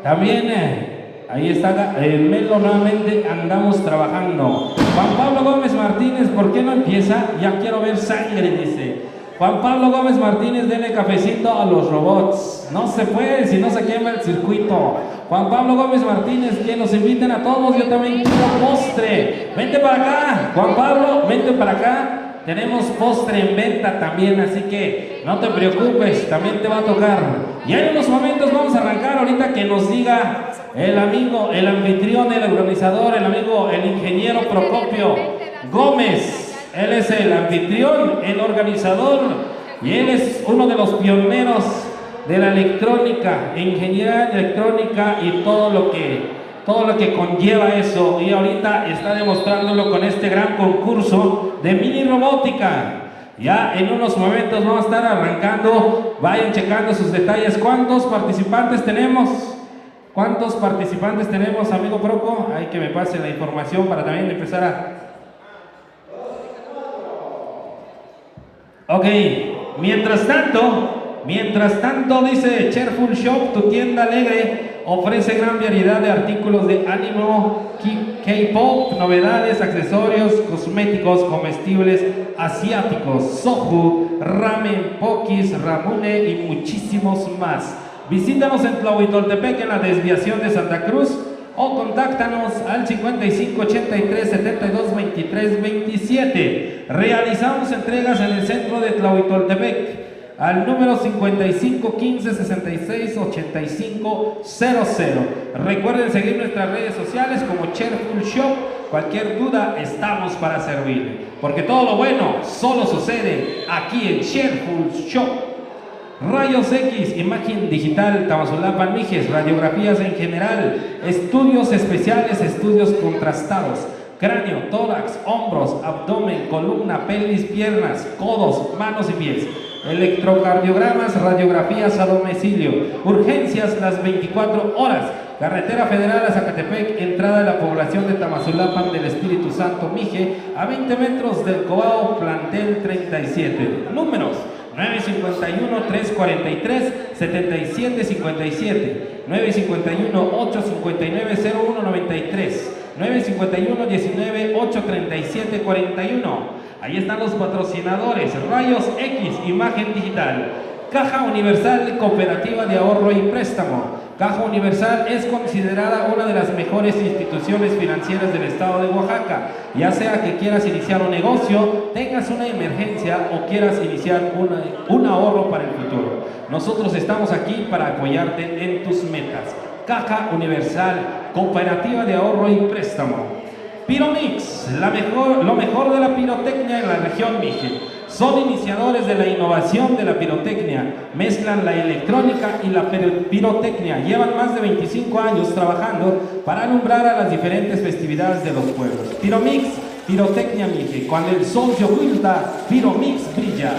También ahí está Melo, nuevamente andamos trabajando. Juan Pablo Gómez Martínez, ¿por qué no empieza? Ya quiero ver sangre, dice. Juan Pablo Gómez Martínez, denle cafecito a los robots. No se puede si no se quema el circuito. Juan Pablo Gómez Martínez, que nos inviten a todos. Yo también quiero postre. Vente para acá, Juan Pablo, vente para acá. Tenemos postre en venta también, así que no te preocupes, también te va a tocar. Y en unos momentos vamos a arrancar ahorita que nos diga el amigo, el anfitrión, el organizador, el amigo, el ingeniero Procopio Gómez. Él es el anfitrión, el organizador, y él es uno de los pioneros de la electrónica, ingeniería electrónica y todo lo que conlleva eso. Y ahorita está demostrándolo con este gran concurso de mini robótica. Ya en unos momentos vamos a estar arrancando. Vayan checando sus detalles. ¿Cuántos participantes tenemos? ¿Cuántos participantes tenemos, amigo Proco? Hay que me pase la información para también empezar a... Ok, mientras tanto, dice Cheerful Shop, tu tienda alegre, ofrece gran variedad de artículos de ánimo, K-pop, novedades, accesorios, cosméticos, comestibles asiáticos, soju, ramen, pokis, ramune y muchísimos más. Visítanos en Tlahuitoltepec, en la desviación de Santa Cruz, o contáctanos al 55 83 72 23 27. Realizamos entregas en el centro de Tlahuitoltepec al número 55 15 66 85 00. Recuerden seguir nuestras redes sociales como Cheerful Shop. Cualquier duda, estamos para servirle, porque todo lo bueno solo sucede aquí en Cheerful Shop. Rayos X, imagen digital, Tamazulapan, Mijes, radiografías en general, estudios especiales, estudios contrastados, cráneo, tórax, hombros, abdomen, columna, pelvis, piernas, codos, manos y pies, electrocardiogramas, radiografías a domicilio, urgencias las 24 horas, carretera federal a Zacatepec, entrada a la población de Tamazulapan del Espíritu Santo, Mije, a 20 metros del Cobao, plantel 37, números 951-343-7757, 951-859-0193, 951-19-837-41. Ahí están los patrocinadores: Rayos X, imagen digital, Caja Universal, cooperativa de ahorro y préstamo. Caja Universal es considerada una de las mejores instituciones financieras del estado de Oaxaca. Ya sea que quieras iniciar un negocio, tengas una emergencia o quieras iniciar un ahorro para el futuro, nosotros estamos aquí para apoyarte en tus metas. Caja Universal, cooperativa de ahorro y préstamo. Piromix, lo mejor de la pirotecnia en la región Mije. Son iniciadores de la innovación de la pirotecnia, mezclan la electrónica y la pirotecnia, llevan más de 25 años trabajando para alumbrar a las diferentes festividades de los pueblos. Piromix, pirotecnia Mije, cuando el sol se oculta, Piromix brilla.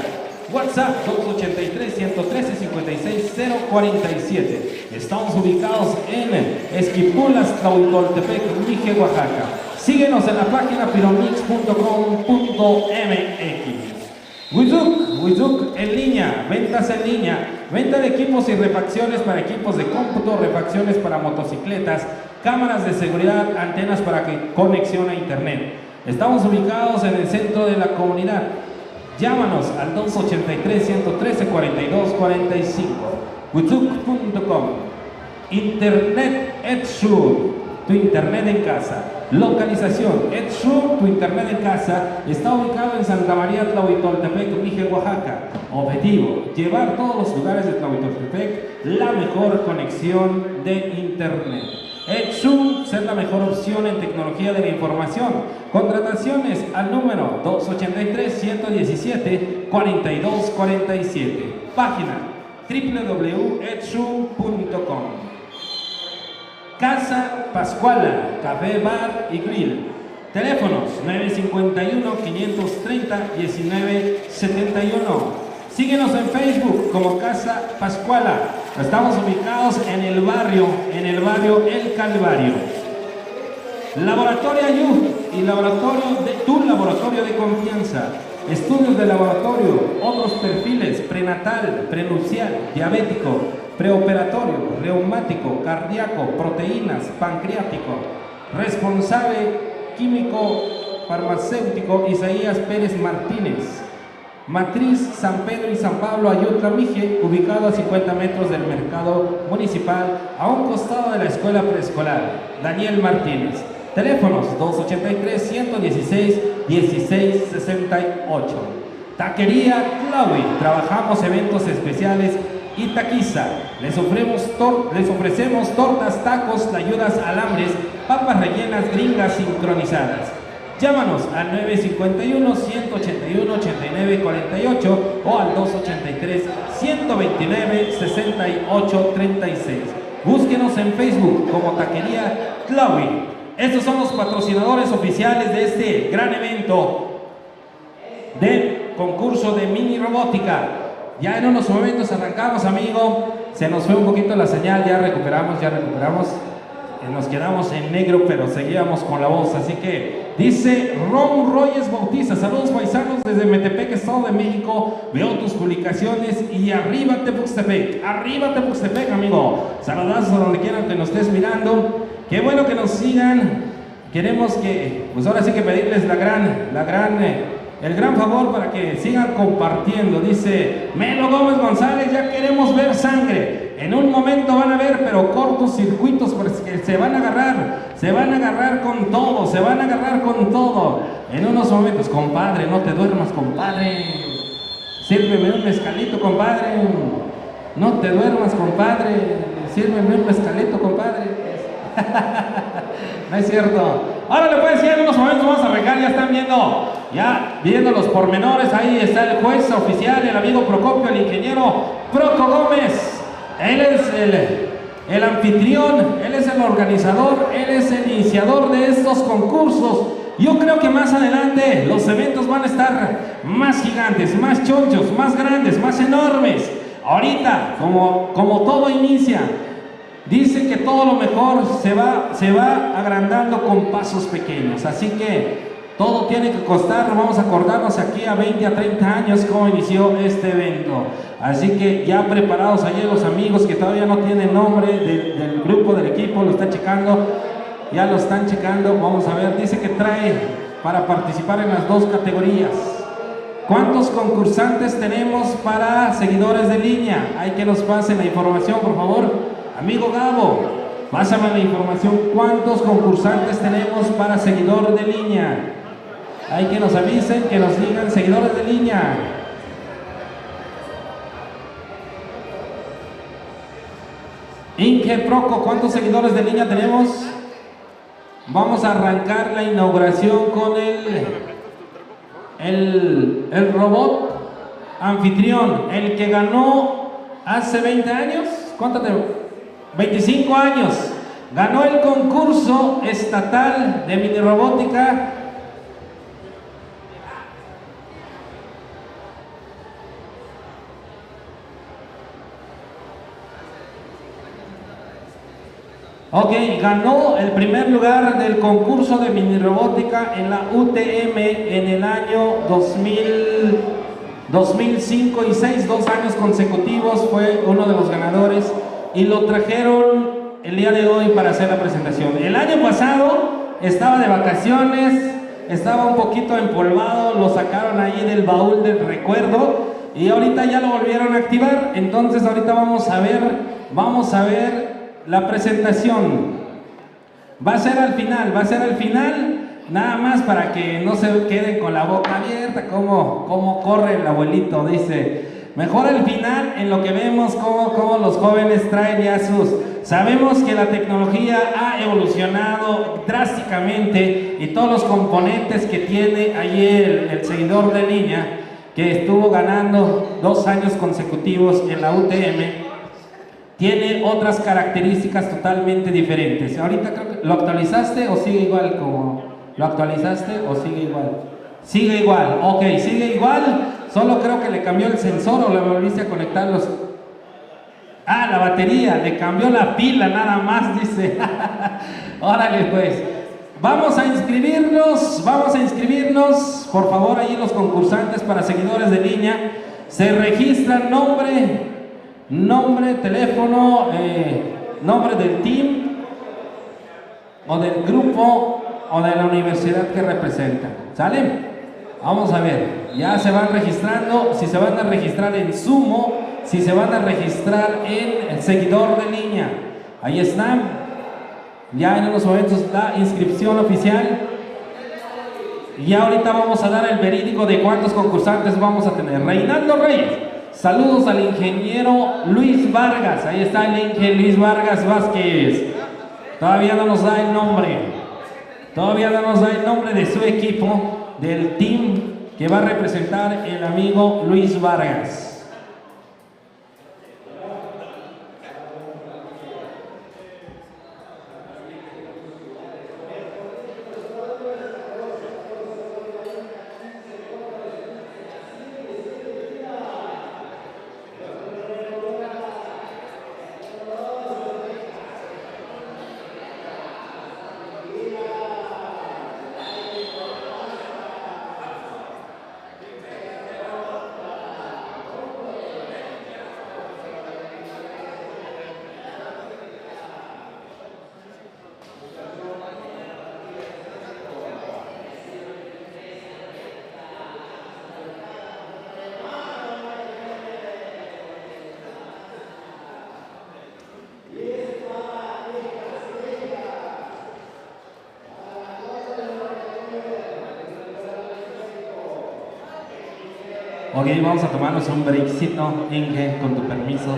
WhatsApp 283-113-56-047. Estamos ubicados en Esquipulas, Tlahuitoltepec, Mije, Oaxaca. Síguenos en la página piromix.com.mx. Wizuk en línea, ventas en línea, venta de equipos y refacciones para equipos de cómputo, refacciones para motocicletas, cámaras de seguridad, antenas para conexión a internet. Estamos ubicados en el centro de la comunidad. Llámanos al 283-113-4245. Wizuk.com. Internet Edsure, tu internet en casa. Localización: Edsure, tu internet en casa, está ubicado en Santa María Tlahuitoltepec, Mije, Oaxaca. Objetivo: llevar todos los lugares de Tlahuitoltepec la mejor conexión de internet. Edsure, ser la mejor opción en tecnología de la información. Contrataciones al número 283-117-4247. Página www.edsure.com. Casa Pascuala, café, bar y grill. Teléfonos 951-530-1971. Síguenos en Facebook como Casa Pascuala. Estamos ubicados en el barrio El Calvario. Laboratorio Ayud y tu laboratorio de confianza. Estudios de laboratorio, otros perfiles, prenatal, prenupcial, diabético, preoperatorio, reumático, cardíaco, proteínas, pancreático, responsable químico farmacéutico Isaías Pérez Martínez. Matriz San Pedro y San Pablo, Ayutla Mije, ubicado a 50 metros del mercado municipal, a un costado de la escuela preescolar. Daniel Martínez. Teléfonos 283-116-1668. Taquería Clauy. Trabajamos eventos especiales y taquiza. Les ofrecemos tortas, tacos, tlayudas, alambres, papas rellenas gringas sincronizadas. Llámanos al 951-181-8948 o al 283-129-6836. Búsquenos en Facebook como Taquería Clauy. Estos son los patrocinadores oficiales de este gran evento del concurso de mini robótica. Ya en unos momentos arrancamos, amigo. Se nos fue un poquito la señal, ya recuperamos. Nos quedamos en negro, pero seguíamos con la voz. Así que dice Ron Royes Bautista: saludos paisanos desde Metepec, Estado de México. Veo tus publicaciones y arriba Tepuxtepec, amigo. Saludazos a donde quieran que nos estés mirando. Qué bueno que nos sigan. Queremos que, pues ahora sí que pedirles el gran favor para que sigan compartiendo. Dice Melo Gómez González: ya queremos ver sangre. En un momento van a ver, pero cortos circuitos, porque se van a agarrar con todo, En unos momentos, compadre, no te duermas, compadre. Sírveme un mezcalito, compadre. No te duermas, compadre. Sírveme un mezcalito, compadre. No es cierto. Ahora le puedes decir, en unos momentos vamos a arrancar. Ya viendo los pormenores. Ahí está el juez oficial, el amigo Procopio, el ingeniero Proco Gómez. Él es el anfitrión, él es el organizador, él es el iniciador de estos concursos. Yo creo que más adelante los eventos van a estar más gigantes, más chonchos, más grandes, más enormes. Ahorita, como todo inicia, dicen que todo lo mejor se va agrandando con pasos pequeños. Así que todo tiene que costar. Vamos a acordarnos aquí a 20 a 30 años cómo inició este evento. Así que ya preparados ayer los amigos que todavía no tienen nombre del grupo, del equipo, lo están checando. Ya lo están checando. Vamos a ver, dice que trae para participar en las dos categorías. ¿Cuántos concursantes tenemos para seguidores de línea? Hay que nos pasen la información, por favor. Amigo Gabo, pásame la información. ¿Cuántos concursantes tenemos para seguidor de línea? Hay que nos avisen, que nos digan seguidores de línea. Inge Proco, ¿cuántos seguidores de línea tenemos? Vamos a arrancar la inauguración con el robot anfitrión, el que ganó hace 20 años. ¿Cuánto tenemos? 25 años. Ganó el concurso estatal de mini robótica. Ok, ganó el primer lugar del concurso de mini robótica en la UTM en el año 2005 y 2006, 2 años consecutivos fue uno de los ganadores y lo trajeron el día de hoy para hacer la presentación. El año pasado estaba de vacaciones, estaba un poquito empolvado, lo sacaron ahí del baúl del recuerdo y ahorita ya lo volvieron a activar. Entonces ahorita vamos a ver la presentación. Va a ser al final, nada más para que no se queden con la boca abierta, como corre el abuelito, dice. Mejor al final, en lo que vemos cómo los jóvenes traen ya Sabemos que la tecnología ha evolucionado drásticamente y todos los componentes que tiene ayer el seguidor de línea, que estuvo ganando 2 años consecutivos en la UTM, tiene otras características totalmente diferentes. Ahorita creo que lo actualizaste o sigue igual como lo actualizaste o sigue igual. Sigue igual, ok, sigue igual. Solo creo que le cambió el sensor o le volviste a conectar los. Ah, la batería, le cambió la pila nada más, dice. Órale, pues. Vamos a inscribirnos, por favor, ahí los concursantes para seguidores de línea. Se registran nombre, teléfono, nombre del team o del grupo o de la universidad que representan. ¿Sale? Vamos a ver, ya se van registrando, si se van a registrar en Sumo, si se van a registrar en el seguidor de línea. Ahí están. Ya en unos momentos la inscripción oficial. Y ya ahorita vamos a dar el verídico de cuántos concursantes vamos a tener. Reinaldo Reyes. Saludos al ingeniero Luis Vargas. Ahí está el ingeniero Luis Vargas Vázquez. Todavía no nos da el nombre. Todavía no nos da el nombre de su equipo, del team que va a representar el amigo Luis Vargas. Ok, vamos a tomarnos un breakcito, Inge, con tu permiso.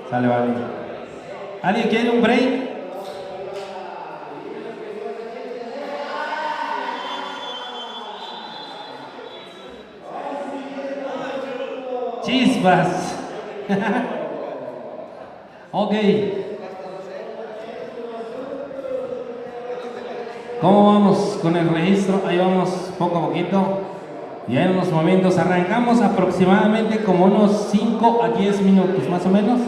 Sale, vale. ¿Alguien quiere un break? Chispas. Ok. ¿Cómo vamos con el registro? Ahí vamos poco a poquito. Ya en unos momentos arrancamos aproximadamente como unos 5 a 10 minutos más o menos.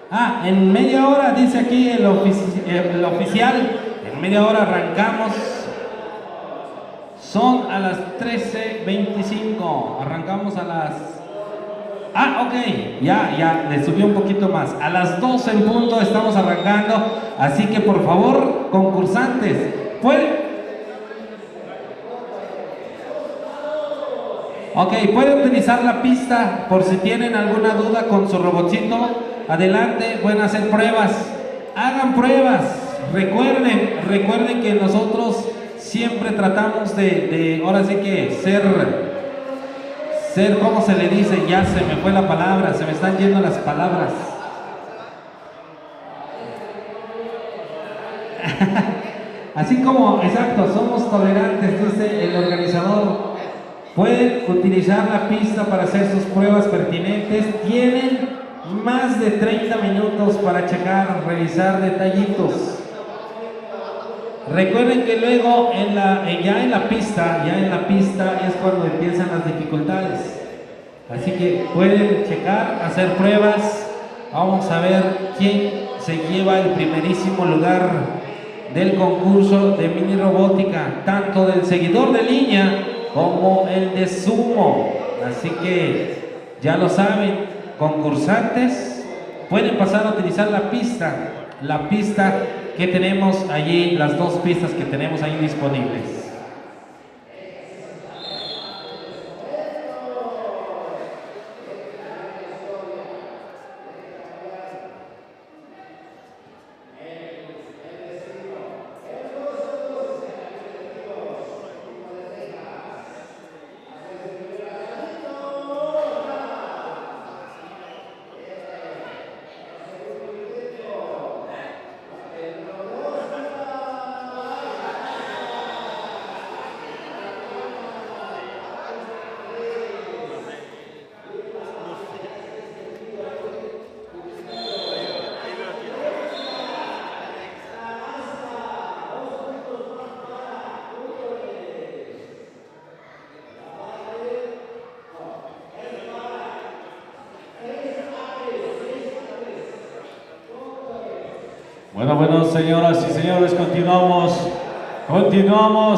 Ah, en media hora dice aquí el oficial. En media hora arrancamos. Son a las 13:25. Arrancamos a las... Ah, ok, ya, le subió un poquito más. A las 12 en punto estamos arrancando. Así que por favor, concursantes, pueden utilizar la pista por si tienen alguna duda con su robotcito. Adelante, pueden hacer pruebas. Hagan pruebas. Recuerden que nosotros siempre tratamos de ahora sí que ser, ¿cómo se le dice? Ya se me fue la palabra, se me están yendo las palabras. Así como, exacto, somos tolerantes, dice el organizador. Pueden utilizar la pista para hacer sus pruebas pertinentes. Tienen más de 30 minutos para checar, revisar detallitos. Recuerden que luego ya en la pista es cuando empiezan las dificultades. Así que pueden checar, hacer pruebas. Vamos a ver quién se lleva el primerísimo lugar del concurso de mini robótica, tanto del seguidor de línea como el de Sumo. Así que ya lo saben, concursantes, pueden pasar a utilizar la pista que tenemos allí, las dos pistas que tenemos ahí disponibles. Bueno, señoras y señores, continuamos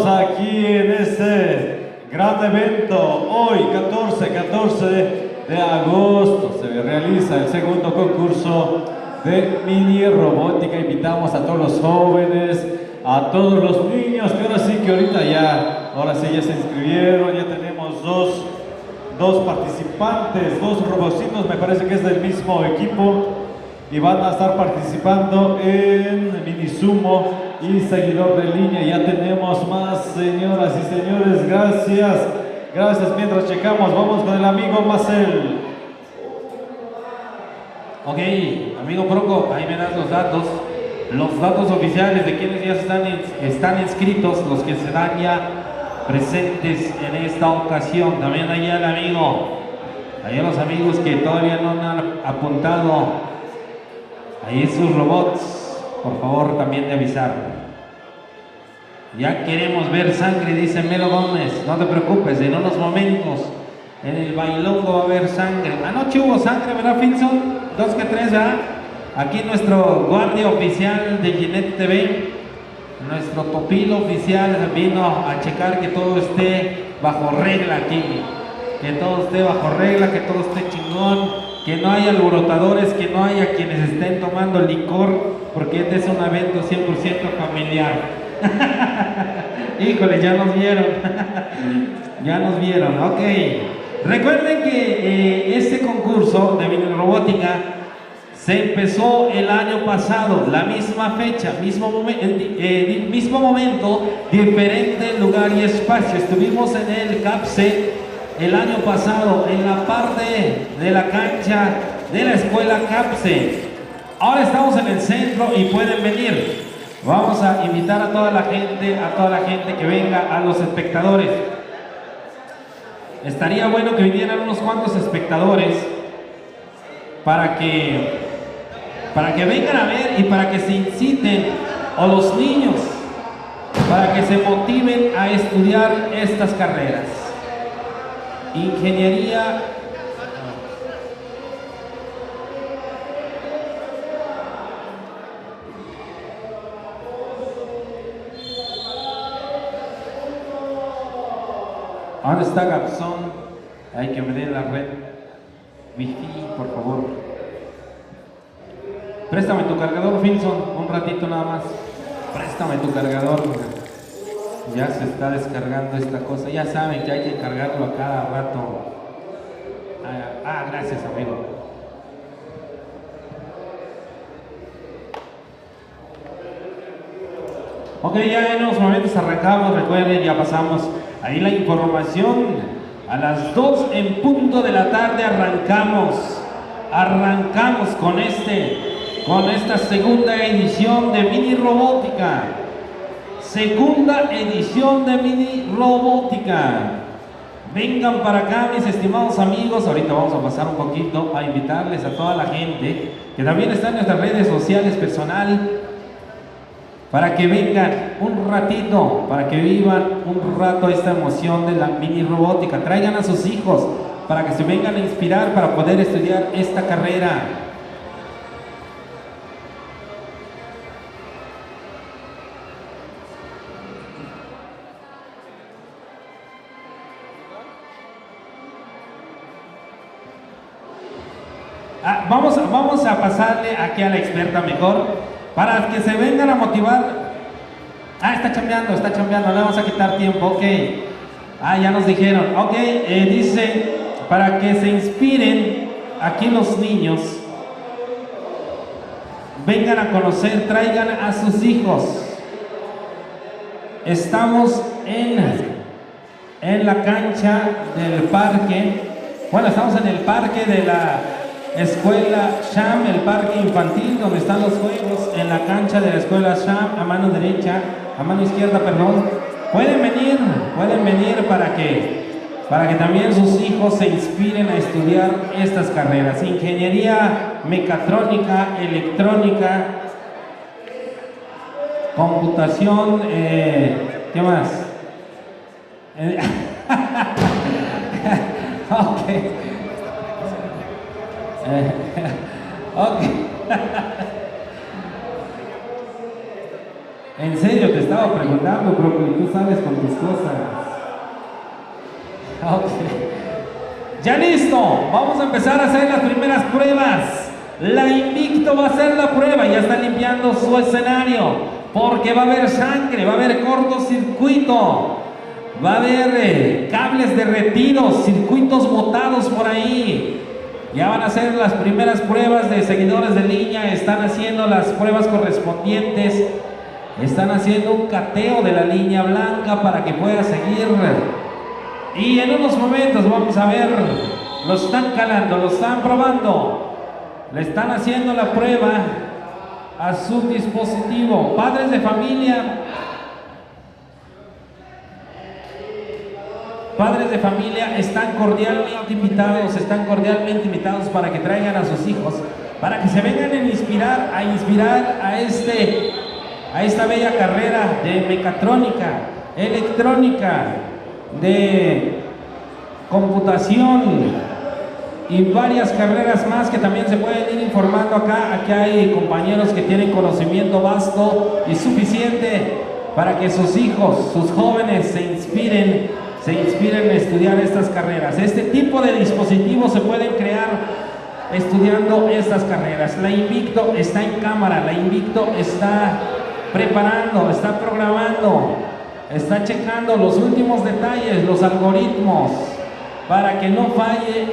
aquí en este gran evento. Hoy, 14 de agosto, se realiza el segundo concurso de mini robótica. Invitamos a todos los jóvenes, a todos los niños, que ahora sí ya se inscribieron. Ya tenemos dos participantes, dos robocitos, me parece que es del mismo equipo, y van a estar participando en mini sumo y seguidor de línea. Ya tenemos más, señoras y señores. Gracias. Mientras checamos, vamos con el amigo Marcel. Ok, amigo Proco, ahí me das los datos oficiales de quienes ya están inscritos, los que serán ya presentes en esta ocasión. También allá los amigos que todavía no han apuntado ahí sus robots, por favor también de avisar. Ya queremos ver sangre, dice Melo Gómez. No te preocupes, en unos momentos en el bailongo va a haber sangre. Anoche hubo sangre, ¿verdad, Finson? 2 que 3, ¿verdad? Aquí nuestro guardia oficial de Ginette TV, nuestro topilo oficial, vino a checar que todo esté bajo regla aquí. Que todo esté bajo regla, que todo esté chingón, que no haya alborotadores, que no haya quienes estén tomando licor, porque este es un evento 100% familiar. Híjole, ya nos vieron, ok. Recuerden que este concurso de mini robótica se empezó el año pasado, la misma fecha, mismo momento, diferente lugar y espacio. Estuvimos en el CAPSE el año pasado, en la parte de la cancha de la escuela CAPSE. Ahora estamos en el centro y pueden venir. Vamos a invitar a toda la gente que venga, a los espectadores. Estaría bueno que vinieran unos cuantos espectadores para que vengan a ver y para que se inciten, o los niños, para que se motiven a estudiar estas carreras. Ingeniería. ¿Dónde está Gapson? Hay que medir la red Wi-Fi, por favor. Préstame tu cargador, Finson, un ratito nada más. Préstame tu cargador. Ya se está descargando esta cosa. Ya saben que hay que cargarlo a cada rato. Gracias, amigo. Ok, ya en unos momentos arrancamos. Recuerden, ya pasamos ahí la información. A las 2 en punto de la tarde arrancamos con esta segunda edición de mini robótica. Segunda edición de mini robótica. Vengan para acá, mis estimados amigos. Ahorita vamos a pasar un poquito a invitarles a toda la gente que también está en nuestras redes sociales personal, para que vengan un ratito, para que vivan un rato esta emoción de la mini robótica. Traigan a sus hijos para que se vengan a inspirar para poder estudiar esta carrera. Vamos a pasarle aquí a la experta mejor, para que se vengan a motivar. Está chambeando, le vamos a quitar tiempo, ok. Ya nos dijeron, ok, dice, para que se inspiren aquí los niños, vengan a conocer, traigan a sus hijos. Estamos en la cancha del parque, estamos en el parque de la Escuela Sham, el parque infantil donde están los juegos, en la cancha de la Escuela Sham, a mano izquierda, perdón. Pueden venir para que también sus hijos se inspiren a estudiar estas carreras: ingeniería mecatrónica, electrónica, computación, ¿qué más? Ok. Ok. En serio, te estaba preguntando, bro, y tú sales con tus cosas. Ok. Ya listo, vamos a empezar a hacer las primeras pruebas. La Invicto va a hacer la prueba, ya está limpiando su escenario, porque va a haber sangre, va a haber cortocircuito, va a haber cables derretidos, circuitos botados por ahí. Ya van a hacer las primeras pruebas de seguidores de línea, están haciendo las pruebas correspondientes, están haciendo un cateo de la línea blanca para que pueda seguir. Y en unos momentos vamos a ver, lo están calando, lo están probando, le están haciendo la prueba a su dispositivo. Padres de familia, están cordialmente invitados para que traigan a sus hijos, para que se vengan a inspirar a esta bella carrera de mecatrónica, electrónica, de computación y varias carreras más que también se pueden ir informando acá. Aquí hay compañeros que tienen conocimiento vasto y suficiente para que sus hijos, sus jóvenes se inspiren a estudiar estas carreras. Este tipo de dispositivos se pueden crear estudiando estas carreras. La Invicto está en cámara, la Invicto está preparando, está programando, está checando los últimos detalles, los algoritmos, para que no falle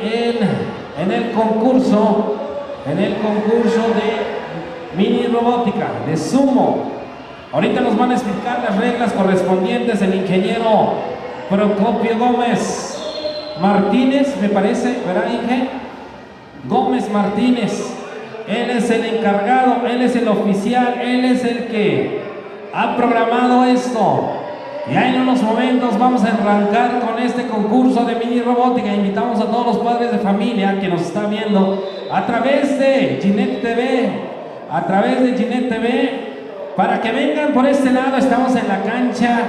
en el concurso de mini robótica, de sumo. Ahorita nos van a explicar las reglas correspondientes el ingeniero Procopio Gómez Martínez, me parece, ¿verdad, Inge? Gómez Martínez. Él es el encargado, él es el oficial, él es el que ha programado esto. Ya en unos momentos vamos a arrancar con este concurso de mini robótica. Invitamos a todos los padres de familia que nos están viendo a través de Ginette TV, para que vengan por este lado. Estamos en la cancha,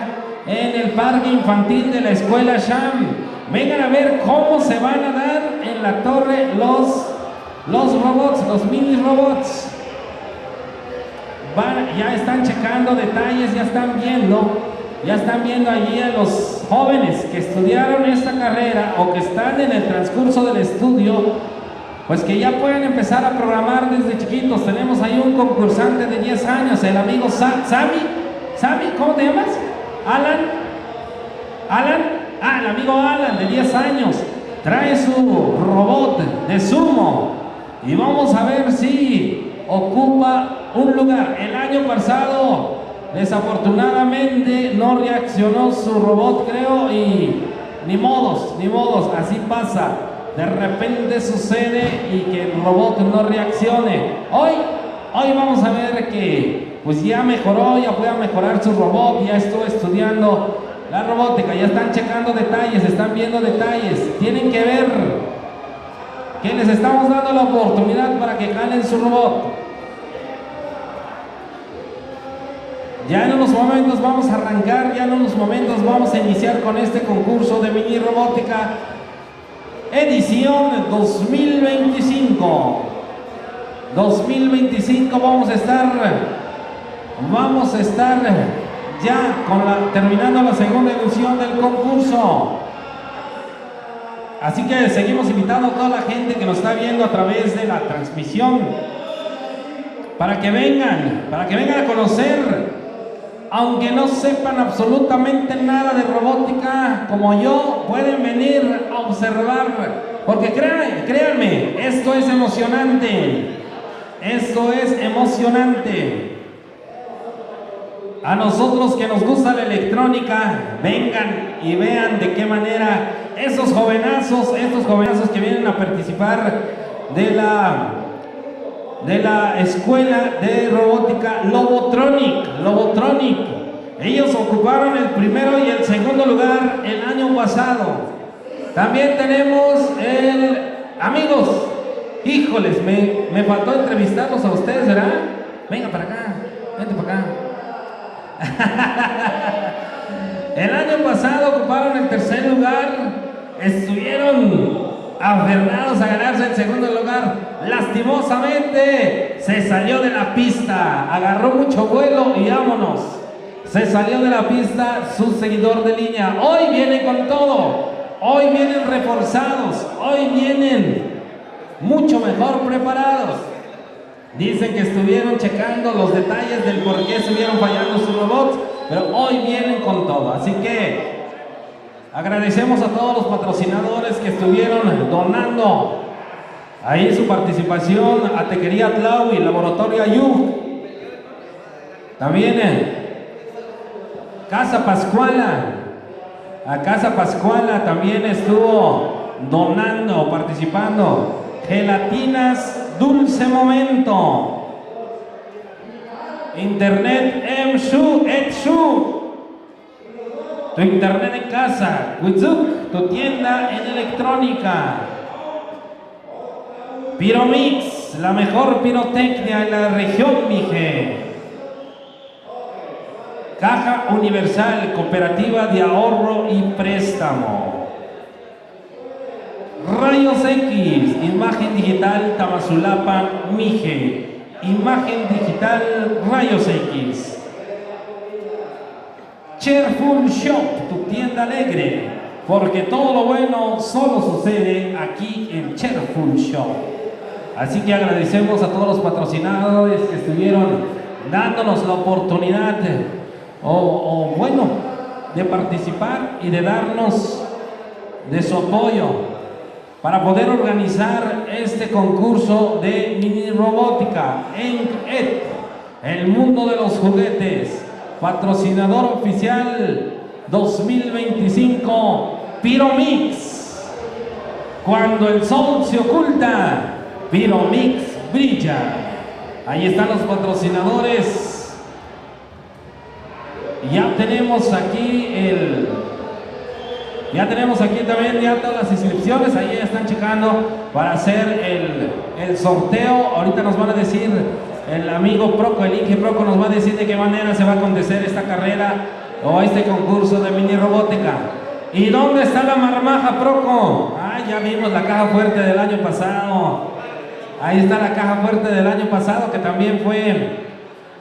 en el parque infantil de la escuela Sham. Vengan a ver cómo se van a dar en la torre los robots, los mini robots. Ya están checando detalles, ya están viendo allí a los jóvenes que estudiaron esta carrera o que están en el transcurso del estudio, pues que ya pueden empezar a programar desde chiquitos. Tenemos ahí un concursante de 10 años, el amigo Sammy, ¿cómo te llamas? Alan, el amigo Alan de 10 años, trae su robot de sumo y vamos a ver si ocupa un lugar. El año pasado desafortunadamente no reaccionó su robot, creo, y ni modos, así pasa. De repente sucede y que el robot no reaccione. Hoy vamos a ver que pues ya mejoró, ya puede mejorar su robot, ya estuvo estudiando la robótica, ya están checando detalles, están viendo detalles. Tienen que ver que les estamos dando la oportunidad para que calen su robot. Ya en unos momentos vamos a arrancar, ya en unos momentos vamos a iniciar con este concurso de mini robótica edición 2025. 2025 vamos a estar ya terminando la segunda edición del concurso. Así que seguimos invitando a toda la gente que nos está viendo a través de la transmisión para que vengan a conocer. Aunque no sepan absolutamente nada de robótica como yo, pueden venir a observar, porque créanme, esto es emocionante. A nosotros que nos gusta la electrónica, vengan y vean de qué manera estos jovenazos que vienen a participar de la escuela de robótica Lobotronic. Ellos ocuparon el primero y el segundo lugar el año pasado. También tenemos amigos, híjoles, me faltó entrevistarlos a ustedes, ¿verdad? Venga para acá, vente para acá. El año pasado ocuparon el tercer lugar, estuvieron aferrados a ganarse el segundo lugar. Lastimosamente se salió de la pista, agarró mucho vuelo y vámonos. Se salió de la pista su seguidor de línea. Hoy vienen con todo. Hoy vienen reforzados. Hoy vienen mucho mejor preparados. Dicen que estuvieron checando los detalles del por qué estuvieron fallando sus robots, pero hoy vienen con todo. Así que agradecemos a todos los patrocinadores que estuvieron donando ahí su participación a Tequería Tlau y Laboratorio Ayú. También Casa Pascuala. A Casa Pascuala también estuvo donando, participando. Gelatinas Dulce Momento. Internet Emshu Etshu. Tu internet en casa. Wizuk, tu tienda en electrónica. Piromix, la mejor pirotecnia en la región Mije. Caja Universal, cooperativa de ahorro y préstamo. Rayos X, imagen digital Tamazulapan Mije. Imagen digital Rayos X. Cheerful Shop, tu tienda alegre, porque todo lo bueno solo sucede aquí en Cheerful Shop. Así que agradecemos a todos los patrocinadores que estuvieron dándonos la oportunidad bueno, de participar y de darnos de su apoyo para poder organizar este concurso de mini robótica en el mundo de los juguetes. Patrocinador oficial 2025 Piromix. Cuando el sol se oculta, Piromix brilla. Ahí están los patrocinadores. Ya tenemos aquí también ya todas las inscripciones. Ahí están checando para hacer el sorteo. Ahorita nos van a decir el amigo Proco, el Inge Proco nos va a decir de qué manera se va a acontecer esta carrera o este concurso de mini robótica. ¿Y dónde está la marmaja, Proco? Ah, ya vimos la caja fuerte del año pasado. Ahí está la caja fuerte del año pasado, que también fue...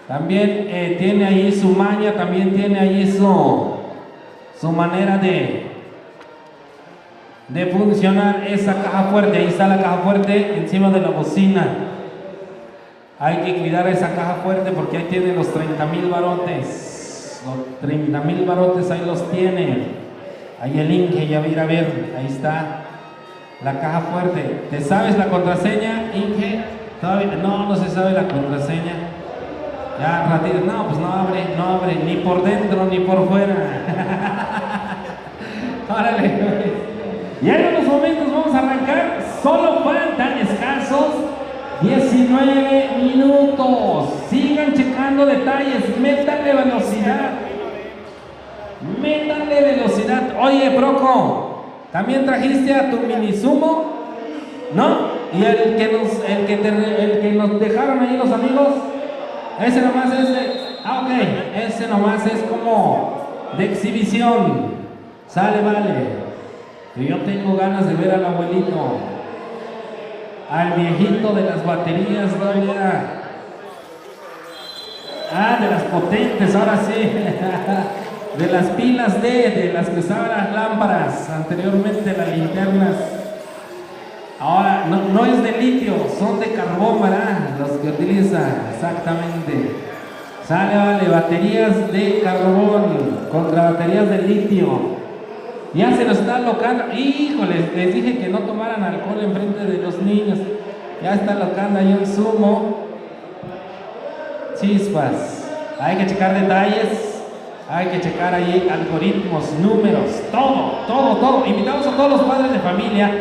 También tiene ahí su maña, también tiene ahí su manera de funcionar esa caja fuerte. Ahí está la caja fuerte encima de la bocina. Hay que cuidar esa caja fuerte porque ahí tiene los 30,000 barotes. Los 30,000 barotes ahí los tiene. Ahí el Inge, ya va a ir a ver, ahí está la caja fuerte. ¿Te sabes la contraseña, Inge? No se sabe la contraseña. Ya, ratito, no, pues no abre, ni por dentro ni por fuera. Órale. Ya en unos momentos vamos a arrancar, solo faltan escasos 19 minutos. Sigan checando detalles, métanle velocidad. Oye, Proco, ¿también trajiste a tu mini sumo? ¿No? ¿Y el que nos dejaron ahí los amigos? Ese nomás es ese nomás es como de exhibición. Sale, vale. Y yo tengo ganas de ver al abuelito, al viejito de las baterías, ¿no? De las potentes, ahora sí. De las pilas de las que usaban las lámparas, anteriormente las linternas. Ahora, no es de litio, son de carbón, ¿verdad? Los que utiliza, exactamente. Sale, vale, baterías de carbón contra baterías de litio. Ya se nos está locando. Híjole, les dije que no tomaran alcohol en frente de los niños. Ya está locando ahí un zumo. Chispas. Hay que checar detalles. Hay que checar ahí algoritmos, números, todo. Invitamos a todos los padres de familia,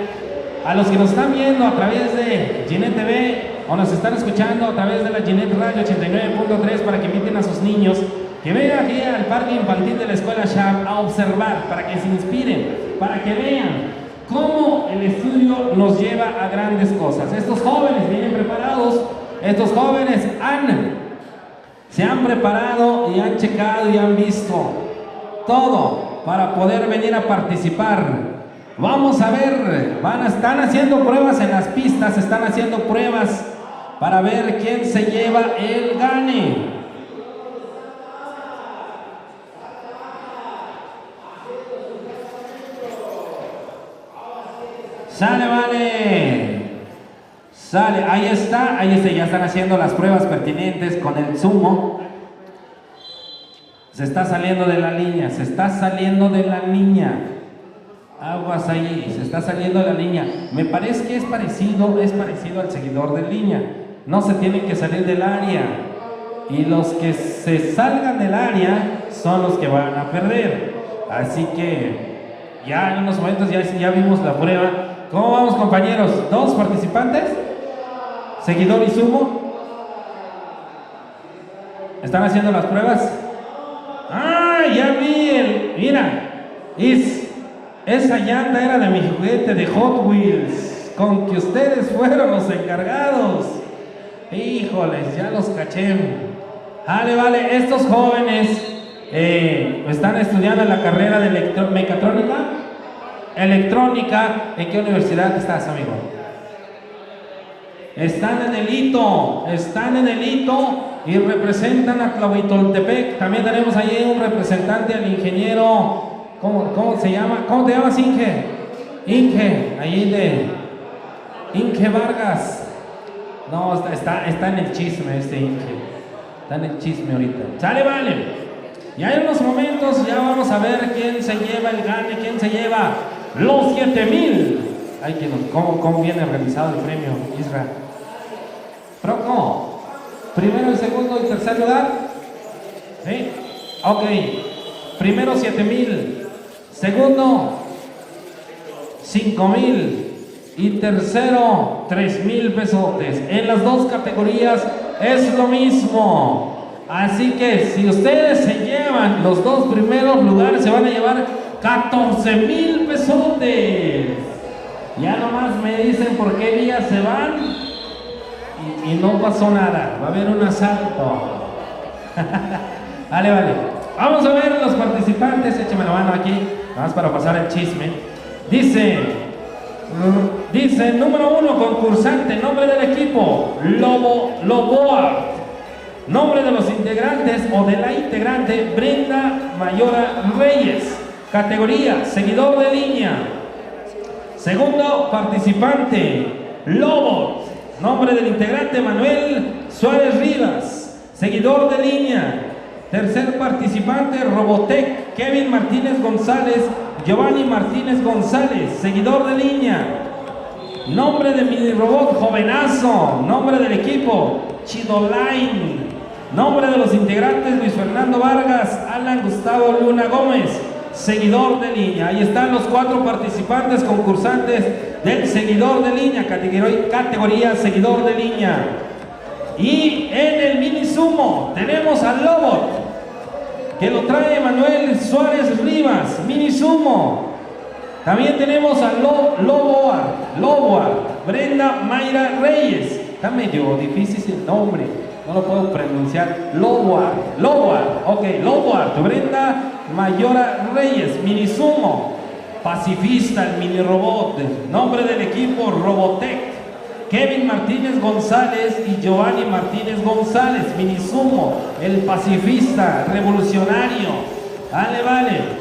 a los que nos están viendo a través de Ginet TV o nos están escuchando a través de la Ginet Radio 89.3 para que inviten a sus niños que vengan aquí al parque infantil de la escuela Shab a observar, para que se inspiren, para que vean cómo el estudio nos lleva a grandes cosas. Estos jóvenes vienen preparados, estos jóvenes se han preparado y han checado y han visto todo para poder venir a participar. Vamos a ver, están haciendo pruebas en las pistas, están haciendo pruebas para ver quién se lleva el gane. Sale, vale. Sale, ahí está, ya están haciendo las pruebas pertinentes con el sumo. Se está saliendo de la línea, se está saliendo de la línea. Aguas ahí, se está saliendo de la línea. Me parece que es parecido al seguidor de línea. No se tienen que salir del área. Y los que se salgan del área son los que van a perder. Así que ya en unos momentos ya vimos la prueba. ¿Cómo vamos, compañeros? ¿2 participantes? ¿Seguidor y sumo? ¿Están haciendo las pruebas? ¡Ah! Ya vi mira, esa llanta era de mi juguete de Hot Wheels, con que ustedes fueron los encargados. Híjoles, ya los caché. Vale, estos jóvenes están estudiando la carrera de mecatrónica. Electrónica, ¿en qué universidad estás, amigo? Están en el ITO y representan a Tlahuitoltepec. También tenemos ahí un representante al ingeniero, ¿cómo se llama? ¿Cómo te llamas, Inge? Inge, ahí de Inge Vargas. No, está en el chisme este Inge. Está en el chisme ahorita. Sale, vale. Ya en unos momentos ya vamos a ver quién se lleva el gane, quién se lleva los 7,000. Ay, ¿cómo viene realizado el premio, Isra? ¿Proco? ¿Primero, segundo y tercer lugar? ¿Sí? Ok. Primero 7,000. Segundo 5,000. Y tercero 3,000 pesotes. En las 2 categorías es lo mismo. Así que si ustedes se llevan los 2 primeros lugares, se van a llevar 14,000 pesotes. Ya nomás me dicen por qué día se van y no pasó nada. Va a haber un asalto. Vale. Vamos a ver los participantes. Échame la mano aquí, nada más para pasar el chisme. Dice, número 1, concursante, nombre del equipo, Loboa. Nombre de los integrantes o de la integrante, Brenda Mayora Reyes. Categoría, seguidor de línea. Segundo participante, Lobo. Nombre del integrante, Manuel Suárez Rivas, seguidor de línea. Tercer participante, Robotech, Kevin Martínez González, Giovanni Martínez González, seguidor de línea. Nombre de mini robot, Jovenazo. Nombre del equipo, Chidoline. Nombre de los integrantes, Luis Fernando Vargas, Alan Gustavo Luna Gómez, seguidor de línea. Ahí están los 4 participantes concursantes del seguidor de línea, categoría seguidor de línea. Y en el mini sumo tenemos al Lobo, que lo trae Manuel Suárez Rivas, mini sumo. También tenemos al Loboa, Brenda Mayra Reyes. Está medio difícil el nombre, no lo puedo pronunciar. Loboa, ok, Loboa, Brenda Mayora Reyes, mini sumo. Pacifista, el mini robot. Nombre del equipo, Robotech, Kevin Martínez González y Giovanni Martínez González, mini sumo. El pacifista, revolucionario. Vale.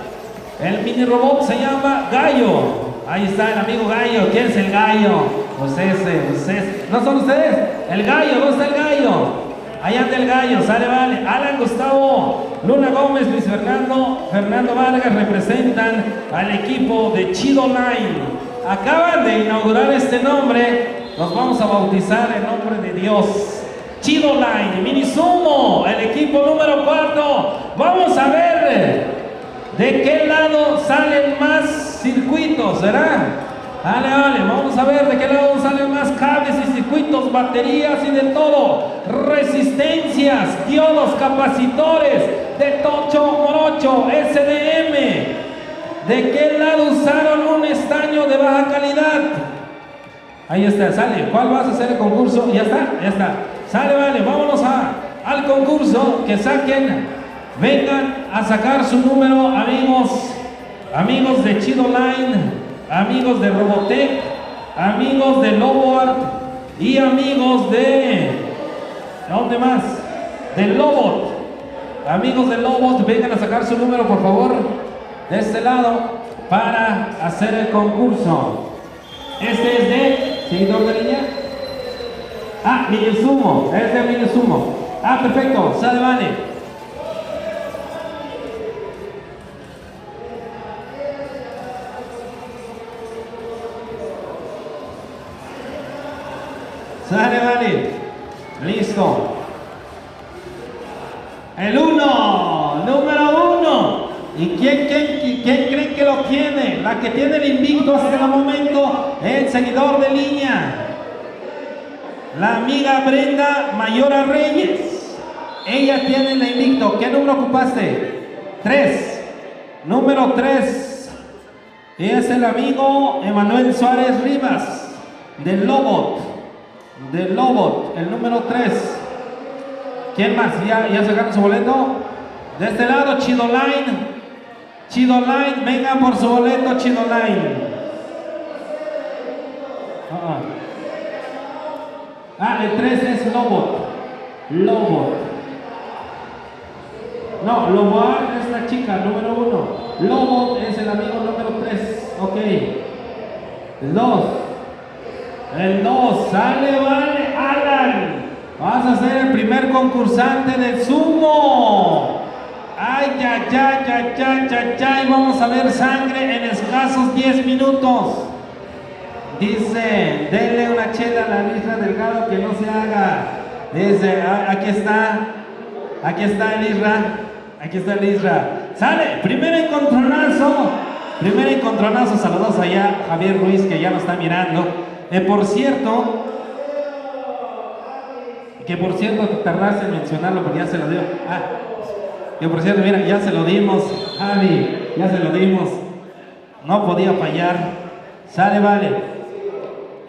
El mini robot se llama Gallo. Ahí está el amigo Gallo. ¿Quién es el Gallo? Pues ese. ¿No son ustedes? El Gallo, ¿dónde está el Gallo? Ahí anda el Gallo, sale, vale. Alan Gustavo Luna Gómez, Luis Fernando Vargas representan al equipo de Chidoline. Acaban de inaugurar este nombre. Nos vamos a bautizar en nombre de Dios. Chidoline, mini sumo, el equipo número 4. Vamos a ver de qué lado salen más circuitos, ¿verdad? Vale, vamos a ver de qué lado salen más cables y circuitos, baterías y de todo. Resistencias, diodos, capacitores, de tocho, morocho, SDM. ¿De qué lado usaron un estaño de baja calidad? Ahí está, sale. ¿Cuál vas a hacer el concurso? Ya está. Sale, vale, vámonos al concurso. Que saquen, vengan a sacar su número, amigos de Chidoline, amigos de Robotech, amigos de Loboart y amigos de... ¿dónde más? De Lobot. Amigos de Lobot, vengan a sacar su número, por favor, de este lado, para hacer el concurso. Este es de seguidor de línea. Ah, mini sumo, es de mini sumo. Ah, perfecto, sale, vale. Sale, vale. Listo. El 1, número 1. ¿Y quién cree que lo tiene? La que tiene el invicto hasta el momento, el seguidor de línea. La amiga Brenda Mayora Reyes. Ella tiene el invicto. ¿Qué número ocupaste? 3. Número 3. Es el amigo Emanuel Suárez Rivas, del Lobot. Del Lobot, el número 3. ¿Quién más? ¿Ya sacaron su boleto? De este lado, Chido Line. Chido Line, vengan por su boleto, Chido Line. El 3 es Lobot. Lobot. No, Lobot es la chica, número 1. Lobot es el amigo número 3. Ok. El 2. El 2. Sale, vale, Alan. Vas a ser el primer concursante del sumo. Ay, ya, ya, ya, ya, ya, ya. Y vamos a ver sangre en escasos 10 minutos. Dice, denle una chela a la Isra Delgado que no se haga. Dice, aquí está. Aquí está el Isra. Aquí está el Isra. Sale, primer encontronazo. Primer encontronazo. Saludos allá a Javier Ruiz que ya nos está mirando. Por cierto, te tardaste en mencionarlo porque ya se lo dio. Que por cierto, mira, ya se lo dimos, Javi, ya se lo dimos. No podía fallar. Sale, vale.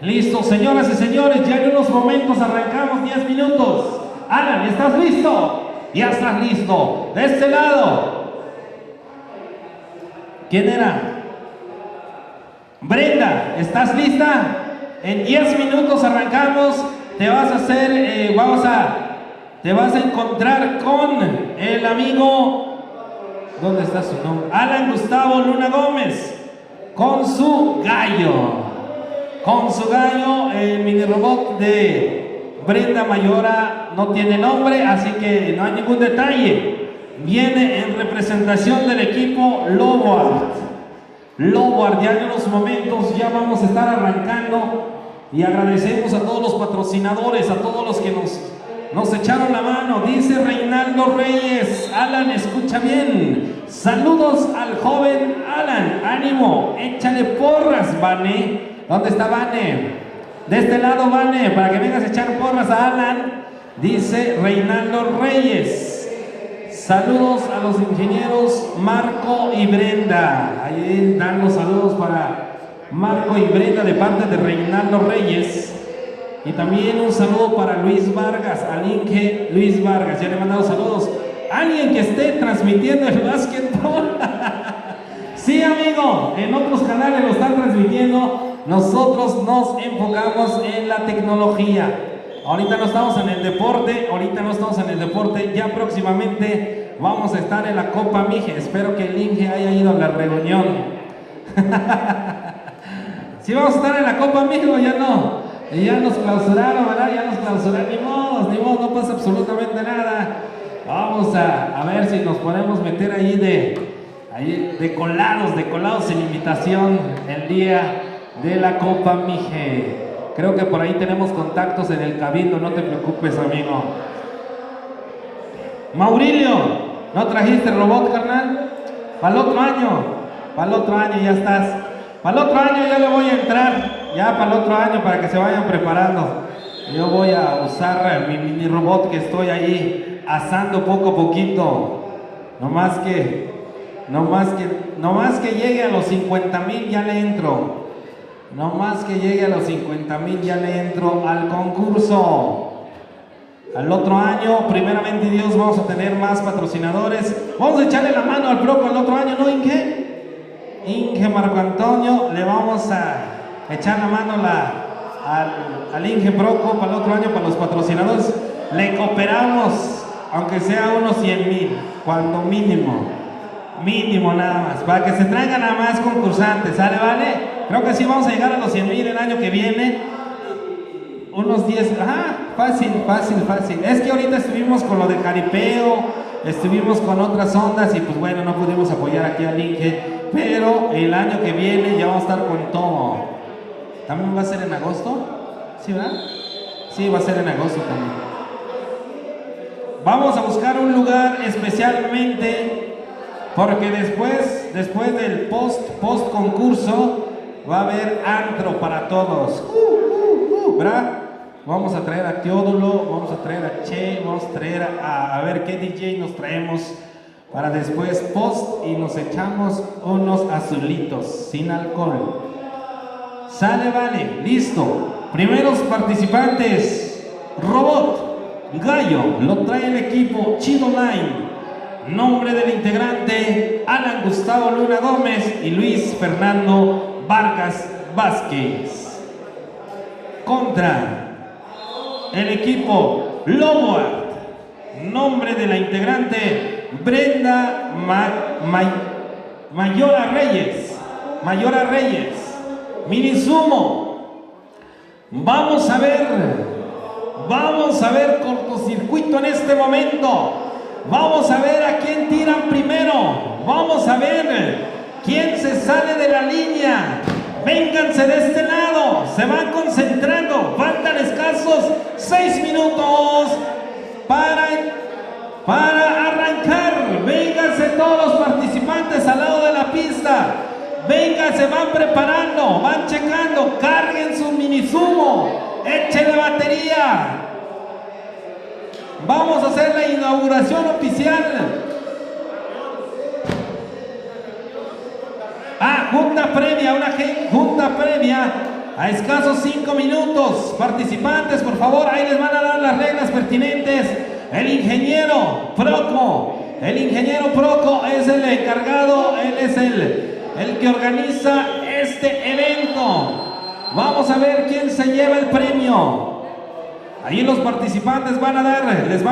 Listo, señoras y señores, ya en unos momentos arrancamos 10 minutos. Alan, ¿estás listo? Ya estás listo. De este lado. ¿Quién era? Brenda, ¿estás lista? En 10 minutos arrancamos. Te vas a hacer, te vas a encontrar con el amigo, ¿dónde está su nombre? Alan Gustavo Luna Gómez, con su gallo. Con su gallo, el mini robot de Brenda Mayora no tiene nombre, así que no hay ningún detalle. Viene en representación del equipo Lobot. Lobot, ya en unos momentos ya vamos a estar arrancando. Y agradecemos a todos los patrocinadores, a todos los que nos echaron la mano. Dice Reinaldo Reyes, Alan, escucha bien. Saludos al joven Alan, ánimo, échale porras, Vane. ¿Dónde está Vane? De este lado, Vane, para que vengas a echar porras a Alan. Dice Reinaldo Reyes. Saludos a los ingenieros Marco y Brenda. Ahí dan los saludos para Marco y Brenda de parte de Reinaldo Reyes. Y también un saludo para Luis Vargas, al Inge Luis Vargas. Ya le he mandado saludos. Alguien que esté transmitiendo el básquetbol. Sí, amigo, en otros canales lo están transmitiendo. Nosotros nos enfocamos en la tecnología. Ahorita no estamos en el deporte, ya próximamente vamos a estar en la Copa Mije. Espero que el Inge haya ido a la reunión. Si vamos a estar en la Copa México, ya no. Ya nos clausuraron, ¿verdad? Ya nos clausuraron. Ni modo, no pasa absolutamente nada. Vamos a ver si nos podemos meter ahí de colados sin invitación el día de la Copa Mije. Creo que por ahí tenemos contactos en el cabildo, no te preocupes, amigo. Maurilio, ¿no trajiste robot, carnal? Para el otro año ya estás. Para el otro año ya le voy a entrar, ya para el otro año para que se vayan preparando. Yo voy a usar mi mini robot que estoy ahí asando poco a poquito. No más que llegue a los 50,000 ya le entro. No más que llegue a los 50,000 ya le entro al concurso. Al otro año, primeramente Dios, vamos a tener más patrocinadores. Vamos a echarle la mano al Proco el otro año, ¿no, Inge? Inge Marco Antonio, le vamos a echar la mano al Inge Proco para el otro año, para los patrocinadores. Le cooperamos, aunque sea unos 100,000, cuando mínimo nada más, para que se traigan a más concursantes, ¿sale, vale? Creo que sí vamos a llegar a los 100,000 el año que viene. Unos 10, fácil. Es que ahorita estuvimos con lo de jaripeo, estuvimos con otras ondas y pues bueno, no pudimos apoyar aquí al Inge, pero el año que viene ya vamos a estar con todo. ¿También va a ser en agosto? ¿Sí, verdad? Sí, va a ser en agosto también. Vamos a buscar un lugar especialmente porque después del post concurso va a haber antro para todos. ¿Verdad? Vamos a traer a Teodulo, vamos a traer a Che, vamos a traer a ver qué DJ nos traemos para después post y nos echamos unos azulitos sin alcohol. Sale, vale, listo. Primeros participantes, Robot, Gallo, lo trae el equipo Chido Line. Nombre del integrante, Alan Gustavo Luna Gómez y Luis Fernando Vargas Vázquez. Contra el equipo Loboard, nombre de la integrante Brenda Mayora Reyes. Minisumo. Vamos a ver cortocircuito en este momento. Vamos a ver a quién tiran primero. Vamos a ver quién se sale de la línea. Vénganse de este lado, se van concentrando, faltan escasos 6 minutos para arrancar. Vénganse todos los participantes al lado de la pista, vénganse, van preparando, van checando, carguen su minisumo, echen la batería. Vamos a hacer la inauguración oficial. Una junta previa a escasos 5 minutos. Participantes, por favor, ahí les van a dar las reglas pertinentes. El ingeniero Proco es el encargado, él es el que organiza este evento. Vamos a ver quién se lleva el premio. Ahí los participantes les van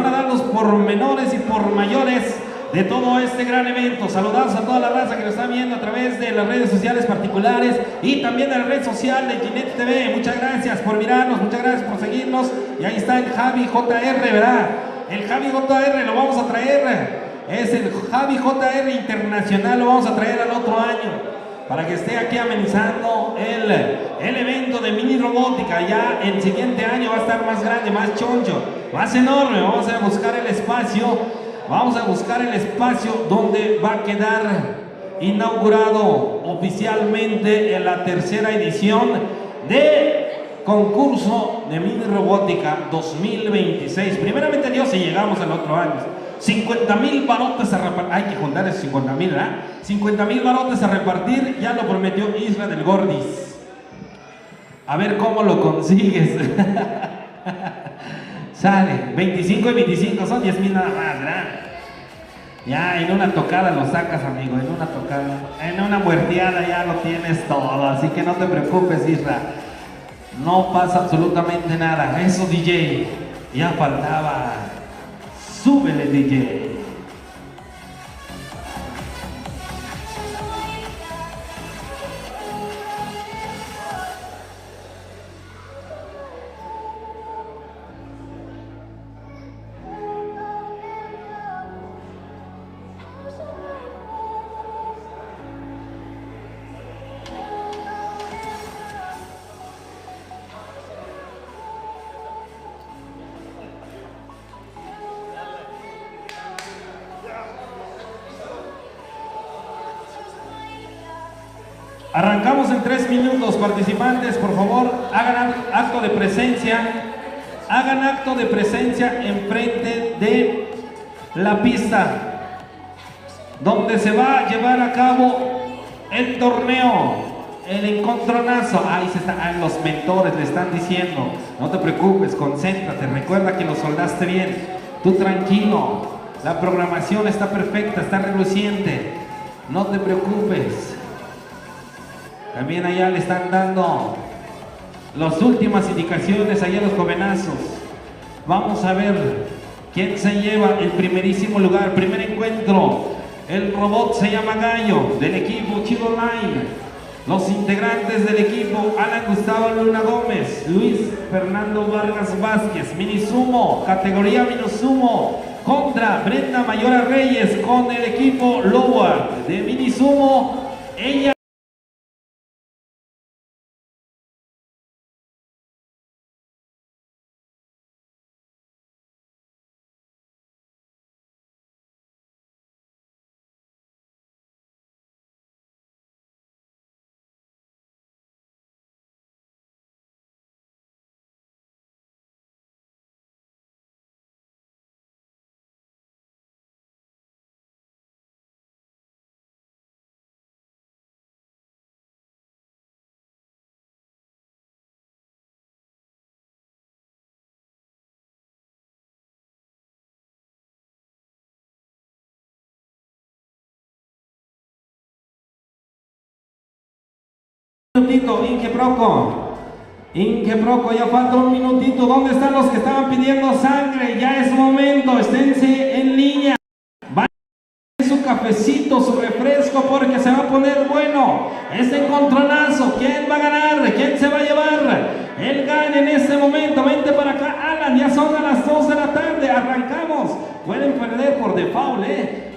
a dar los pormenores y por mayores de todo este gran evento. Saludados a toda la raza que nos está viendo a través de las redes sociales particulares y también de la red social de Ginette TV. Muchas gracias por mirarnos, muchas gracias por seguirnos. Y ahí está el Javi JR, ¿verdad? El Javi JR lo vamos a traer. Es el Javi JR Internacional, lo vamos a traer al otro año para que esté aquí amenizando el evento de mini robótica. Ya el siguiente año va a estar más grande, más choncho, más enorme. Vamos a buscar el espacio. Vamos a buscar el espacio donde va a quedar inaugurado oficialmente en la tercera edición de concurso de mini robótica 2026. Primeramente Dios, si llegamos al otro año. 50,000 barotes a repartir. Hay que juntar esos 50,000, ¿verdad? 50,000 barotes a repartir, ya lo prometió Isra del Gordis. A ver cómo lo consigues. Sale, 25 y 25, son 10,000 nada más, ¿verdad? Ya en una tocada lo sacas, amigo, en una tocada, en una muerteada ya lo tienes todo, así que no te preocupes, Isra. No pasa absolutamente nada. Eso, DJ, ya faltaba. Súbele, DJ. Arrancamos en 3 minutos. Participantes, por favor, hagan acto de presencia. Hagan acto de presencia enfrente de la pista donde se va a llevar a cabo el torneo, el encontronazo. Ahí se están los mentores, le están diciendo: no te preocupes, concéntrate, recuerda que lo soldaste bien, tú tranquilo, la programación está perfecta, está reluciente, no te preocupes. También allá le están dando las últimas indicaciones allá a los jovenazos. Vamos a ver quién se lleva el primerísimo lugar. Primer encuentro, el robot se llama Gallo, del equipo Chido Line. Los integrantes del equipo: Alan Gustavo Luna Gómez, Luis Fernando Vargas Vázquez, Minisumo, categoría Minisumo, contra Brenda Mayora Reyes con el equipo Loward de Minisumo. Ella Inge Proco, ya falta un minutito. ¿Dónde están los que estaban pidiendo sangre? Ya es momento, esténse en línea. Vayan su cafecito, su refresco, porque se va a poner bueno. Este encontronazo, ¿quién va a ganar? ¿Quién se va a llevar el gane en este momento? Vente para acá, Alan, ya son a las 2 de la tarde, arrancamos. Pueden perder por default,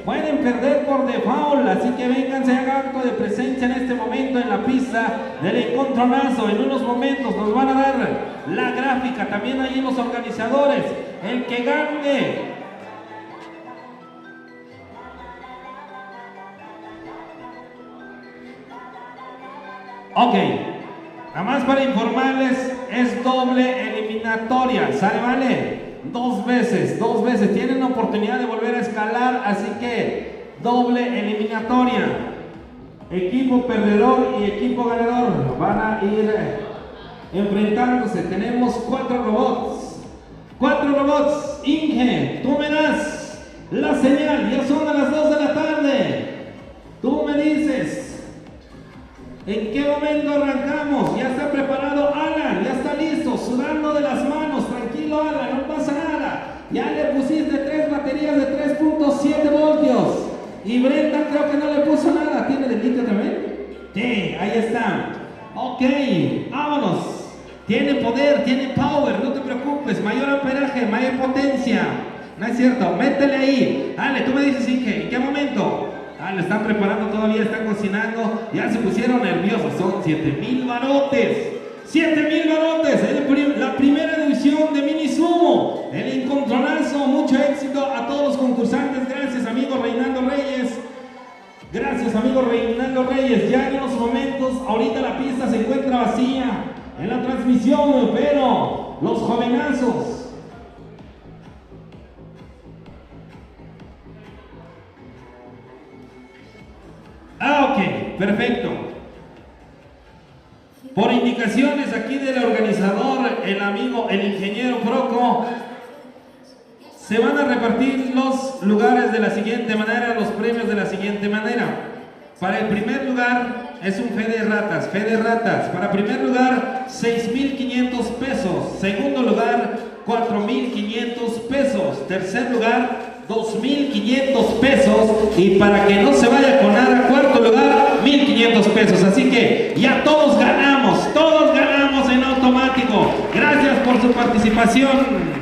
pueden perder por default, así que vénganse, hagan acto de presencia en este momento en la pista del encontronazo. En unos momentos nos van a dar la gráfica, también ahí los organizadores, el que gane. Ok, nada más para informarles, es doble eliminatoria, ¿sale? Vale, dos veces, tienen oportunidad de volver a escalar, así que doble eliminatoria. Equipo perdedor y equipo ganador van a ir enfrentándose. Tenemos 4 robots. Inge, tú me das la señal, ya son a las 2 de la tarde. Tú me dices ¿en qué momento arrancamos? Ya está preparado Alan, ya está listo, sudando de las manos. Tranquilo, Alan, no pasa nada. Ya le pusiste 3 baterías de 3.7 voltios. Y Brenda creo que no le puso nada. ¿Tiene de litio también? Sí, ahí está. Ok, vámonos. Tiene poder, tiene power, no te preocupes. Mayor amperaje, mayor potencia. No es cierto, métele ahí. Dale, tú me dices, Inge, ¿en qué momento? Ah, lo están preparando todavía, están cocinando. Ya se pusieron nerviosos, son 7,000 barotes. 7,000 barotes, la primera división de Minisumo. El encontronazo, mucho éxito a todos los concursantes. Gracias, amigo Reinaldo Reyes. Ya en unos momentos, ahorita la pista se encuentra vacía en la transmisión, pero los jovenazos. Ah, ok, perfecto. Por indicaciones aquí del organizador, el ingeniero Proco, se van a repartir los lugares de la siguiente manera, los premios de la siguiente manera. Para el primer lugar es un fe de ratas. Para primer lugar, 6,500 pesos. Segundo lugar, 4,500 pesos. Tercer lugar, 2,500 pesos. Y para que no se vaya con nada, cuarto lugar, 1,500 pesos. Así que ya todos ganamos en automático. Gracias por su participación.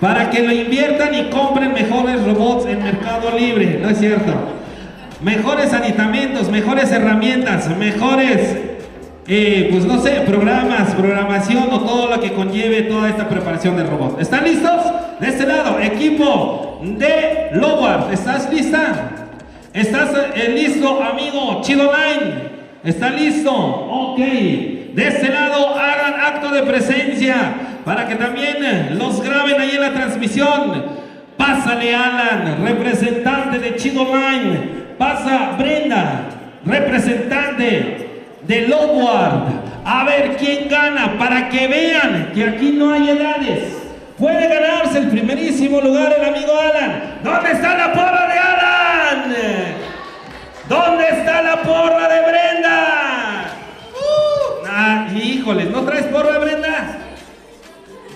Para que lo inviertan y compren mejores robots en Mercado Libre, ¿no es cierto? Mejores aditamentos, mejores herramientas, mejores, pues no sé, programación o todo lo que conlleve toda esta preparación del robot. ¿Están listos? De este lado, equipo de Loward, ¿estás lista? ¿Estás listo, amigo Chido Line? ¿Está listo? Ok. De este lado, hagan acto de presencia para que también los graben ahí en la transmisión. Pásale Alan, representante de Chido Line. Pasa Brenda, representante de Loward. A ver quién gana, para que vean que aquí no hay edades. Puede ganarse el primerísimo lugar el amigo Alan. ¿Dónde está la porra de Alan? ¿Dónde está la porra de Brenda? Híjoles, ¿no traes porra de Brenda?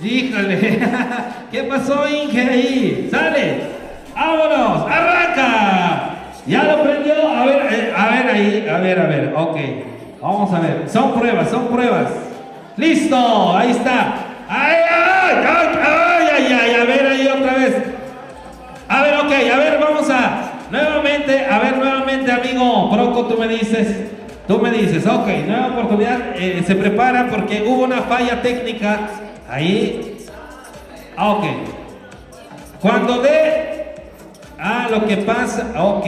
Híjole, ¿qué pasó, Inge, ahí? ¡Sale! ¡Vámonos! ¡Arranca! Ya lo prendió. a ver, ok. Vamos a ver, son pruebas. Listo, ahí está. Ay, a ver ahí otra vez. A ver, ok, a ver, vamos a nuevamente, amigo Broco, tú me dices, ok, nueva oportunidad, se prepara porque hubo una falla técnica ahí. Ok. Cuando dé, lo que pasa, ok.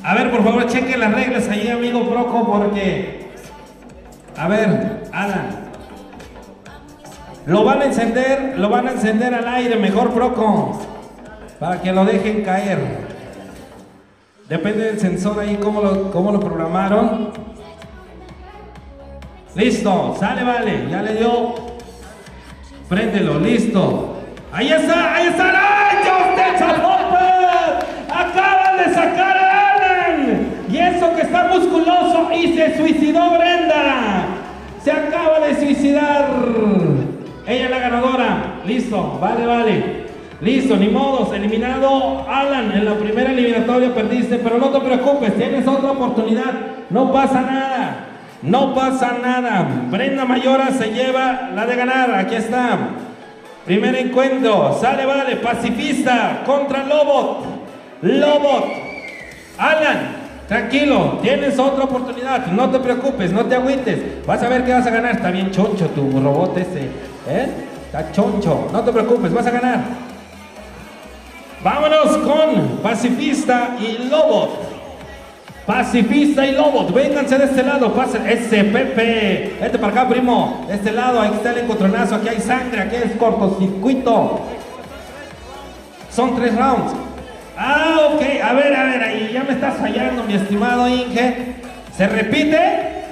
A ver, por favor, chequen las reglas ahí, amigo Broco, porque... A ver, Alan. Lo van a encender al aire, mejor Broco, para que lo dejen caer. Depende del sensor ahí, cómo lo programaron. Listo, sale, vale, ya le dio. Préndelo, listo. Ahí está, ¡ay, Justin Hopper! Acaban de sacar a Alan. Y eso que está musculoso y se suicidó Brenda. Se acaba de suicidar. Ella es la ganadora. Listo, vale. Listo, ni modos. Eliminado Alan en la primera eliminatoria, perdiste. Pero no te preocupes, tienes otra oportunidad. No pasa nada. Brenda Mayora se lleva la de ganar. Aquí está. Primer encuentro. Sale, vale. Pacifista contra Lobot. Alan, tranquilo, tienes otra oportunidad. No te preocupes, no te agüites. Vas a ver que vas a ganar. Está bien choncho tu robot ese, está choncho. No te preocupes, vas a ganar. Vámonos con Pacifista y Lobot. Vénganse de este lado. Pasen, ese Pepe. Vete para acá, primo. De este lado, ahí está el encontronazo. Aquí hay sangre, aquí es cortocircuito. Son 3 rounds. Ok, a ver, ahí ya me estás fallando, mi estimado Inge. ¿Se repite?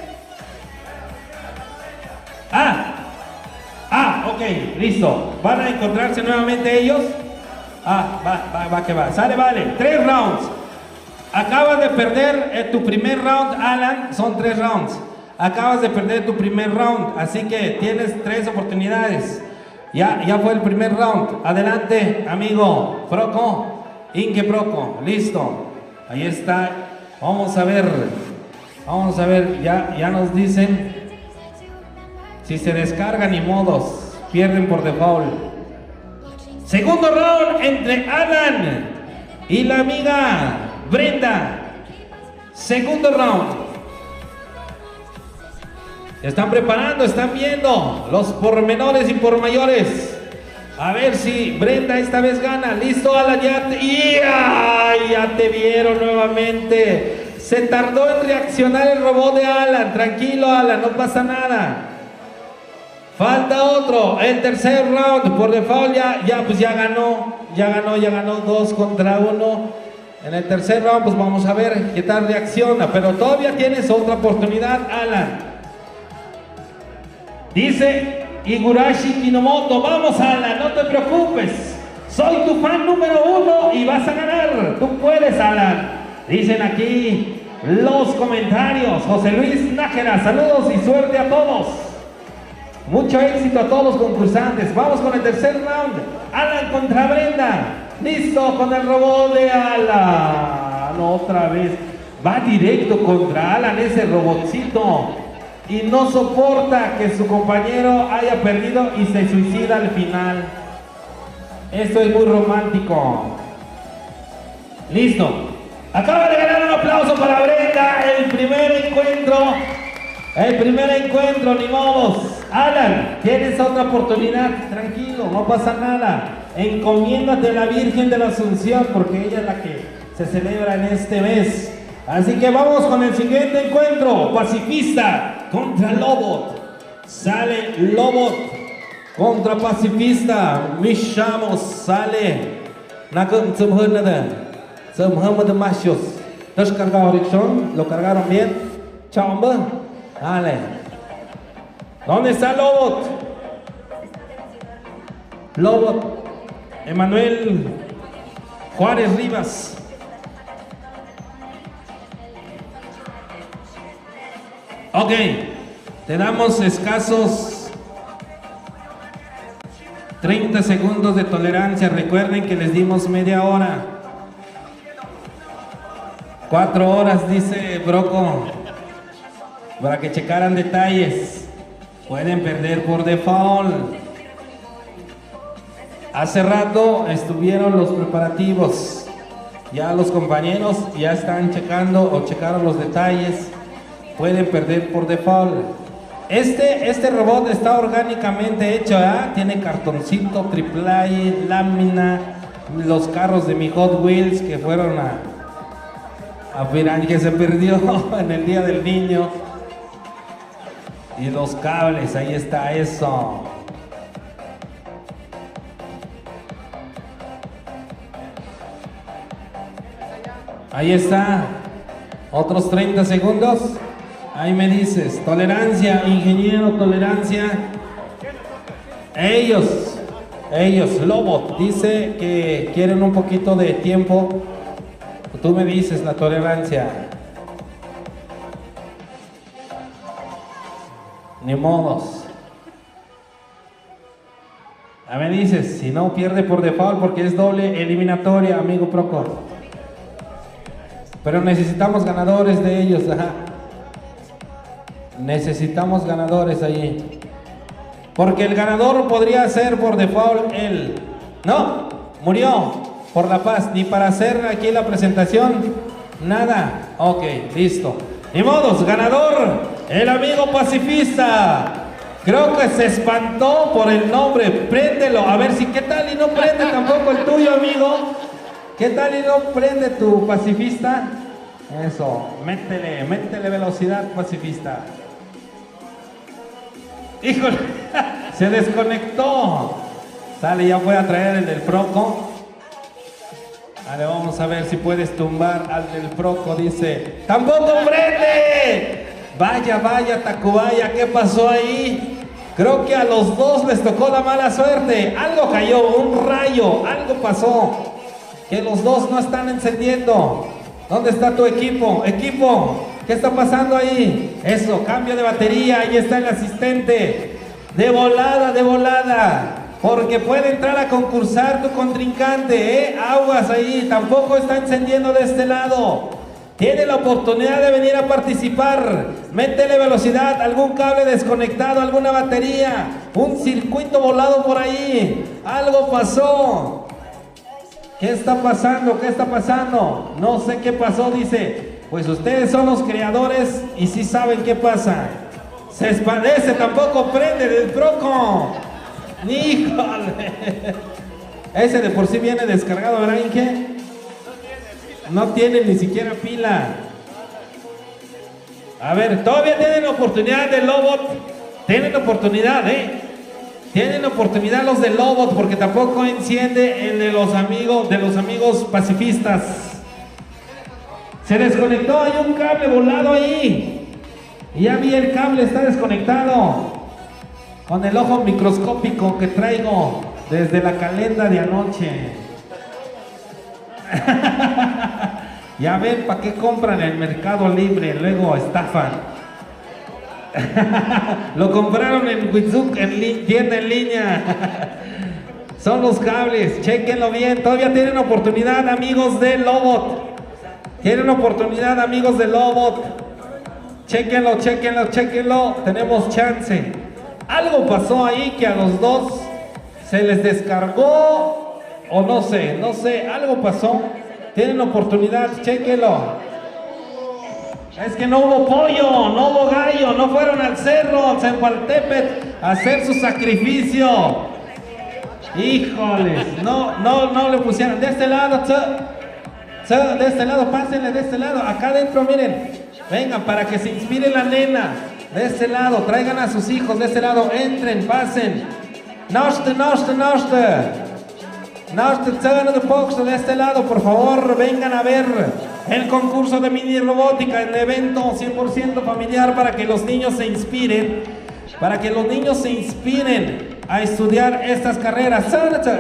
Ok, listo. ¿Van a encontrarse nuevamente ellos? Va que va. Sale, vale. 3 rounds. Acabas de perder tu primer round, Alan. Son 3 rounds. Acabas de perder tu primer round, así que tienes 3 oportunidades. Ya fue el primer round. Adelante, amigo Broco. Inge Broco, listo. Ahí está. Vamos a ver. Ya nos dicen. Si se descargan, ni modos. Pierden por default. Segundo round entre Alan y la amiga Brenda. Segundo round. Están preparando, están viendo los pormenores y por mayores. A ver si Brenda esta vez gana. Listo, Alan, ya te vieron nuevamente. Se tardó en reaccionar el robot de Alan. Tranquilo, Alan, no pasa nada. Falta otro, el tercer round. Por default ya ganó 2 contra 1. En el tercer round pues vamos a ver qué tal reacciona. Pero todavía tienes otra oportunidad, Alan. Dice Higurashi Kinomoto, vamos Alan, no te preocupes. Soy tu fan número 1 y vas a ganar. Tú puedes, Alan. Dicen aquí los comentarios. José Luis Nájera, saludos y suerte a todos. Mucho éxito a todos los concursantes. Vamos con el tercer round. Alan contra Brenda. Listo con el robot de Alan. Otra vez. Va directo contra Alan ese robotcito. Y no soporta que su compañero haya perdido y se suicida al final. Esto es muy romántico. Listo. Acaba de ganar un aplauso para Brenda. El primer encuentro, ni modos. Alan, tienes otra oportunidad. Tranquilo, no pasa nada. Encomiéndate a la Virgen de la Asunción porque ella es la que se celebra en este mes. Así que vamos con el siguiente encuentro. Pacifista contra Lobot. Sale Lobot contra Pacifista. Mishamos sale. Lo cargaron bien. Chamba. Dale. ¿Dónde está Lobot? Lobot. Emanuel Juárez Rivas. Ok, te damos escasos 30 segundos de tolerancia. Recuerden que les dimos media hora. 4 horas, dice Broco, para que checaran detalles. Pueden perder por default. Hace rato estuvieron los preparativos. Ya los compañeros ya están checando o checaron los detalles. Pueden perder por default. Este robot está orgánicamente hecho, ¿eh? Tiene cartoncito, triple lámina, los carros de mi Hot Wheels que fueron a Pirán, que se perdió en el Día del Niño. Y los cables, ahí está eso. Ahí está. Otros 30 segundos. Ahí me dices. Tolerancia, ingeniero, tolerancia. Ellos, Lobo, dice que quieren un poquito de tiempo. Tú me dices la tolerancia. Ni modos. A ver, dices, si no pierde por default porque es doble eliminatoria, amigo Proco. Pero necesitamos ganadores de ellos, ajá. Necesitamos ganadores ahí. Porque el ganador podría ser por default él. No, murió por la paz. Ni para hacer aquí la presentación, nada. Ok, listo. Ni modos, ganador, el amigo pacifista. Creo que se espantó por el nombre. Préndelo, a ver si qué tal y no prende tampoco el tuyo, amigo. ¿Qué tal y no prende tu pacifista? Eso, métele velocidad, pacifista. Híjole, se desconectó. Sale, ya voy a traer el del Proco. Vale, vamos a ver si puedes tumbar al del Proco, dice. ¡Tampoco prende! Vaya, Tacubaya, ¿qué pasó ahí? Creo que a los dos les tocó la mala suerte. Algo cayó, un rayo, algo pasó. Que los dos no están encendiendo. ¿Dónde está tu equipo? Equipo, ¿qué está pasando ahí? Eso, cambio de batería, ahí está el asistente. De volada. Porque puede entrar a concursar tu contrincante, ¿eh? Aguas ahí, tampoco está encendiendo de este lado. Tiene la oportunidad de venir a participar. Métele velocidad, algún cable desconectado, alguna batería, un circuito volado por ahí. Algo pasó. ¿Qué está pasando? ¿Qué está pasando? No sé qué pasó, dice. Pues ustedes son los creadores y sí saben qué pasa. Se espalece, tampoco prende del Proco. ¡Híjole! Ese de por sí viene descargado, ¿verdad, Inge? No tiene ni siquiera pila. A ver, todavía tienen oportunidad de Lobot. Tienen oportunidad, ¿eh? Tienen oportunidad los de Lobot porque tampoco enciende el de los amigos pacifistas. Se desconectó, hay un cable volado ahí. Ya vi el cable, está desconectado. Con el ojo microscópico que traigo desde la calenda de anoche. Ya ven para qué compran el Mercado Libre, luego estafan. Lo compraron en Wizuk, en tienda en línea. Son los cables, chequenlo bien. Todavía tienen oportunidad, amigos de Lobot. Tienen oportunidad, amigos de Lobot. Chequenlo. Tenemos chance. Algo pasó ahí que a los dos se les descargó. O no sé, algo pasó. Tienen oportunidad, chequenlo. Es que no hubo pollo, no hubo gallo, no fueron al cerro, al Zempoaltépetl a hacer su sacrificio. Híjoles, no le pusieron. De este lado, de este lado, pásenle de este lado. Acá adentro, miren, vengan para que se inspire la nena. De este lado, traigan a sus hijos, de este lado, entren, pasen. Noste, de este lado, por favor, vengan a ver el concurso de mini robótica, el evento 100% familiar para que los niños se inspiren, a estudiar estas carreras.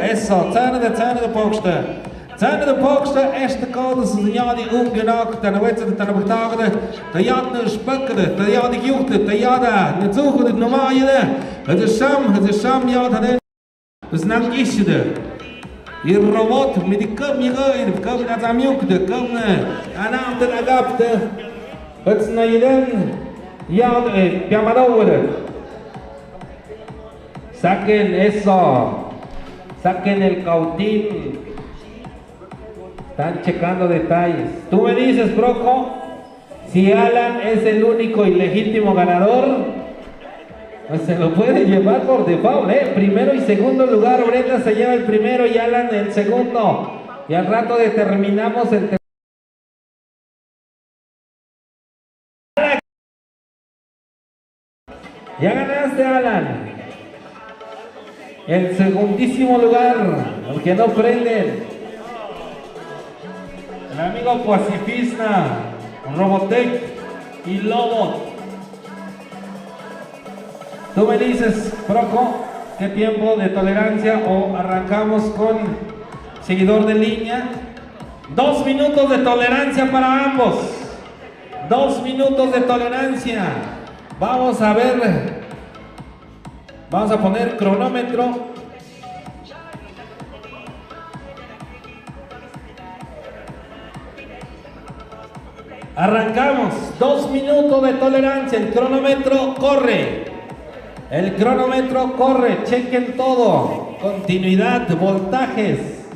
Eso, Zijn de boogste eerste codes ja die ongenaakt en weet het dan betalen de jaren spakken de jaren die jocht de jaren het zoeken het normale het is Sam ja dat is nam is de y robot medicam y kam na zamiuk de kam anam de agapte Hatsnaiden ya Piamador. Saquen eso, saquen el cautín. Están checando detalles. Tú me dices, Broco, si Alan es el único y legítimo ganador, pues se lo puede llevar por default, Primero y segundo lugar, Brenda se lleva el primero y Alan el segundo. Y al rato determinamos el tercero. Ya ganaste, Alan. El segundísimo lugar, aunque no prenden. El amigo pacifista, Robotech y Lobo. Tú me dices, Proco, ¿qué tiempo de tolerancia o arrancamos con seguidor de línea? 2 minutos de tolerancia para ambos. 2 minutos de tolerancia. Vamos a ver. Vamos a poner cronómetro. Arrancamos. 2 minutos de tolerancia. El cronómetro corre. El cronómetro corre. Chequen todo. Continuidad, voltajes.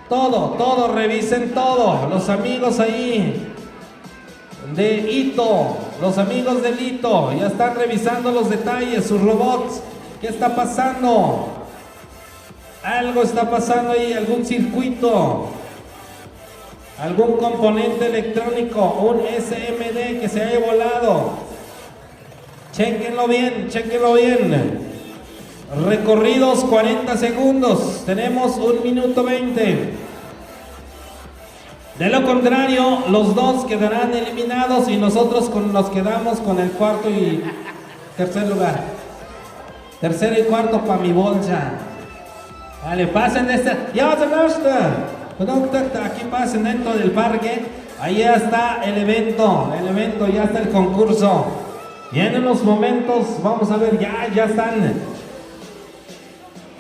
Todo. Revisen todo. Los amigos ahí de Ito, los amigos del Ito ya están revisando los detalles, sus robots. ¿Qué está pasando? Algo está pasando ahí, algún circuito, algún componente electrónico, un SMD que se haya volado. Chéquenlo bien, Recorridos 40 segundos, tenemos 1 minuto 20. De lo contrario, los dos quedarán eliminados y nosotros nos quedamos con el cuarto y tercer lugar. Tercero y cuarto para mi bolsa. Vale, pasen de esta. Ya aquí pasen dentro del parque. Ahí ya está el evento, ya está el concurso. Y en unos momentos, vamos a ver, ya están.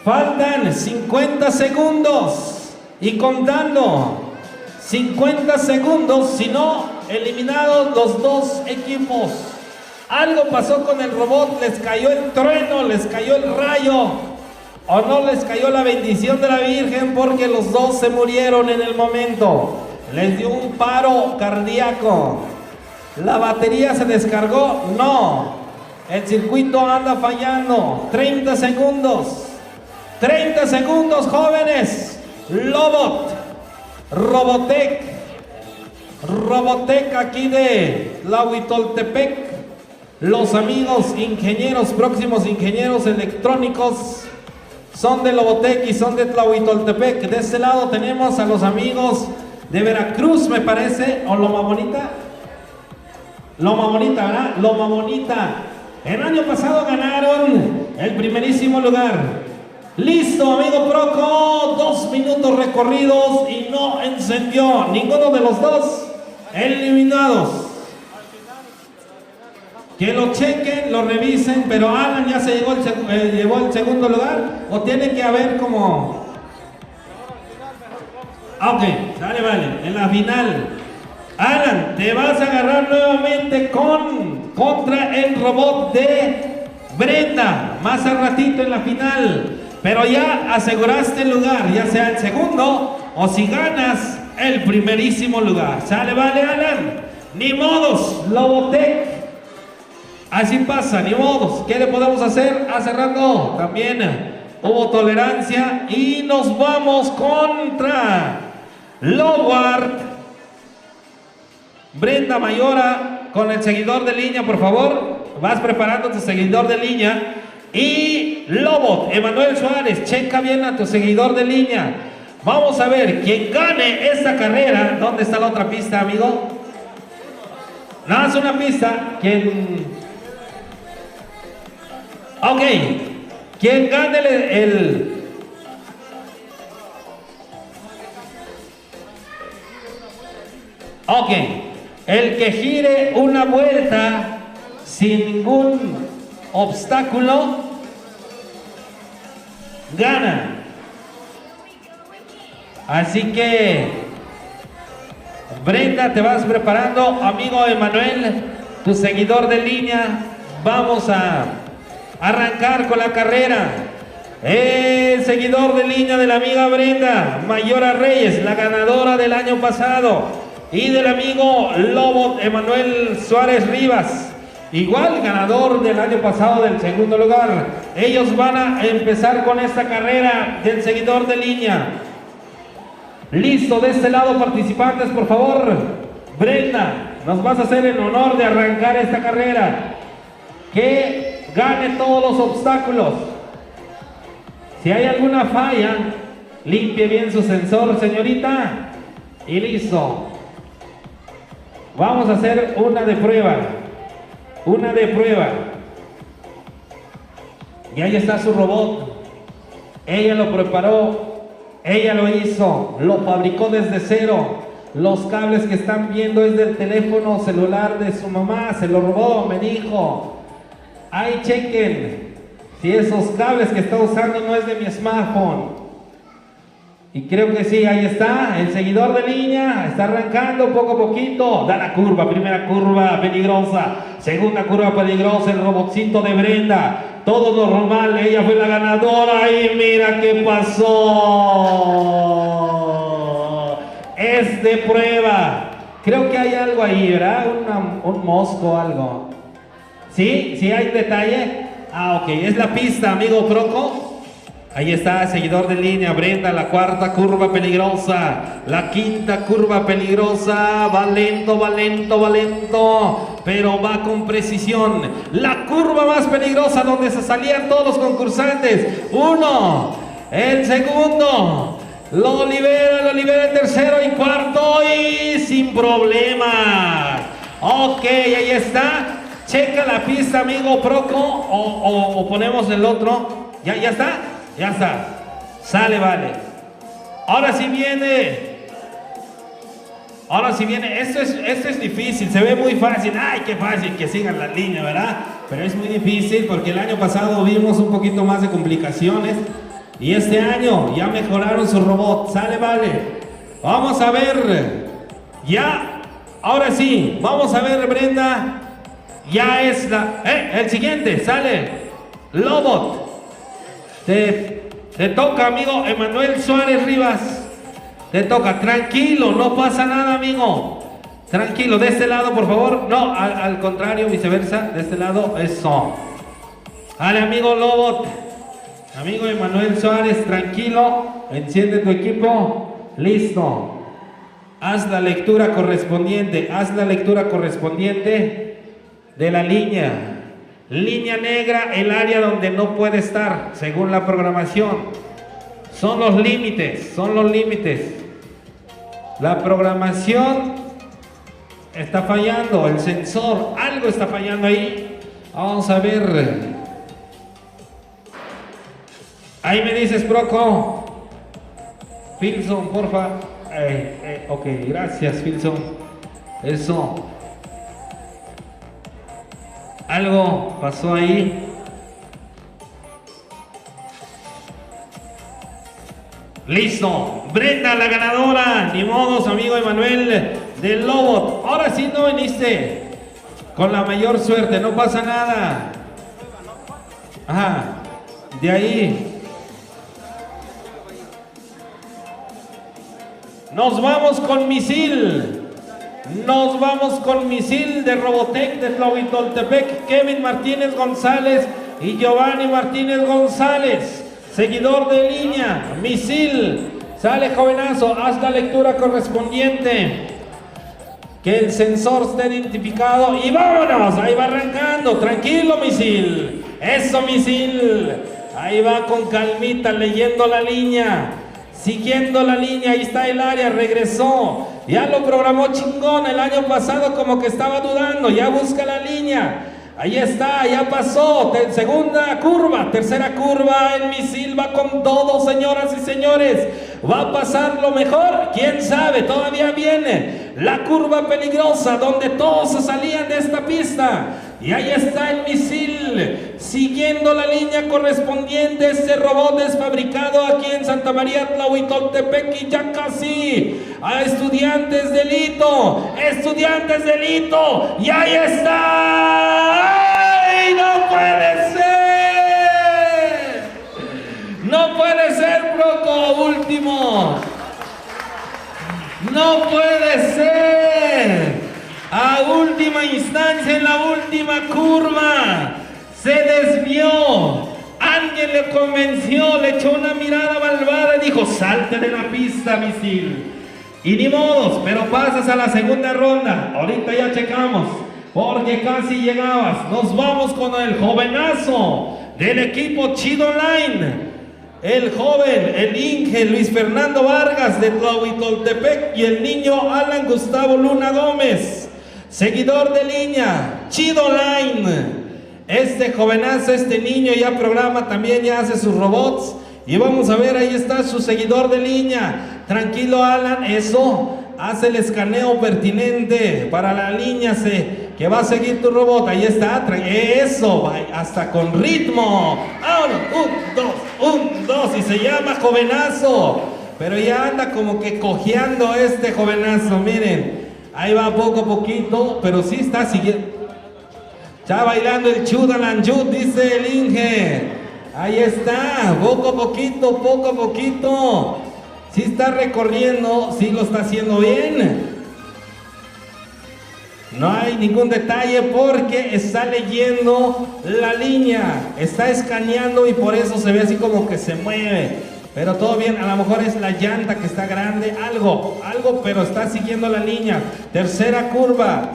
Faltan 50 segundos y contando. 50 segundos, si no, eliminados los dos equipos. Algo pasó con el robot, les cayó el trueno, les cayó el rayo, o no les cayó la bendición de la Virgen, porque los dos se murieron en el momento. Les dio un paro cardíaco. ¿La batería se descargó? No. El circuito anda fallando. 30 segundos. 30 segundos, jóvenes. Robotech aquí de Tlahuitoltepec. Los amigos ingenieros, próximos ingenieros electrónicos, son de Lobotech y son de Tlahuitoltepec. De este lado tenemos a los amigos de Veracruz, me parece, o Loma Bonita, ¿verdad? Loma Bonita. El año pasado ganaron el primerísimo lugar. Listo, amigo Proco, 2 minutos recorridos y no encendió ninguno de los dos eliminados. Que lo chequen, lo revisen, pero Alan ya se llevó el segundo lugar, o tiene que haber como... Ok, vale, en la final. Alan, te vas a agarrar nuevamente contra el robot de Brenda, más al ratito en la final. Pero ya aseguraste el lugar, ya sea el segundo o si ganas el primerísimo lugar. Vale, Alan. Ni modos, Lobotech. Así pasa, ni modos. ¿Qué le podemos hacer? Hace rato también hubo tolerancia y nos vamos contra Lowart. Brenda Mayora con el seguidor de línea, por favor. Vas preparando tu seguidor de línea. Y Lobot, Emanuel Suárez, checa bien a tu seguidor de línea. Vamos a ver, quien gane esta carrera. ¿Dónde está la otra pista, amigo? Nada, es una pista. Ok, quien gane Ok, el que gire una vuelta sin ningún obstáculo gana. Así que, Brenda, te vas preparando, amigo Emanuel, tu seguidor de línea. Vamos a arrancar con la carrera. El seguidor de línea de la amiga Brenda Mayora Reyes, la ganadora del año pasado, y del amigo Lobo Emanuel Suárez Rivas, igual ganador del año pasado del segundo lugar. Ellos van a empezar con esta carrera del seguidor de línea. Listo, de este lado, participantes, por favor. Brenda, nos vas a hacer el honor de arrancar esta carrera. Que gane todos los obstáculos. Si hay alguna falla, limpie bien su sensor, señorita. Y listo. Vamos a hacer una de prueba. Una de prueba. Y ahí está su robot. Ella lo preparó. Ella lo hizo. Lo fabricó desde cero. Los cables que están viendo es del teléfono celular de su mamá. Se lo robó, me dijo. Ahí chequen si esos cables que está usando no es de mi smartphone. Y creo que sí, ahí está, el seguidor de línea, está arrancando poco a poquito. Da la curva, primera curva peligrosa, segunda curva peligrosa, el robotcito de Brenda. Todo normal, ella fue la ganadora y mira qué pasó. Es de prueba. Creo que hay algo ahí, ¿verdad? Un mosco o algo. ¿Sí? ¿Sí hay detalle? Ah, ok, es la pista, amigo Proco. Ahí está, seguidor de línea, Brenda, la cuarta curva peligrosa, la quinta curva peligrosa, va lento, va lento, va lento, pero va con precisión. La curva más peligrosa donde se salían todos los concursantes. Uno, el segundo, lo libera el tercero y cuarto y sin problemas. Ok, ahí está. Checa la pista, amigo Proco, o ponemos el otro. ¿Ya está? Ya está. Sale, vale. Ahora sí viene. Ahora sí viene. Esto es difícil. Se ve muy fácil. Ay, qué fácil que sigan la línea, ¿verdad? Pero es muy difícil porque el año pasado vimos un poquito más de complicaciones. Y este año ya mejoraron su robot. Sale, vale. Vamos a ver. Ya. Ahora sí. Vamos a ver, Brenda. Ya es la... el siguiente. Sale. Lobot. Te toca, amigo Emanuel Suárez Rivas. Te toca, tranquilo, no pasa nada, amigo. Tranquilo, de este lado, por favor. No, al contrario, viceversa. De este lado, eso. Dale, amigo Lobot. Amigo Emanuel Suárez, tranquilo. Enciende tu equipo. Listo. Haz la lectura correspondiente. Haz la lectura correspondiente de la línea. Línea negra, el área donde no puede estar, según la programación. Son los límites, son los límites. La programación está fallando, el sensor, algo está fallando ahí. Vamos a ver. Ahí me dices, Proco. Filson, porfa. Ok, gracias, Filson. Eso. Algo pasó ahí. Listo. Brenda, la ganadora. Ni modos, amigo Emanuel del Lobot. Ahora sí no viniste con la mayor suerte. No pasa nada. Ajá. De ahí. Nos vamos con Misil. Nos vamos con Misil de Robotech de Tlahuitoltepec, Kevin Martínez González y Giovanni Martínez González. Seguidor de línea, Misil. Sale, jovenazo, haz la lectura correspondiente. Que el sensor esté identificado y vámonos. Ahí va arrancando, tranquilo, Misil. Eso, Misil. Ahí va con calmita, leyendo la línea. Siguiendo la línea, ahí está el área, regresó. Ya lo programó chingón el año pasado, como que estaba dudando. Ya busca la línea. Ahí está, ya pasó. Segunda curva, tercera curva. El Misil va con todo, señoras y señores. ¿Va a pasar lo mejor? ¿Quién sabe? Todavía viene la curva peligrosa donde todos se salían de esta pista. Y ahí está el misil, siguiendo la línea correspondiente. Este robot es fabricado aquí en Santa María Tlahuitoltepec y ya casi a Estudiantes del Hito. Estudiantes del Hito, y ahí está. ¡Ay, no puede ser! No puede ser, Proco, último. No puede ser. A última instancia, en la última curva, se desvió. Alguien le convenció, le echó una mirada malvada y dijo: salte de la pista, misil. Y ni modos, pero pasas a la segunda ronda. Ahorita ya checamos, porque casi llegabas. Nos vamos con el jovenazo del equipo Chido Line. El joven, el Inge Luis Fernando Vargas de Tlahuitoltepec y el niño Alan Gustavo Luna Gómez, seguidor de línea, Chido Line. Este jovenazo, este niño ya programa también, ya hace sus robots. Y vamos a ver, ahí está su seguidor de línea. Tranquilo, Alan, eso, hace el escaneo pertinente para la línea que va a seguir tu robot. Ahí está, eso, hasta con ritmo. Ahora, 1, 2, y se llama jovenazo. Pero ya anda como que cojeando este jovenazo, miren. Ahí va poco a poquito, pero sí está siguiendo. Está bailando el Chudalanchut, dice el Inge. Ahí está, poco a poquito. Sí está recorriendo, sí lo está haciendo bien. No hay ningún detalle porque está leyendo la línea, está escaneando y por eso se ve así como que se mueve. Pero todo bien, a lo mejor es la llanta que está grande, algo, pero está siguiendo la línea. Tercera curva,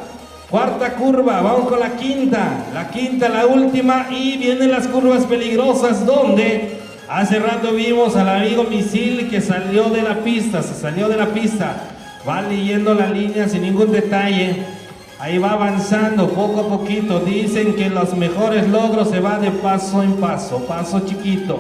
cuarta curva, vamos con la quinta, la última, y vienen las curvas peligrosas donde hace rato vimos al amigo Misil que se salió de la pista, va leyendo la línea sin ningún detalle. Ahí va avanzando poco a poquito. Dicen que los mejores logros se va de paso en paso, pasos chiquitos.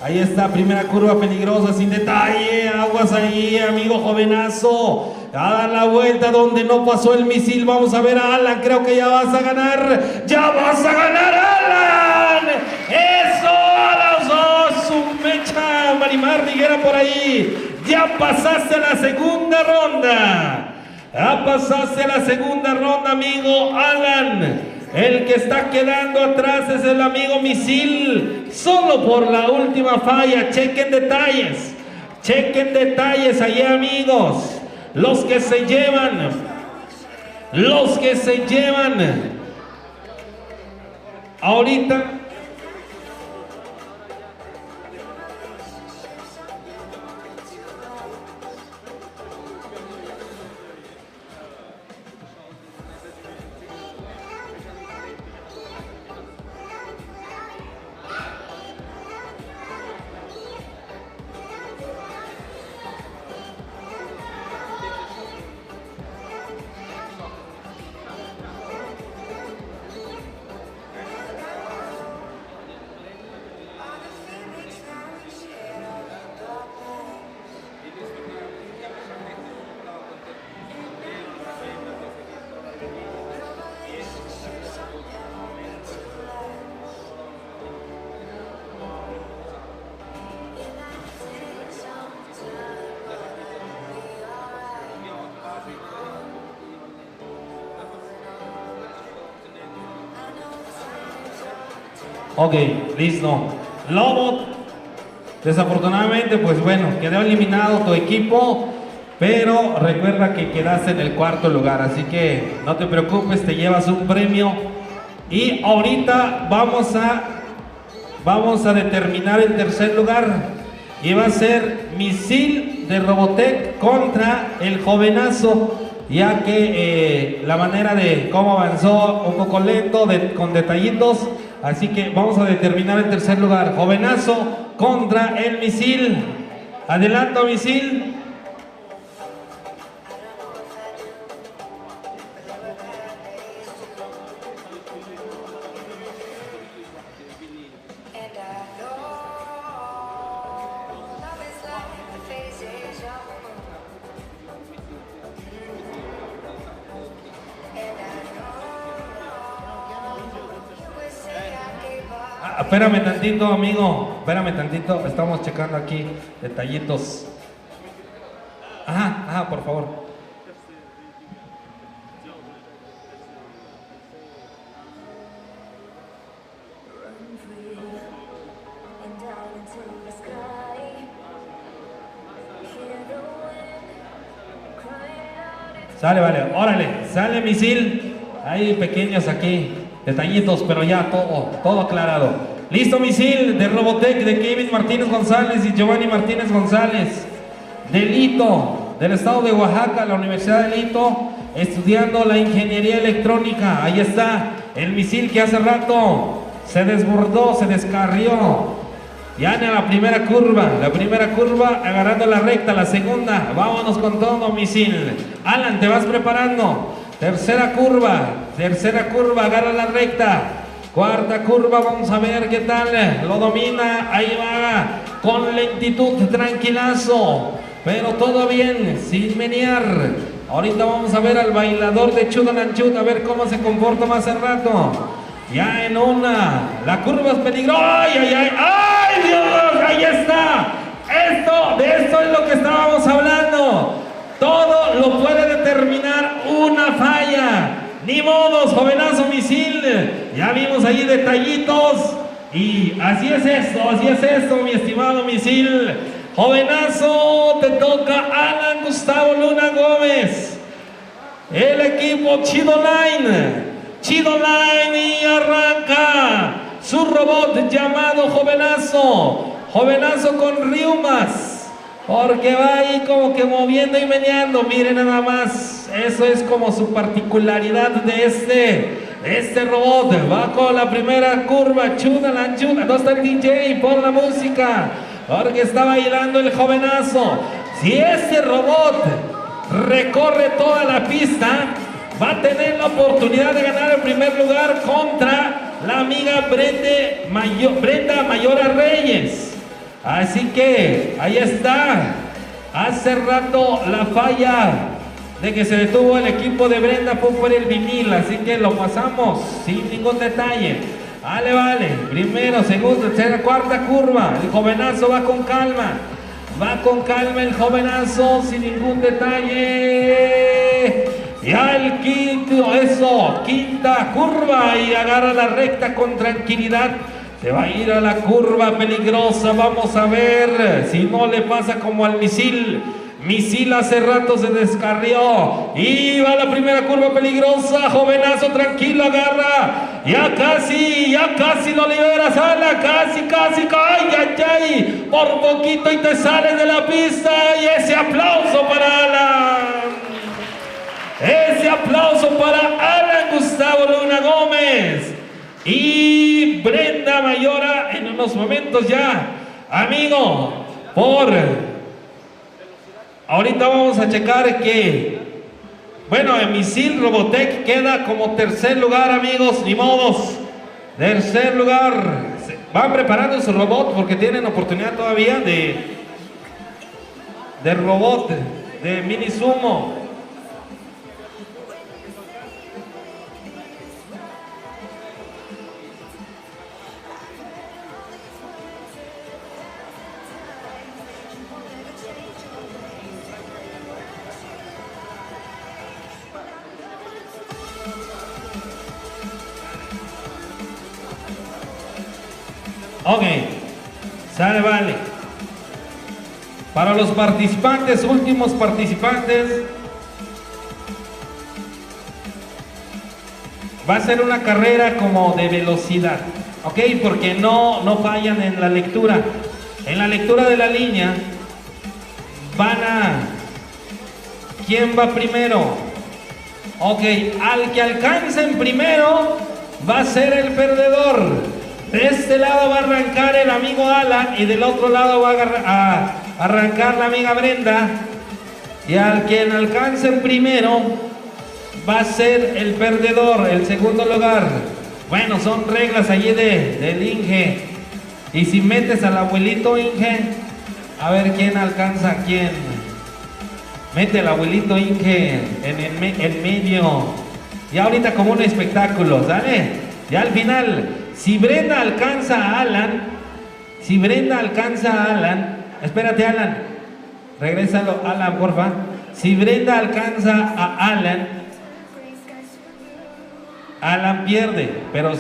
Ahí está, primera curva peligrosa, sin detalle. Aguas ahí, amigo jovenazo. A dar la vuelta donde no pasó el misil. Vamos a ver a Alan, creo que ya vas a ganar. ¡Ya vas a ganar, Alan! ¡Eso! A los dos, su mecha, Marimar Riguera por ahí. Ya pasaste a la segunda ronda. Ya pasaste a la segunda ronda, amigo Alan. El que está quedando atrás es el amigo Misil. Solo por la última falla. Chequen detalles ahí, amigos. Los que se llevan ahorita. Ok, listo. Lobo, desafortunadamente, pues bueno, quedó eliminado tu equipo, pero recuerda que quedaste en el cuarto lugar, así que no te preocupes, te llevas un premio. Y ahorita vamos a determinar el tercer lugar, y va a ser Misil de Robotech contra el jovenazo, ya que la manera de cómo avanzó un poco lento, con detallitos. Así que vamos a determinar el tercer lugar. Jovenazo contra el Misil. Adelanta, Misil. Espérame tantito, amigo. Espérame tantito. Estamos checando aquí detallitos. Ajá, por favor. Sale, vale, órale, sale misil. Hay pequeños aquí, detallitos, pero ya todo aclarado. Listo, misil de Robotech de Kevin Martínez González y Giovanni Martínez González. De Lito, del estado de Oaxaca, la Universidad de Lito, estudiando la ingeniería electrónica. Ahí está el misil que hace rato se desbordó, se descarrió. Ya en la primera curva agarrando la recta, la segunda, vámonos con todo, misil. Alan, te vas preparando. Tercera curva, agarra la recta. Cuarta curva, vamos a ver qué tal, lo domina, ahí va, con lentitud, tranquilazo, pero todo bien, sin menear. Ahorita vamos a ver al bailador de Chudalanchut, a ver cómo se comporta más al rato. Ya en una, la curva es peligrosa. ¡Ay, Dios! Ahí está. De esto es lo que estábamos hablando. Todo lo puede determinar una falla. Ni modos, jovenazo misil. Ya vimos ahí detallitos. Y así es esto, mi estimado misil. Jovenazo, te toca Alan Gustavo Luna Gómez. El equipo Chido Line y arranca su robot llamado Jovenazo con riumas, porque va ahí como que moviendo y meneando. Miren nada más, eso es como su particularidad de este robot. Va con la primera curva, Chudalanchut, no está el DJ, pon la música, porque está bailando el Jovenazo. Si este robot recorre toda la pista, va a tener la oportunidad de ganar el primer lugar contra la amiga Brenda Mayora Reyes. Así que ahí está. Hace rato la falla de que se detuvo el equipo de Brenda fue por el vinil, así que lo pasamos sin ningún detalle. Vale. Primero, segundo, tercera, cuarta curva. El Jovenazo va con calma. El Jovenazo sin ningún detalle. Ya el quinta curva y agarra la recta con tranquilidad. Se va a ir a la curva peligrosa. Vamos a ver si no le pasa como al misil. Misil hace rato se descarrió y va a la primera curva peligrosa. Jovenazo tranquilo, agarra. Ya casi lo liberas, Ala, casi. Ay, por poquito y te sales de la pista. Y ese aplauso para Alan. Alan Gustavo Luna Gómez y Brenda Mayora en unos momentos ya. Amigo, ahorita vamos a checar que, bueno, el misil Robotech queda como tercer lugar, amigos, ni modos. Tercer lugar. Van preparando su robot porque tienen oportunidad todavía de robot, de mini sumo. Ok, sale, vale. Para los participantes, últimos participantes, va a ser una carrera como de velocidad, ok, porque no fallan en la lectura. En la lectura de la línea ¿quién va primero? Ok, al que alcancen primero va a ser el perdedor. De este lado va a arrancar el amigo Alan y del otro lado va a arrancar la amiga Brenda. Y al quien alcancen primero va a ser el perdedor, el segundo lugar. Bueno, son reglas allí del Inge. Y si metes al abuelito Inge, a ver quién alcanza a quién. Mete al abuelito Inge en el medio. Y ahorita como un espectáculo, ¿sale? Y al final Si Brenda alcanza a Alan, espérate Alan, regrésalo Alan, porfa. Si Brenda alcanza a Alan pierde, pero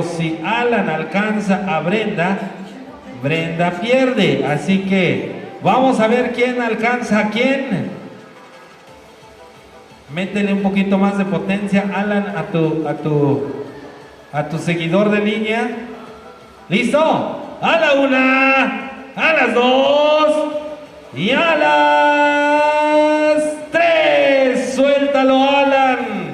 si Alan alcanza a Brenda pierde. Así que vamos a ver quién alcanza a quién. Métele un poquito más de potencia, Alan, a tu seguidor de línea. ¿Listo? A la una, a las dos y a las tres. Suéltalo, Alan.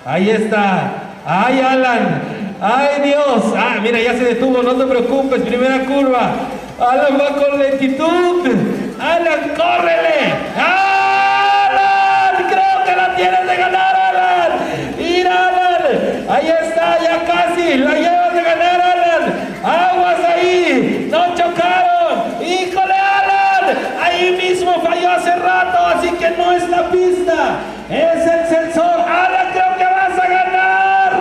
Ahí está. ¡Ay, Alan! ¡Ay, Dios! Ah, mira, ya se detuvo, no te preocupes. Primera curva. Alan va con lentitud. Alan, córrele. ¡Alan! Creo que la tienes de ganar, Alan. Mira, Alan. Ahí está, ya casi. La llevas de ganar, Alan. Aguas ahí. No chocaron. ¡Híjole, Alan! Ahí mismo falló hace rato, así que no es la pista. Es el sensor. Alan, creo que vas a ganar.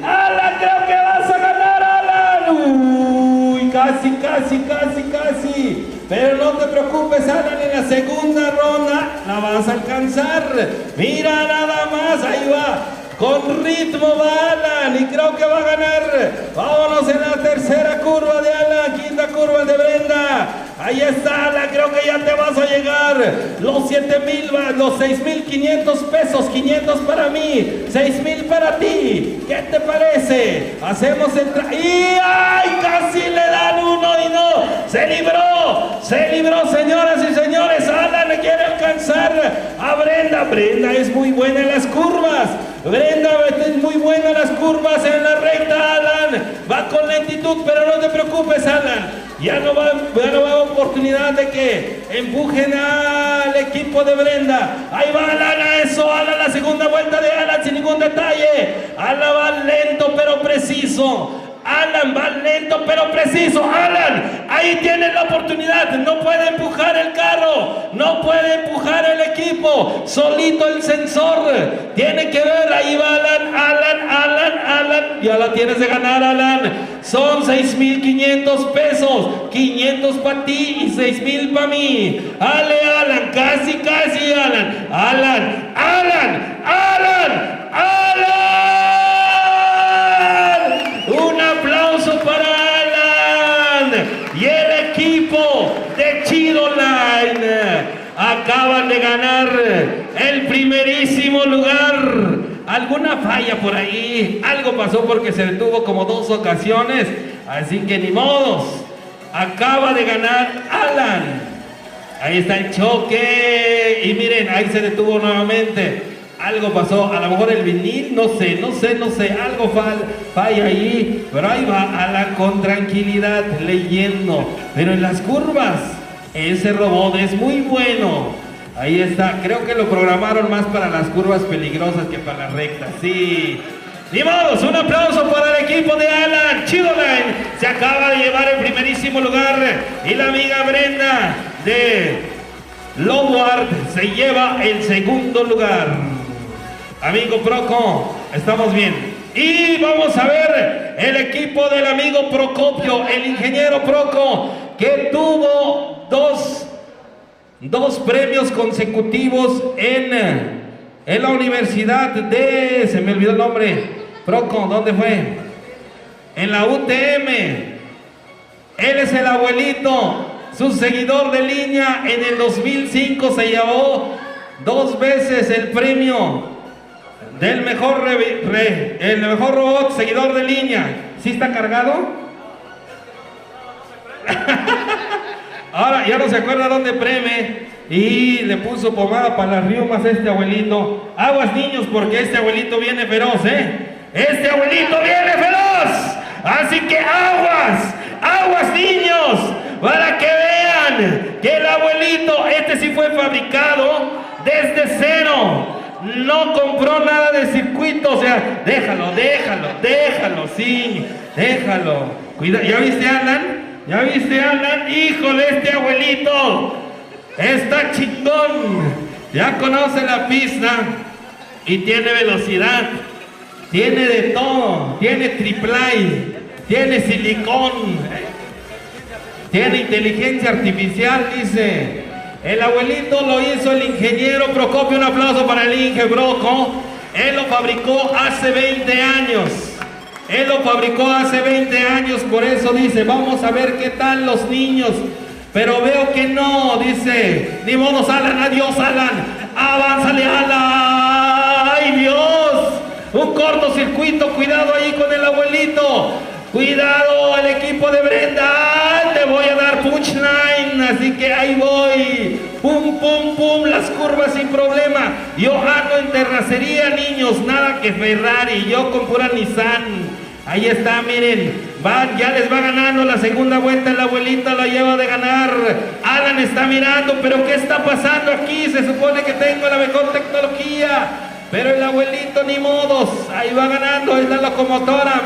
Alan, creo que vas a ganar, Alan. Uy, casi. Pero no te preocupes, Alan, en la segunda ronda la vas a alcanzar. Mira nada más, ahí va. Con ritmo va Alan y creo que va a ganar. Vámonos en la tercera curva de Alan, quinta curva de Brenda. Ahí está Alan, creo que ya te vas a llegar. Los 7,000, los 6,500 pesos, 500 para mí, 6,000 para ti. ¿Qué te parece? Hacemos y ¡ay! Casi le dan uno y no. Se libró, señoras y señores. Alan le quiere alcanzar a Brenda. Brenda es muy buena en las curvas. Brenda es muy buena en las curvas, en la recta, Alan. Va con lentitud, pero no te preocupes, Alan. Ya no va a haber oportunidad de que empujen al equipo de Brenda. Ahí va Alan, Alan, la segunda vuelta de Alan sin ningún detalle. Alan va lento pero preciso. Alan va lento pero preciso. Alan, ahí tienes la oportunidad. No puede empujar el carro, no puede empujar el equipo, solito el sensor. Tiene que ver, ahí va Alan. Ya la tienes de ganar, Alan. Son 6,500 pesos, 500 para ti y 6,000 para mí. Ale, Alan, casi, Alan. Un aplauso para Alan y el equipo de Chido Line. Acaban de ganar el primerísimo lugar. Alguna falla por ahí, algo pasó porque se detuvo como 2 ocasiones, así que ni modos. Acaba de ganar Alan. Ahí está el choque y miren, ahí se detuvo nuevamente. Algo pasó, a lo mejor el vinil, no sé, algo falla ahí, pero ahí va Alan con tranquilidad, leyendo. Pero en las curvas, ese robot es muy bueno. Ahí está, creo que lo programaron más para las curvas peligrosas que para las rectas, sí. Ni modos, un aplauso para el equipo de Alan. Chido Line se acaba de llevar el primerísimo lugar y la amiga Brenda de Loward se lleva el segundo lugar. Amigo Proco, estamos bien. Y vamos a ver el equipo del amigo Procopio, el ingeniero Proco, que tuvo dos premios consecutivos en la universidad de... se me olvidó el nombre. Proco, ¿dónde fue? En la UTM. Él es el abuelito, su seguidor de línea. En el 2005 se llevó 2 veces el premio del mejor el mejor robot seguidor de línea. ¿Sí está cargado? Ahora ya no se acuerda dónde premie. Y le puso pomada para las riumas a este abuelito. Aguas, niños, porque este abuelito viene feroz, Este abuelito viene feroz. Así que aguas, niños, para que vean que el abuelito, este sí fue fabricado desde cero. No compró nada de circuito, o sea, déjalo, sí, déjalo. Cuida, ¿ya viste, Alan? Híjole, este abuelito está chingón. Ya conoce la pista y tiene velocidad. tiene de todo, tiene triplay, tiene silicón, tiene inteligencia artificial, dice. El abuelito lo hizo el ingeniero Procopio, un aplauso para el Inge Broco. Él lo fabricó hace 20 años. Él lo fabricó hace 20 años, por eso dice, vamos a ver qué tal los niños. Pero veo que no, dice, ni modo, Alan, adiós, Alan. Avánzale, Alan. ¡Ay, Dios! Un cortocircuito, cuidado ahí con el abuelito. Cuidado el equipo de Brenda. Le voy a dar punchline, así que ahí voy. Pum, pum, pum, las curvas sin problema. Yo ando en terracería, niños, nada que Ferrari, yo con pura Nissan. Ahí está, miren, ya les va ganando la segunda vuelta, el abuelito lo lleva de ganar. Alan está mirando, pero ¿qué está pasando aquí? Se supone que tengo la mejor tecnología, pero el abuelito ni modos, ahí va ganando, es la locomotora,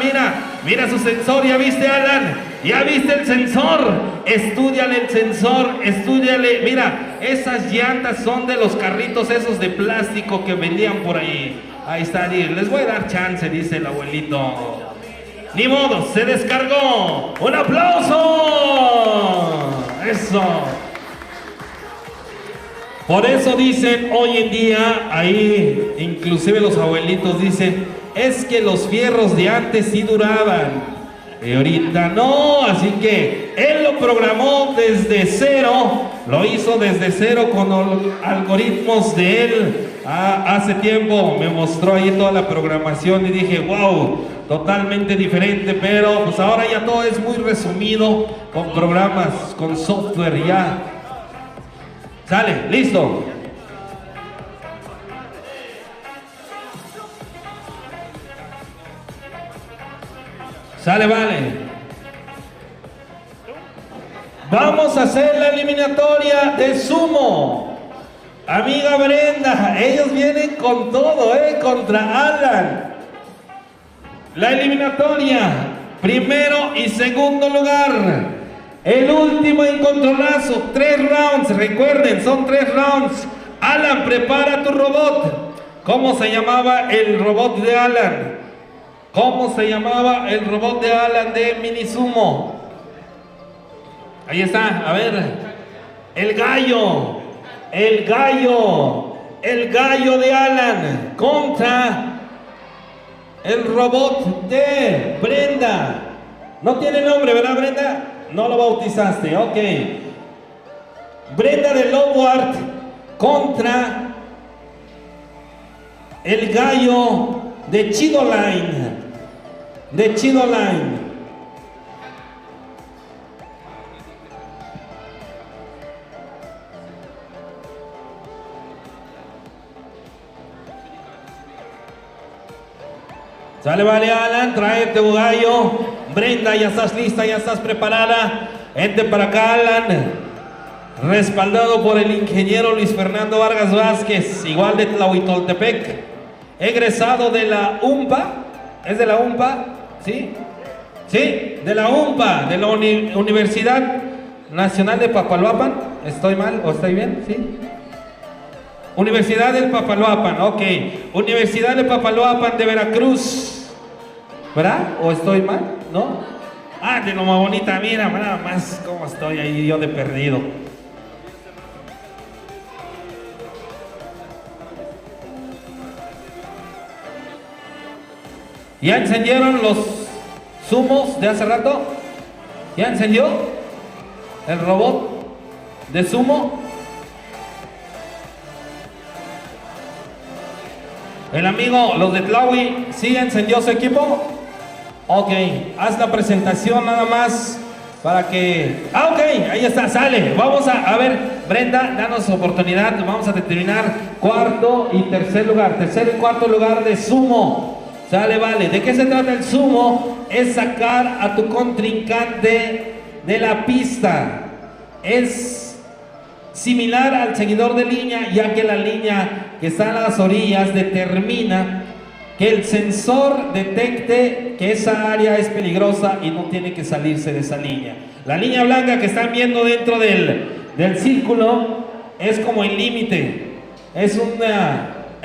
mira su sensor, ¿ya viste, Alan? ¿Ya viste el sensor? Estúdiale el sensor, estúdiale, mira, esas llantas son de los carritos esos de plástico que vendían por ahí. Ahí está, les voy a dar chance, dice el abuelito. Ni modo, se descargó. ¡Un aplauso! Eso. Por eso dicen hoy en día, ahí inclusive los abuelitos dicen, es que los fierros de antes sí duraban. Y ahorita no, así que él lo programó desde cero, lo hizo desde cero con los algoritmos de él. Hace tiempo me mostró ahí toda la programación y dije, wow, totalmente diferente, pero pues ahora ya todo es muy resumido con programas, con software ya. Sale, listo. Sale, vale. Vamos a hacer la eliminatoria de sumo. Amiga Brenda, ellos vienen con todo, contra Alan. La eliminatoria, primero y segundo lugar. El último encontronazo, 3 rounds, recuerden, son 3 rounds. Alan, prepara tu robot. ¿Cómo se llamaba el robot de Alan? ¿Cómo se llamaba el robot de Alan de Minisumo? Ahí está, a ver. El gallo. El gallo de Alan contra el robot de Brenda. No tiene nombre, ¿verdad, Brenda? No lo bautizaste, ok. Brenda de Lowart contra el gallo de Chidoline. De Chidoline. Sale, vale, Alan, trae tu gallo. Brenda, ya estás lista, ya estás preparada. Vente para acá, Alan. Respaldado por el ingeniero Luis Fernando Vargas Vázquez, igual de Tlahuitoltepec, egresado de la UMPA. ¿Es de la UMPA? ¿Sí? Sí, de la UMPA, de la Universidad Nacional de Papaloapan. ¿Estoy mal o estoy bien? ¿Sí? Universidad del Papaloapan, ok. Universidad de Papaloapan de Veracruz. ¿Verdad? ¿O estoy mal? ¿No? Ah, de lo más bonita, mira, nada más cómo estoy ahí yo de perdido. ¿Ya encendieron los zumos de hace rato? ¿Ya encendió el robot de sumo? El amigo, los de Tlahui, ¿sí encendió su equipo? Ok, haz la presentación nada más para que... Ah, ok, ahí está, sale. Vamos a ver, Brenda, danos oportunidad. Vamos a determinar cuarto y tercer lugar. Tercer y cuarto lugar de sumo. Sale, vale. ¿De qué se trata el sumo? Es sacar a tu contrincante de la pista. Es similar al seguidor de línea, ya que la línea que está a las orillas determina que el sensor detecte que esa área es peligrosa y no tiene que salirse de esa línea. La línea blanca que están viendo dentro del círculo es como el límite. Es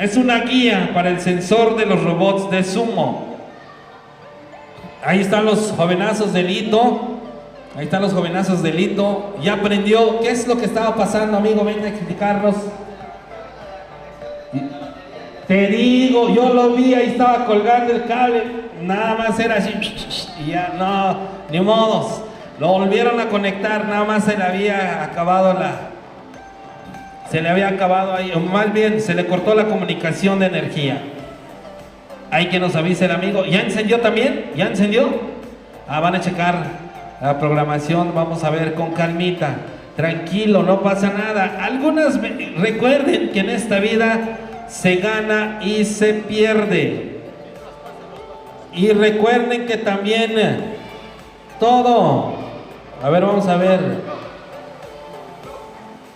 Es una guía para el sensor de los robots de Sumo. Ahí están los jovenazos del hito. Ahí están los jovenazos del hito. Ya aprendió qué es lo que estaba pasando, amigo. Ven a explicarnos. Te digo, yo lo vi, ahí estaba colgando el cable. Nada más era así. Y ya no, ni modos. Lo volvieron a conectar, nada más se le había acabado ahí, o más bien se le cortó la comunicación de energía. Hay que nos avise el amigo. ¿Ya encendió también? ¿Ya encendió? Van a checar la programación, vamos a ver con calmita. Tranquilo, no pasa nada. Recuerden que en esta vida se gana y se pierde. Y recuerden que también todo, a ver, vamos a ver,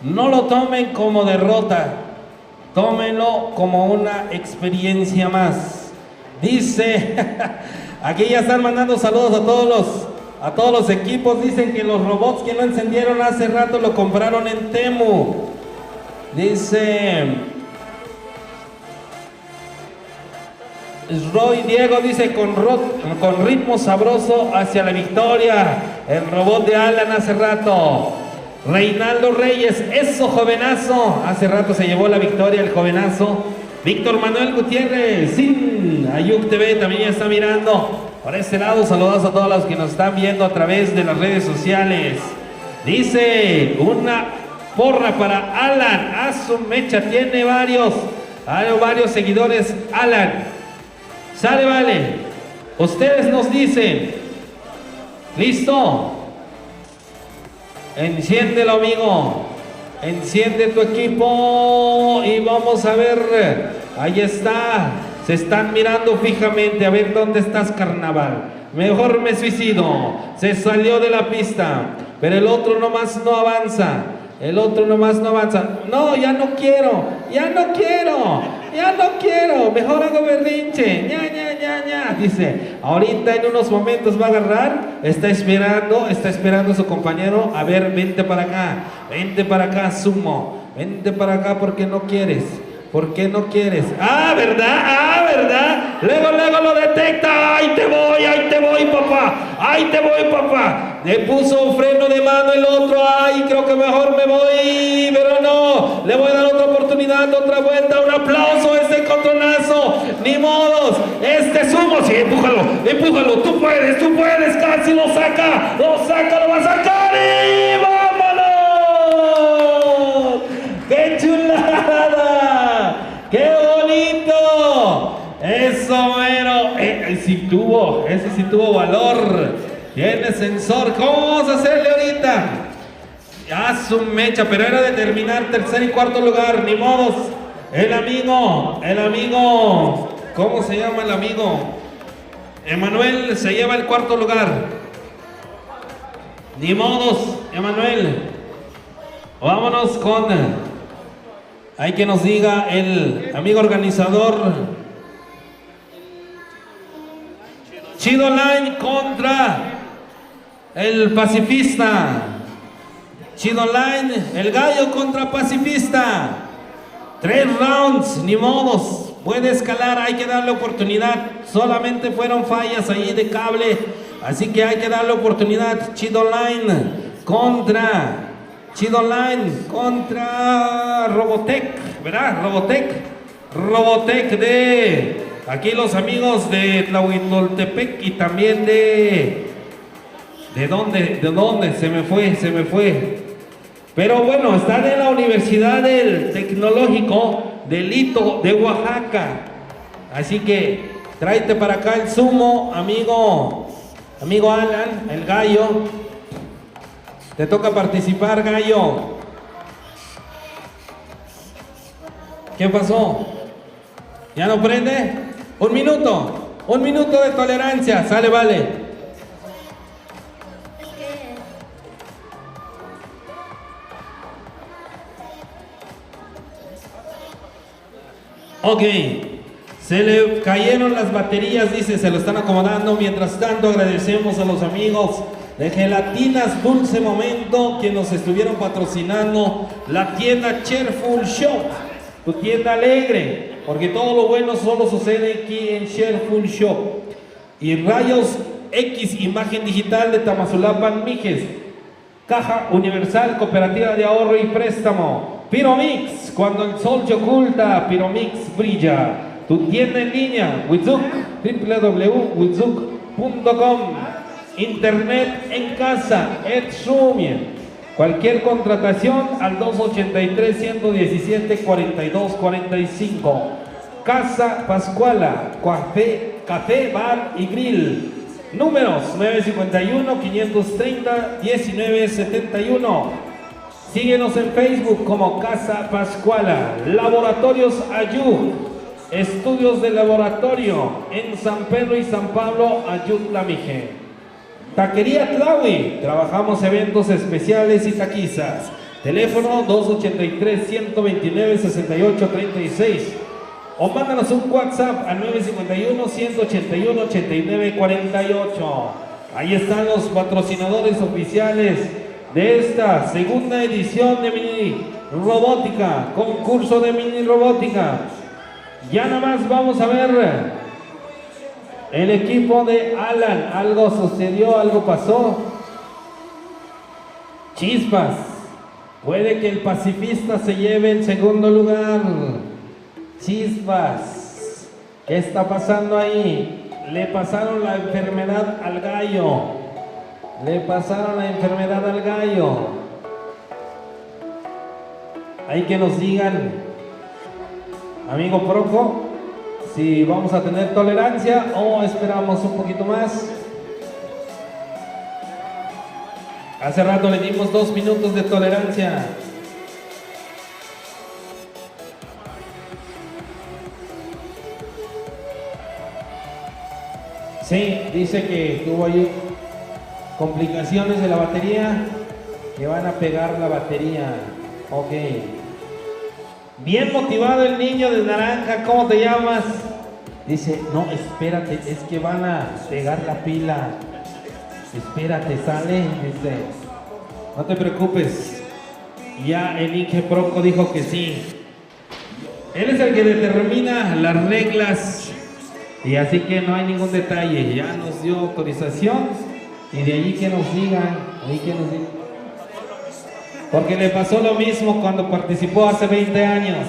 no lo tomen como derrota, tómenlo como una experiencia más. Dice, aquí ya están mandando saludos a todos los equipos. Dicen que los robots que no encendieron hace rato lo compraron en Temu. Dice Roy Diego, dice con ritmo sabroso hacia la victoria. El robot de Alan hace rato. Reinaldo Reyes, eso jovenazo. Hace rato se llevó la victoria el jovenazo. Víctor Manuel Gutiérrez, sin Ayuk TV también ya está mirando. Por este lado, saludos a todos los que nos están viendo a través de las redes sociales. Dice una porra para Alan. A su mecha, tiene varios seguidores. Alan, sale, vale. Ustedes nos dicen. ¿Listo? Enciéndelo, amigo. Enciende tu equipo y vamos a ver. Ahí está. Se están mirando fijamente. A ver dónde estás, carnaval. Mejor me suicido. Se salió de la pista. Pero el otro nomás no avanza. El otro nomás no avanza. No, ya no quiero. Ya no quiero. Ya no quiero. Mejor hago berrinche. Dice, ahorita en unos momentos va a agarrar. Está esperando a su compañero. A ver, vente para acá, Sumo. Vente para acá porque no quieres. ¿Por qué no quieres? ¿Verdad? Luego lo detecta. Ahí te voy, papá. Le puso un freno de mano el otro. Ay, creo que mejor me voy. Pero no, le voy a dar otra oportunidad, otra vuelta. Un aplauso a este contronazo. Ni modos. Sumo, sí, empújalo. Tú puedes, casi lo saca, lo va a sacar y vámonos. ¡Qué chulada! ¡Qué bonito! Eso, mero. Ese sí tuvo valor. Tiene sensor. ¿Cómo vamos a hacerle ahorita? Ya su mecha, pero era de terminar tercer y cuarto lugar. Ni modos. El amigo. ¿Cómo se llama el amigo? Emanuel se lleva el cuarto lugar. Ni modos, Emanuel. Vámonos con... Hay que nos diga el amigo organizador. Chido Line contra el Pacifista. Chido Line, el Gallo contra Pacifista. 3 rounds, ni modos. Puede escalar, hay que darle oportunidad. Solamente fueron fallas ahí de cable. Así que hay que darle oportunidad. Chido Line contra Robotech, ¿verdad? Robotech de aquí los amigos de Tlahuitoltepec y también ¿de dónde? Se me fue. Pero bueno, están en la Universidad del Tecnológico del Hito de Oaxaca. Así que tráete para acá el Sumo, amigo Alan, el Gallo. Te toca participar, Gallo. ¿Qué pasó? ¿Ya no prende? Un minuto de tolerancia. Sale, vale. Ok. Se le cayeron las baterías, dice, se lo están acomodando. Mientras tanto, agradecemos a los amigos de Gelatinas Dulce Momento que nos estuvieron patrocinando, la tienda Cheerful Shop. tu tienda alegre, porque todo lo bueno solo sucede aquí en Shareful Shop. Y Rayos X, imagen digital de Tamazulapan, Mijes. Caja Universal, Cooperativa de Ahorro y Préstamo. Piromix, cuando el sol se oculta, Piromix brilla. Tu tienda en línea, Wizuk, www.wizuk.com. Internet en casa, Edsumien. Cualquier contratación al 283-117-4245. Casa Pascuala, café, bar y grill. Números 951-530-1971. Síguenos en Facebook como Casa Pascuala. Laboratorios Ayud. Estudios de laboratorio en San Pedro y San Pablo, Ayutla Mije. Taquería Tlawi. Trabajamos eventos especiales y taquizas. Teléfono 283-129-6836. O mándanos un WhatsApp al 951-181-8948. Ahí están los patrocinadores oficiales de esta segunda edición de Mini Robótica, concurso de Mini Robótica. Ya nada más vamos a ver el equipo de Alan. Algo sucedió, algo pasó. Chispas. Puede que el pacifista se lleve el segundo lugar. Chispas, ¿qué está pasando ahí? Le pasaron la enfermedad al gallo. Le pasaron la enfermedad al gallo. Hay que nos digan, amigo Proco, si vamos a tener tolerancia o esperamos un poquito más. Hace rato le dimos 2 minutos de tolerancia. Sí, dice que tuvo ahí complicaciones de la batería, que van a pegar la batería. Ok. Bien motivado el niño de naranja, ¿cómo te llamas? Dice, no, espérate, es que van a pegar la pila. Espérate, sale, dice. No te preocupes. Ya el Inge Proco dijo que sí. Él es el que determina las reglas. Y así que no hay ningún detalle, ya nos dio autorización y de ahí que nos digan, porque le pasó lo mismo cuando participó hace 20 años.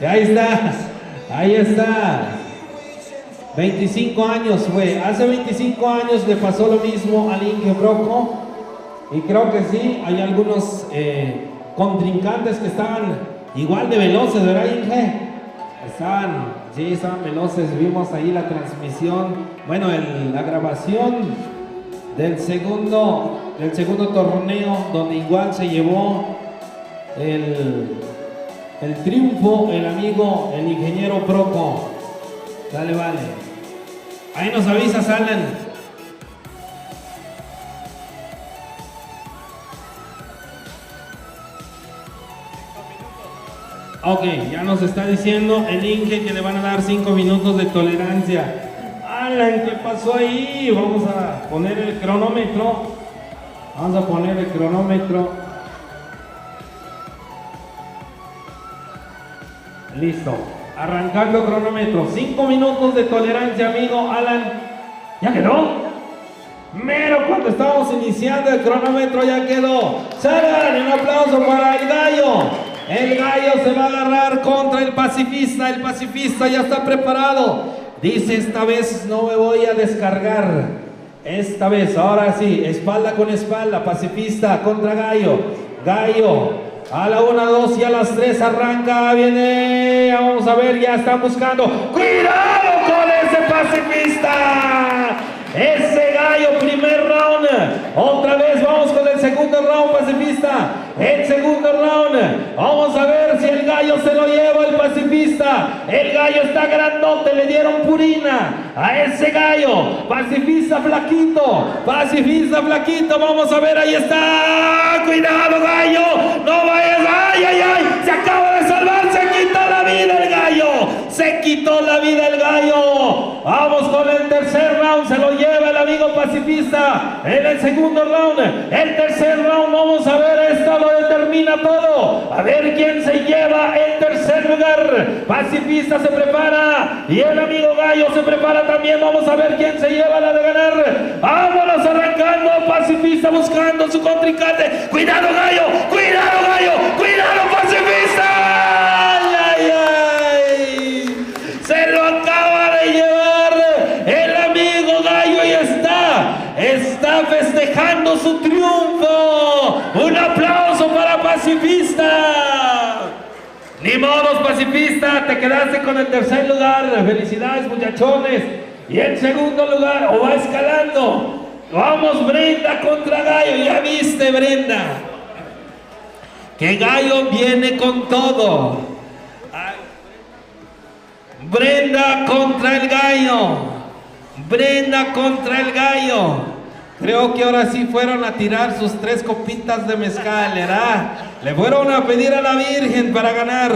Y ahí está, 25 años fue, hace 25 años le pasó lo mismo al Inge Broco. Y creo que sí, hay algunos contrincantes que estaban igual de veloces, ¿verdad, Inge? Estaban veloces, vimos ahí la transmisión, bueno, la grabación del segundo torneo, donde igual se llevó el triunfo el amigo, el ingeniero Proco. Dale, vale. Ahí nos avisas, Alan. Ok, ya nos está diciendo el Inge que le van a dar 5 minutos de tolerancia. Alan, ¿qué pasó ahí? Vamos a poner el cronómetro. Listo. Arrancando cronómetro. 5 minutos de tolerancia, amigo Alan. ¿Ya quedó? Mero cuando estábamos iniciando el cronómetro ya quedó. ¡Saran! Un aplauso para el gallo. El gallo se va a agarrar contra el pacifista. El pacifista ya está preparado. Dice, esta vez no me voy a descargar. Esta vez, ahora sí, espalda con espalda. Pacifista contra gallo. Gallo, a la 1, 2 y a las 3 arranca. Viene, vamos a ver, ya están buscando. ¡Cuidado con ese pacifista! Ese gallo, primer round. Otra vez vamos con el segundo round, pacifista. El segundo round. Vamos a ver si el gallo se lo lleva el pacifista. El gallo está grandote, le dieron purina a ese gallo. Pacifista flaquito. Pacifista flaquito. Vamos a ver, ahí está. Cuidado, gallo. No vayas. ¡Ay, ay, ay! Se acaba de salvar. Se quitó la vida el gallo. Se quitó la vida el gallo. Vamos con el tercer round, se lo lleva el amigo pacifista en el segundo round. El tercer round, vamos a ver, esto lo determina todo. A ver quién se lleva el tercer lugar. Pacifista se prepara y el amigo Gallo se prepara también. Vamos a ver quién se lleva la de ganar. Vámonos arrancando, pacifista buscando su contrincante. Cuidado Gallo, cuidado Gallo, cuidado pacifista. ¡Ay, ay, ay! Se lo acaba de llevar el amigo Gallo y está festejando su triunfo. Un aplauso para pacifista. Ni modos, pacifista, te quedaste con el tercer lugar. Felicidades, muchachones. Y el segundo lugar, o va escalando. Vamos, Brenda contra Gallo. Ya viste, Brenda, que Gallo viene con todo. Brenda contra el Gallo. Brenda contra el Gallo. Creo que ahora sí fueron a tirar sus 3 copitas de mezcal, ¿verdad? Le fueron a pedir a la Virgen para ganar.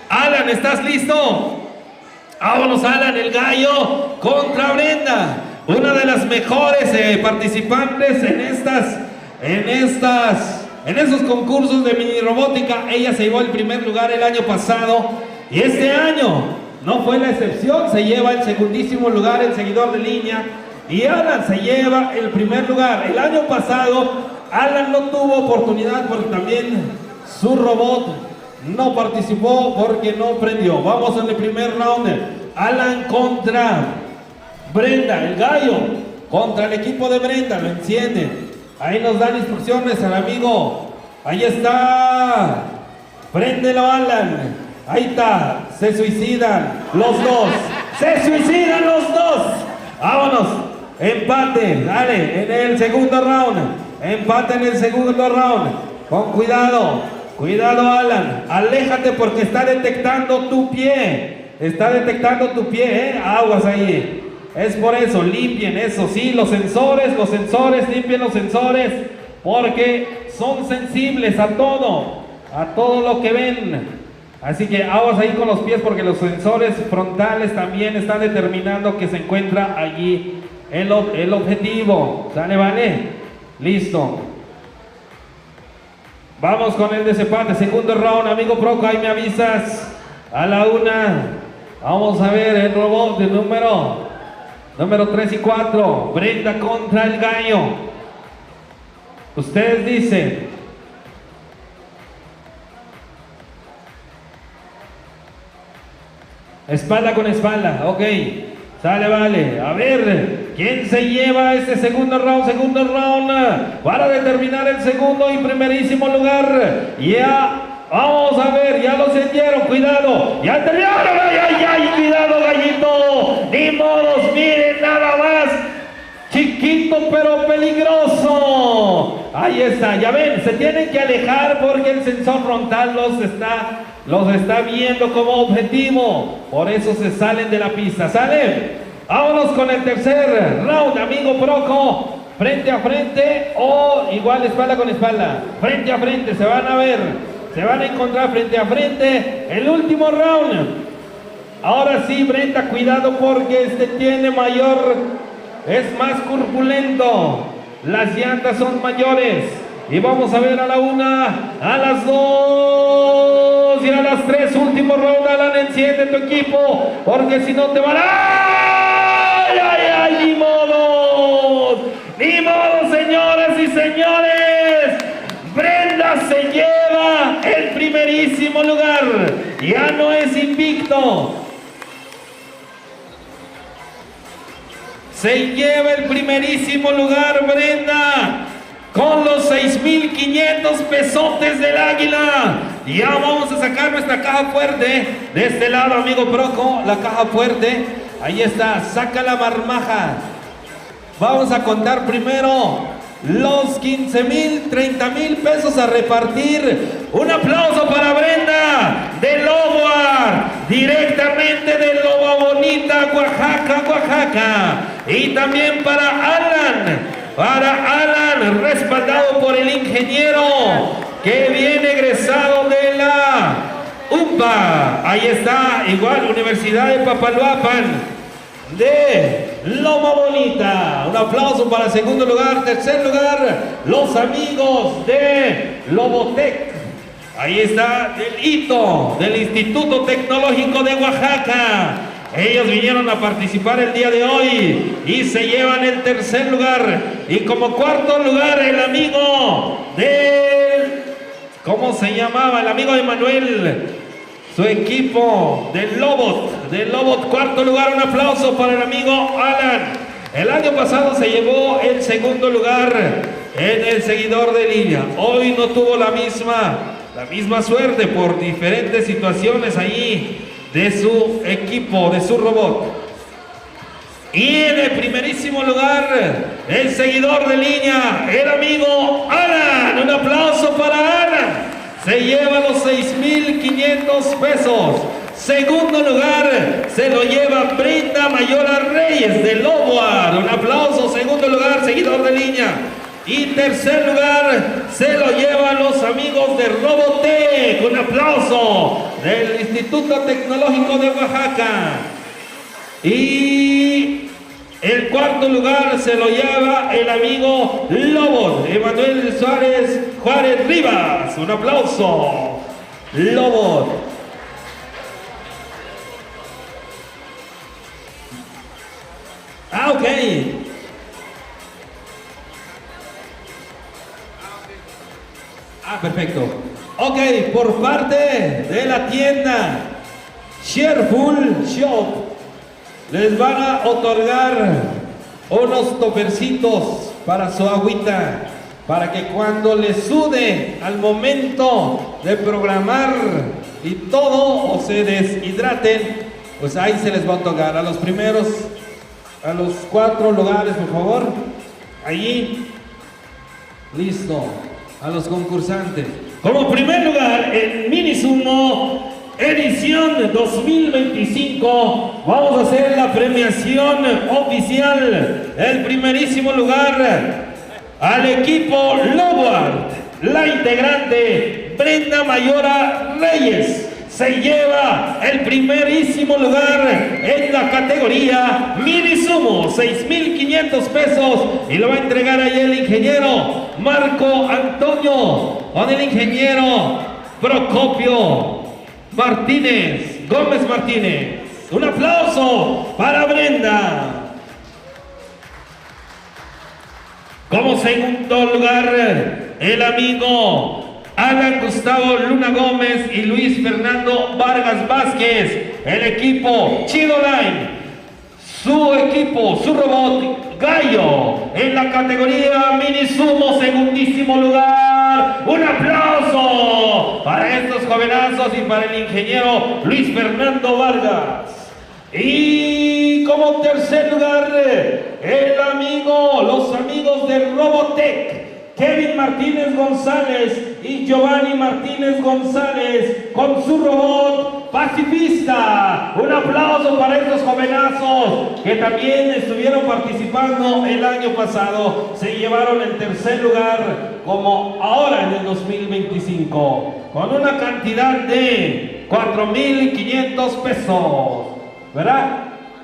Alan, ¿estás listo? Vámonos, Alan, el Gallo contra Brenda. Una de las mejores participantes en esos concursos de mini robótica. Ella se llevó el primer lugar el año pasado y este año no fue la excepción. Se lleva el segundísimo lugar el seguidor de línea y Alan se lleva el primer lugar. El año pasado Alan no tuvo oportunidad porque también su robot no participó porque no prendió. Vamos en el primer round. Alan contra Brenda, el Gallo contra el equipo de Brenda. Lo encienden. Ahí nos dan instrucciones al amigo. Ahí está. Préndelo, Alan. Ahí está. Se suicidan los dos. Se suicidan los dos. Vámonos. Empate. Dale. En el segundo round. Empate en el segundo round. Con cuidado. Cuidado, Alan. Aléjate porque está detectando tu pie. Está detectando tu pie, Aguas ahí. Es por eso, limpien eso, sí, los sensores, limpien los sensores, porque son sensibles a todo lo que ven. Así que aguas ahí con los pies, porque los sensores frontales también están determinando que se encuentra allí el objetivo. ¿Sale, vale? Listo. Vamos con el desempate, segundo round, amigo Proco, ahí me avisas. A la una, vamos a ver el robot de número 3 y 4, Brenda contra el Gallo. Ustedes dicen. Espalda con espalda, ok. Sale, vale. A ver, ¿quién se lleva este segundo round? Segundo round para determinar el segundo y primerísimo lugar. Ya. Vamos a ver, ya lo sentieron, cuidado, ya terminaron, ay, cuidado, Gallito, ni modos, miren nada más, chiquito pero peligroso, ahí está, ya ven, se tienen que alejar porque el sensor frontal los está viendo como objetivo, por eso se salen de la pista, ¿salen? Vámonos con el tercer round, amigo Proco, frente a frente o igual espalda con espalda, frente a frente, se van a ver. Se van a encontrar frente a frente. El último round. Ahora sí, Brenda, cuidado porque es más corpulento. Las llantas son mayores. Y vamos a ver a la una, a las dos y a las tres. Último round, Alan, enciende tu equipo. Porque si no te van a... ¡Ay, ni modo! ¡Ni modo, señoras y señores! Brenda se lleva el primerísimo lugar. Ya no es invicto. Se lleva el primerísimo lugar Brenda con los 6,500 pesotes del Águila. Ya vamos a sacar nuestra caja fuerte. De este lado, amigo Proco, la caja fuerte. Ahí está, saca la marmaja. Vamos a contar primero los 15,000, 30,000 pesos a repartir. Un aplauso para Brenda de Loboa, directamente de Loboa Bonita, Oaxaca. Y también para Alan, respaldado por el ingeniero que viene egresado de la UMPA. Ahí está, igual Universidad de Papaloapan de Loma Bonita. Un aplauso para el segundo lugar. Tercer lugar, los amigos de Lobotec. Ahí está el hito del Instituto Tecnológico de Oaxaca. Ellos vinieron a participar el día de hoy y se llevan el tercer lugar. Y como cuarto lugar, el amigo del... ¿Cómo se llamaba? El amigo de Manuel. Su equipo del Lobot, cuarto lugar. Un aplauso para el amigo Alan. El año pasado se llevó el segundo lugar en el seguidor de línea. Hoy no tuvo la misma suerte por diferentes situaciones ahí de su equipo, de su robot. Y en el primerísimo lugar, el seguidor de línea, el amigo Alan. Un aplauso para Alan. Se lleva los 6,500 pesos. Segundo lugar se lo lleva Brenda Mayora Reyes de Loboar. Un aplauso. Segundo lugar, seguidor de línea. Y tercer lugar se lo llevan los amigos de Robotec. Un aplauso del Instituto Tecnológico de Oaxaca. Y el cuarto lugar se lo lleva el amigo Lobot, Emanuel Juárez Rivas. Un aplauso. Lobot. Ok. Perfecto. Ok, por parte de la tienda Shareful Shop, les van a otorgar unos topercitos para su agüita, para que cuando les sude al momento de programar y todo o se deshidraten, pues ahí se les va a otorgar a los primeros, a los 4 lugares, por favor. Allí, listo, a los concursantes. Como primer lugar, en Mini Sumo edición 2025, vamos a hacer la premiación oficial. El primerísimo lugar al equipo Loboart, la integrante Brenda Mayora Reyes se lleva el primerísimo lugar en la categoría Mini Sumo, 6,500 pesos, y lo va a entregar ahí el ingeniero Marco Antonio con el ingeniero Procopio Gómez Martínez. Un aplauso para Brenda. Como segundo lugar, el amigo Alan Gustavo Luna Gómez y Luis Fernando Vargas Vázquez, el equipo Chido Line. Su equipo, su robot Gallo, en la categoría Mini Sumo, segundísimo lugar. Un aplauso para estos jovenazos y para el ingeniero Luis Fernando Vargas. Y como tercer lugar, los amigos de Robotec, Kevin Martínez González y Giovanni Martínez González con su robot Pacifista. Un aplauso para estos jovenazos que también estuvieron participando el año pasado. Se llevaron el tercer lugar como ahora en el 2025 con una cantidad de 4,500 pesos, ¿verdad?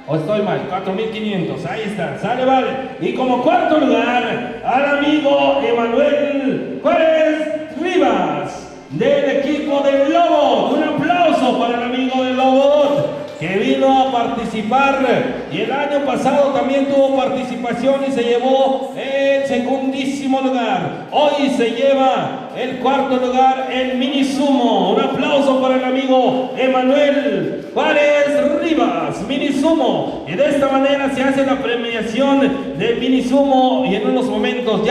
¿O estoy mal? 4,500, ahí está, sale, vale. Y como cuarto lugar, al amigo Emanuel Juárez Rivas, del equipo del Lobo. Un aplauso para el amigo del Lobo, que vino a participar y el año pasado también tuvo participación y se llevó el segundísimo lugar. Hoy se lleva el cuarto lugar en Mini Sumo. Un aplauso para el amigo Emanuel Juárez Rivas, Mini Sumo. Y de esta manera se hace la premiación de Mini Sumo, y en unos momentos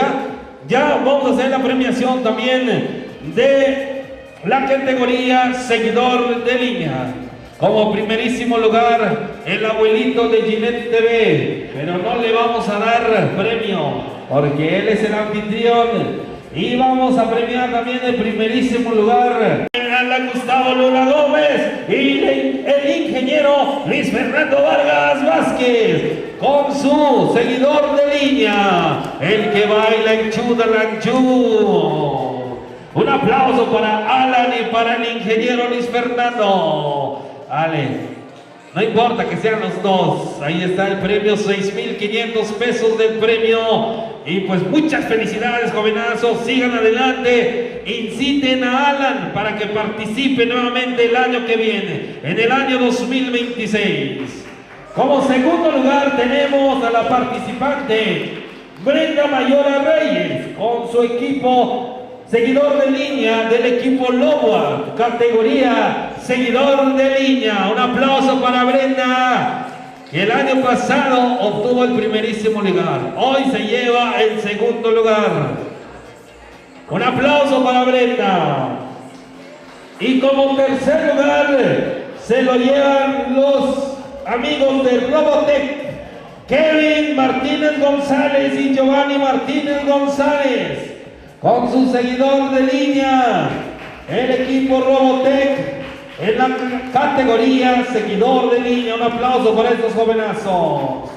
ya vamos a hacer la premiación también de la categoría seguidor de línea. Como primerísimo lugar, el abuelito de Ginette TV, pero no le vamos a dar premio porque él es el anfitrión. Y vamos a premiar también el primerísimo lugar a Gustavo Luna Gómez y el ingeniero Luis Fernando Vargas Vázquez con su seguidor de línea, el que baila en Chudalanchú. Un aplauso para Alan y para el ingeniero Luis Fernando. Ale, no importa que sean los dos. Ahí está el premio, 6,500 pesos del premio. Y pues muchas felicidades, jovenazos. Sigan adelante. Inciten a Alan para que participe nuevamente el año que viene, en el año 2026. Como segundo lugar tenemos a la participante Brenda Mayora Reyes con su equipo seguidor de línea del equipo Lobo, categoría seguidor de línea. Un aplauso para Brenda, que el año pasado obtuvo el primerísimo lugar. Hoy se lleva el segundo lugar. Un aplauso para Brenda. Y como tercer lugar se lo llevan los amigos de Robotech, Kevin Martínez González y Giovanni Martínez González, con su seguidor de línea, el equipo Robotech, en la categoría seguidor de línea. Un aplauso para estos jovenazos.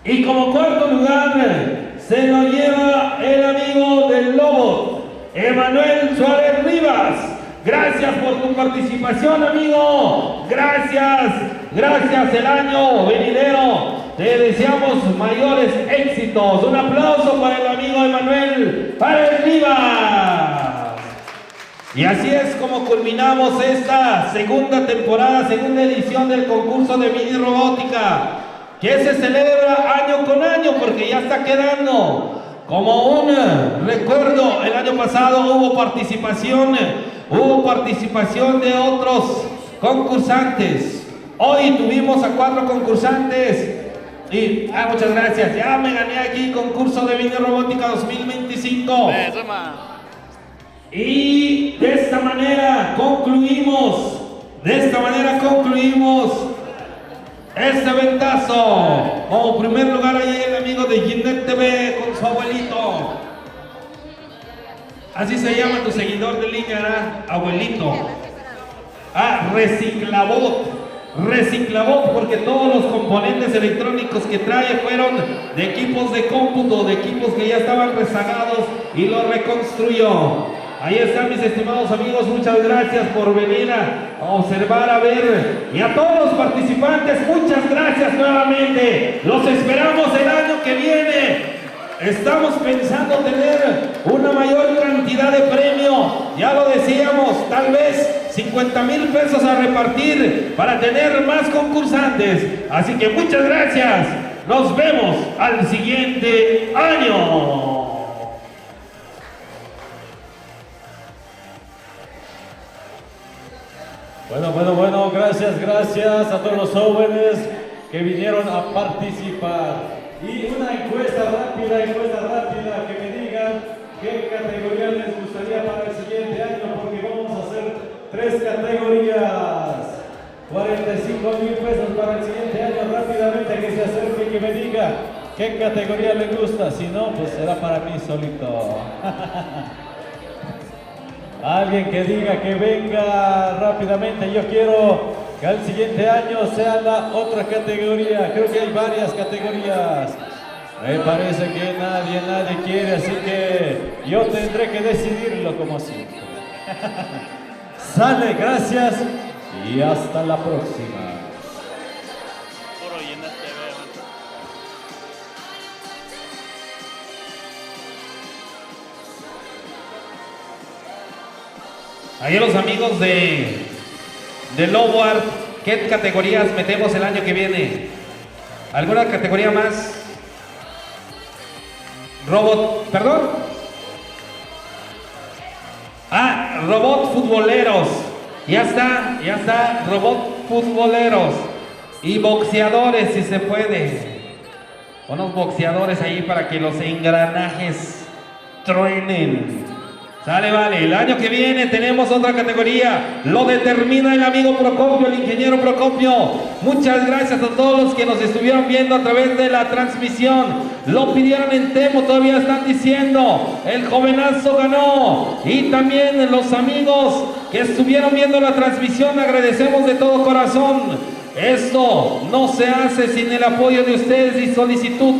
Y como cuarto lugar se lo lleva el amigo del Lobo, Emanuel Suárez Rivas. Gracias por tu participación, amigo. Gracias, gracias. El año venidero te deseamos mayores éxitos. Un aplauso para el amigo Emanuel Suárez Rivas. Y así es como culminamos esta segunda temporada, segunda edición del concurso de mini robótica, que se celebra año con año porque ya está quedando como un recuerdo. El año pasado hubo participación de otros concursantes. Hoy tuvimos a 4 concursantes y muchas gracias. Ya me gané aquí concurso de mini robótica 2025. Y de esta manera concluimos este ventazo. Como primer lugar ahí el amigo de Ginette TV con su abuelito. Así se llama tu seguidor de línea, ¿verdad? Abuelito. Reciclabot, porque todos los componentes electrónicos que trae fueron de equipos de cómputo, de equipos que ya estaban rezagados, y lo reconstruyó. Ahí están, mis estimados amigos, muchas gracias por venir a observar, a ver, y a todos los participantes, muchas gracias nuevamente. Los esperamos el año que viene. Estamos pensando tener una mayor cantidad de premio, ya lo decíamos, tal vez 50,000 pesos a repartir para tener más concursantes. Así que muchas gracias, nos vemos al siguiente año. Bueno, gracias a todos los jóvenes que vinieron a participar. Y una encuesta rápida, que me digan qué categoría les gustaría para el siguiente año, porque vamos a hacer 3 categorías. 45,000 pesos para el siguiente año. Rápidamente que se acerque y que me diga qué categoría le gusta. Si no, pues será para mí solito. Alguien que diga, que venga rápidamente. Yo quiero que al siguiente año sea la otra categoría. Creo que hay varias categorías. Me parece que nadie quiere, así que yo tendré que decidirlo como siempre. Sale, gracias y hasta la próxima. Ahí los amigos de Lobo Art, ¿qué categorías metemos el año que viene? ¿Alguna categoría más? Robot futboleros. Ya está, robot futboleros. Y boxeadores, si se puede. Unos boxeadores ahí para que los engranajes truenen. Sale, vale. El año que viene tenemos otra categoría. Lo determina el amigo Procopio, el ingeniero Procopio. Muchas gracias a todos los que nos estuvieron viendo a través de la transmisión. Lo pidieron en Temo, todavía están diciendo. El jovenazo ganó. Y también los amigos que estuvieron viendo la transmisión, agradecemos de todo corazón. Esto no se hace sin el apoyo de ustedes y solicitud.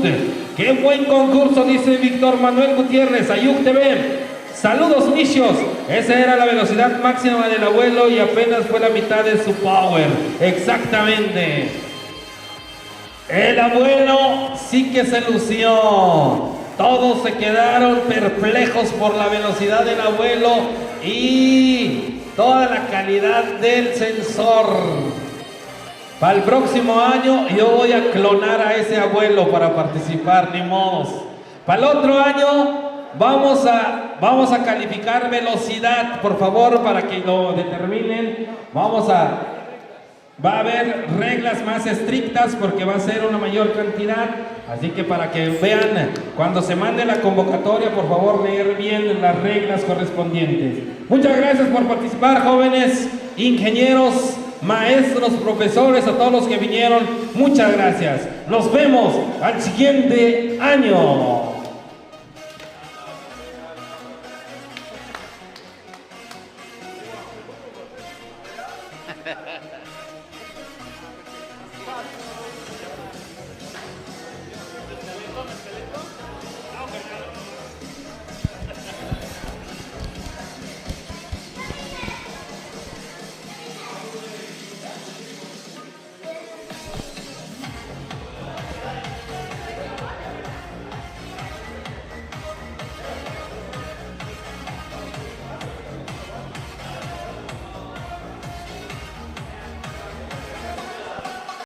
¡Qué buen concurso!, dice Víctor Manuel Gutiérrez, Ayuk TV. Saludos, nichos. Esa era la velocidad máxima del abuelo y apenas fue la mitad de su power. Exactamente. El abuelo sí que se lució. Todos se quedaron perplejos por la velocidad del abuelo y toda la calidad del sensor. Para el próximo año yo voy a clonar a ese abuelo para participar, ni modos. Para el otro año vamos a calificar velocidad, por favor, para que lo determinen. Va a haber reglas más estrictas porque va a ser una mayor cantidad. Así que para que vean, cuando se mande la convocatoria, por favor, leer bien las reglas correspondientes. Muchas gracias por participar, jóvenes, ingenieros, maestros, profesores, a todos los que vinieron. Muchas gracias. Nos vemos al siguiente año.